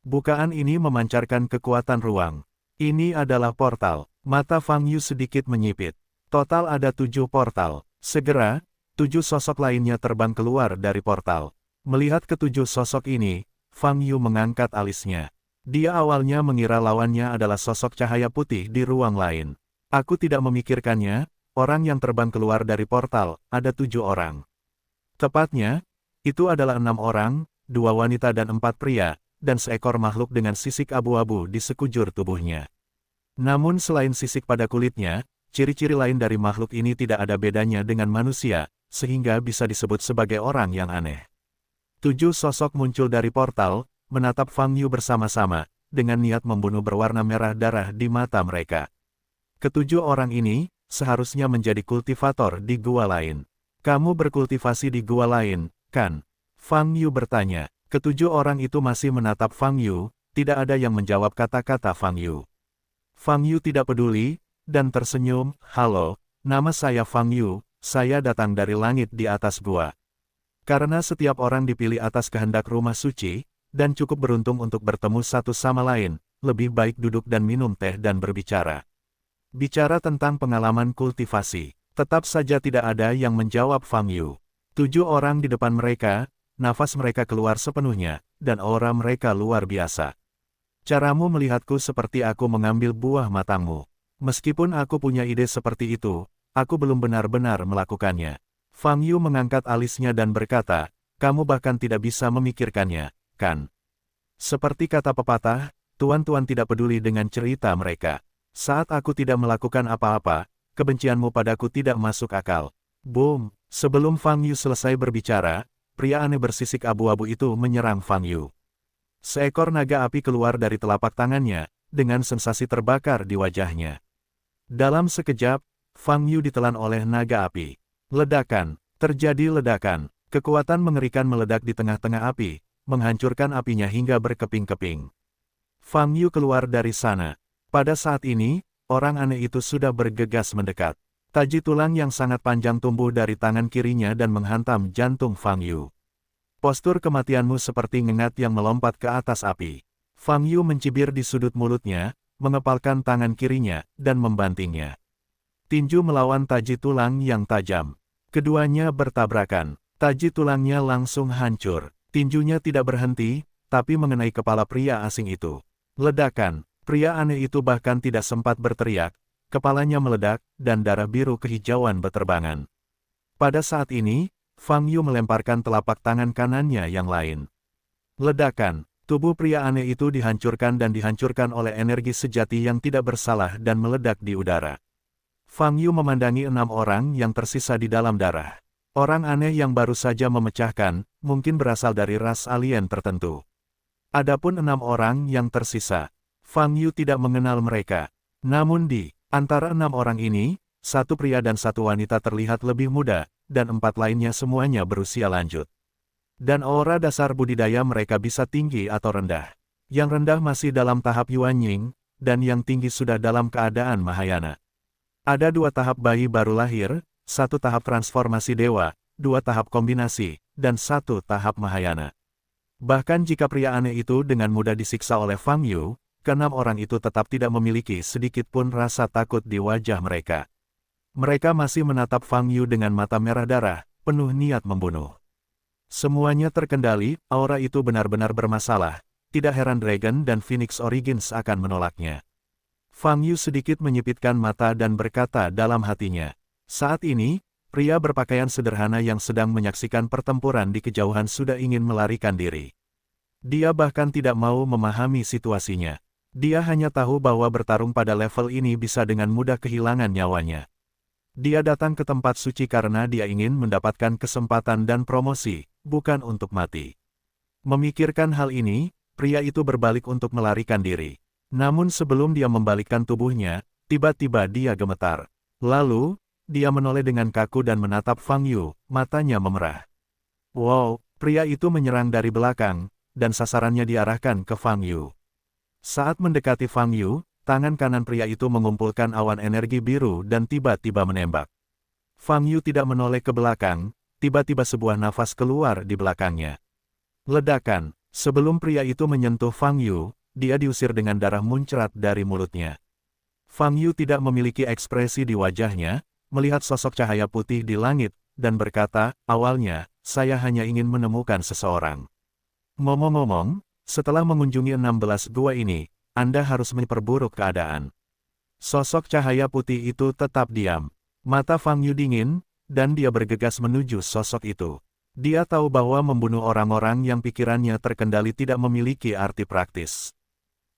Bukaan ini memancarkan kekuatan ruang. Ini adalah portal. Mata Fang Yu sedikit menyipit. Total ada 7 portal. Segera, 7 sosok lainnya terbang keluar dari portal. Melihat ketujuh sosok ini, Fang Yu mengangkat alisnya. Dia awalnya mengira lawannya adalah sosok cahaya putih di ruang lain. Aku tidak memikirkannya, orang yang terbang keluar dari portal, ada 7 orang. Tepatnya, itu adalah 6 orang, 2 wanita dan 4 pria, dan seekor makhluk dengan sisik abu-abu di sekujur tubuhnya. Namun selain sisik pada kulitnya, ciri-ciri lain dari makhluk ini tidak ada bedanya dengan manusia, sehingga bisa disebut sebagai orang yang aneh. 7 sosok muncul dari portal, menatap Fang Yu bersama-sama, dengan niat membunuh berwarna merah darah di mata mereka. Ketujuh orang ini, seharusnya menjadi kultivator di gua lain. Kamu berkultivasi di gua lain, kan? Fang Yu bertanya. Ketujuh orang itu masih menatap Fang Yu, tidak ada yang menjawab kata-kata Fang Yu. Fang Yu tidak peduli, dan tersenyum, "Halo, nama saya Fang Yu, saya datang dari langit di atas gua." Karena setiap orang dipilih atas kehendak rumah suci, dan cukup beruntung untuk bertemu satu sama lain, lebih baik duduk dan minum teh dan berbicara. Bicara tentang pengalaman kultivasi, tetap saja tidak ada yang menjawab Fang Yu. 7 orang di depan mereka, nafas mereka keluar sepenuhnya, dan aura mereka luar biasa. Caramu melihatku seperti aku mengambil buah matangmu. Meskipun aku punya ide seperti itu, aku belum benar-benar melakukannya. Fang Yu mengangkat alisnya dan berkata, kamu bahkan tidak bisa memikirkannya, kan? Seperti kata pepatah, tuan-tuan tidak peduli dengan cerita mereka. Saat aku tidak melakukan apa-apa, kebencianmu padaku tidak masuk akal. Boom! Sebelum Fang Yu selesai berbicara, pria aneh bersisik abu-abu itu menyerang Fang Yu. Seekor naga api keluar dari telapak tangannya, dengan sensasi terbakar di wajahnya. Dalam sekejap, Fang Yu ditelan oleh naga api. Ledakan, terjadi ledakan, kekuatan mengerikan meledak di tengah-tengah api, menghancurkan apinya hingga berkeping-keping. Fang Yu keluar dari sana. Pada saat ini, orang aneh itu sudah bergegas mendekat. Taji tulang yang sangat panjang tumbuh dari tangan kirinya dan menghantam jantung Fang Yu. Postur kematianmu seperti ngengat yang melompat ke atas api. Fang Yu mencibir di sudut mulutnya, mengepalkan tangan kirinya, dan membantingnya. Tinju melawan taji tulang yang tajam. Keduanya bertabrakan. Taji tulangnya langsung hancur. Tinjunya tidak berhenti, tapi mengenai kepala pria asing itu. Ledakan. Pria aneh itu bahkan tidak sempat berteriak. Kepalanya meledak, dan darah biru kehijauan beterbangan. Pada saat ini, Fang Yu melemparkan telapak tangan kanannya yang lain. Ledakan, tubuh pria aneh itu dihancurkan dan dihancurkan oleh energi sejati yang tidak bersalah dan meledak di udara. Fang Yu memandangi 6 orang yang tersisa di dalam darah. Orang aneh yang baru saja memecahkan, mungkin berasal dari ras alien tertentu. Adapun 6 orang yang tersisa, Fang Yu tidak mengenal mereka. Namun di antara 6 orang ini, 1 pria dan 1 wanita terlihat lebih muda, dan 4 lainnya semuanya berusia lanjut. Dan aura dasar budidaya mereka bisa tinggi atau rendah. Yang rendah masih dalam tahap Yuanying, dan yang tinggi sudah dalam keadaan Mahayana. Ada 2 tahap bayi baru lahir, 1 tahap transformasi dewa, 2 tahap kombinasi, dan 1 tahap Mahayana. Bahkan jika pria aneh itu dengan mudah disiksa oleh Fang Yu, ke-6 orang itu tetap tidak memiliki sedikit pun rasa takut di wajah mereka. Mereka masih menatap Fang Yu dengan mata merah darah, penuh niat membunuh. Semuanya terkendali, aura itu benar-benar bermasalah, tidak heran Dragon dan Phoenix Origins akan menolaknya. Fang Yu sedikit menyipitkan mata dan berkata dalam hatinya, saat ini, pria berpakaian sederhana yang sedang menyaksikan pertempuran di kejauhan sudah ingin melarikan diri. Dia bahkan tidak mau memahami situasinya. Dia hanya tahu bahwa bertarung pada level ini bisa dengan mudah kehilangan nyawanya. Dia datang ke tempat suci karena dia ingin mendapatkan kesempatan dan promosi, bukan untuk mati. Memikirkan hal ini, pria itu berbalik untuk melarikan diri. Namun sebelum dia membalikkan tubuhnya, tiba-tiba dia gemetar. Lalu, dia menoleh dengan kaku dan menatap Fang Yu, matanya memerah. Wow, pria itu menyerang dari belakang, dan sasarannya diarahkan ke Fang Yu. Saat mendekati Fang Yu, tangan kanan pria itu mengumpulkan awan energi biru dan tiba-tiba menembak. Fang Yu tidak menoleh ke belakang, tiba-tiba sebuah nafas keluar di belakangnya. Ledakan, sebelum pria itu menyentuh Fang Yu, dia diusir dengan darah muncrat dari mulutnya. Fang Yu tidak memiliki ekspresi di wajahnya, melihat sosok cahaya putih di langit, dan berkata, awalnya, saya hanya ingin menemukan seseorang. Ngomong-ngomong, setelah mengunjungi 16 gua ini, Anda harus memperburuk keadaan. Sosok cahaya putih itu tetap diam. Mata Fang Yu dingin, dan dia bergegas menuju sosok itu. Dia tahu bahwa membunuh orang-orang yang pikirannya terkendali tidak memiliki arti praktis.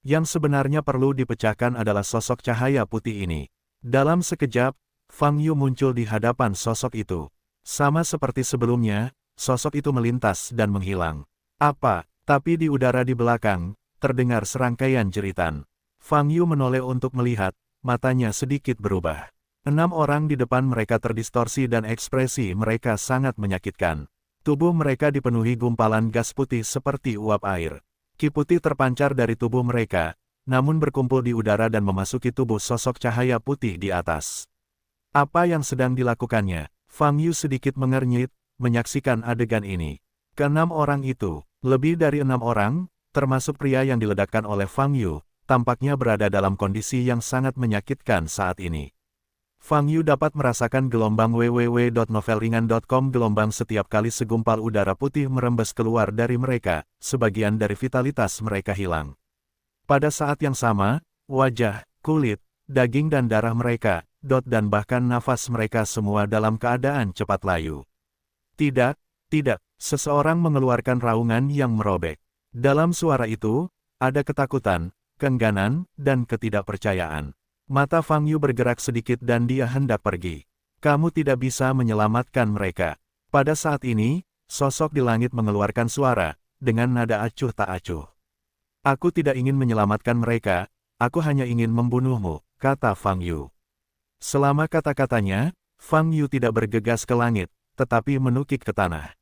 Yang sebenarnya perlu dipecahkan adalah sosok cahaya putih ini. Dalam sekejap, Fang Yu muncul di hadapan sosok itu. Sama seperti sebelumnya, sosok itu melintas dan menghilang. Apa? Tapi di udara di belakang, terdengar serangkaian jeritan. Fang Yu menoleh untuk melihat, matanya sedikit berubah. 6 orang di depan mereka terdistorsi dan ekspresi mereka sangat menyakitkan. Tubuh mereka dipenuhi gumpalan gas putih seperti uap air. Ki putih terpancar dari tubuh mereka, namun berkumpul di udara dan memasuki tubuh sosok cahaya putih di atas. Apa yang sedang dilakukannya? Fang Yu sedikit mengernyit, menyaksikan adegan ini. Keenam orang itu, lebih dari 6 orang, termasuk pria yang diledakkan oleh Fang Yu, tampaknya berada dalam kondisi yang sangat menyakitkan saat ini. Fang Yu dapat merasakan gelombang www.novelringan.com gelombang setiap kali segumpal udara putih merembes keluar dari mereka, sebagian dari vitalitas mereka hilang. Pada saat yang sama, wajah, kulit, daging dan darah mereka, dan bahkan nafas mereka semua dalam keadaan cepat layu. Tidak, seseorang mengeluarkan raungan yang merobek. Dalam suara itu, ada ketakutan, keengganan, dan ketidakpercayaan. Mata Fang Yu bergerak sedikit dan dia hendak pergi. Kamu tidak bisa menyelamatkan mereka. Pada saat ini, sosok di langit mengeluarkan suara, dengan nada acuh tak acuh. Aku tidak ingin menyelamatkan mereka, aku hanya ingin membunuhmu, kata Fang Yu. Selama kata-katanya, Fang Yu tidak bergegas ke langit, tetapi menukik ke tanah.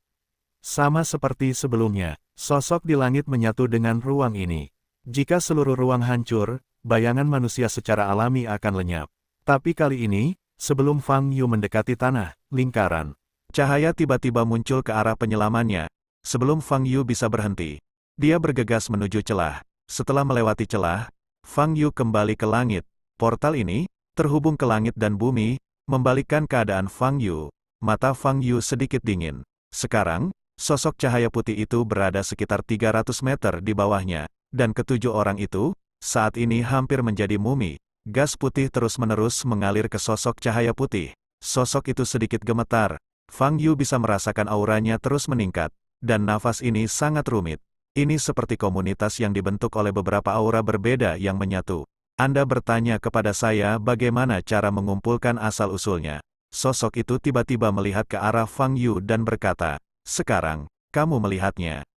Sama seperti sebelumnya, sosok di langit menyatu dengan ruang ini. Jika seluruh ruang hancur, bayangan manusia secara alami akan lenyap. Tapi kali ini, sebelum Fang Yu mendekati tanah, lingkaran cahaya tiba-tiba muncul ke arah penyelamannya. Sebelum Fang Yu bisa berhenti, dia bergegas menuju celah. Setelah melewati celah, Fang Yu kembali ke langit. Portal ini terhubung ke langit dan bumi, membalikkan keadaan Fang Yu. Mata Fang Yu sedikit dingin. Sekarang, sosok cahaya putih itu berada sekitar 300 meter di bawahnya, dan ketujuh orang itu, saat ini hampir menjadi mumi. Gas putih terus-menerus mengalir ke sosok cahaya putih. Sosok itu sedikit gemetar. Fang Yu bisa merasakan auranya terus meningkat, dan nafas ini sangat rumit. Ini seperti komunitas yang dibentuk oleh beberapa aura berbeda yang menyatu. Anda bertanya kepada saya bagaimana cara mengumpulkan asal-usulnya. Sosok itu tiba-tiba melihat ke arah Fang Yu dan berkata, "Sekarang, kamu melihatnya."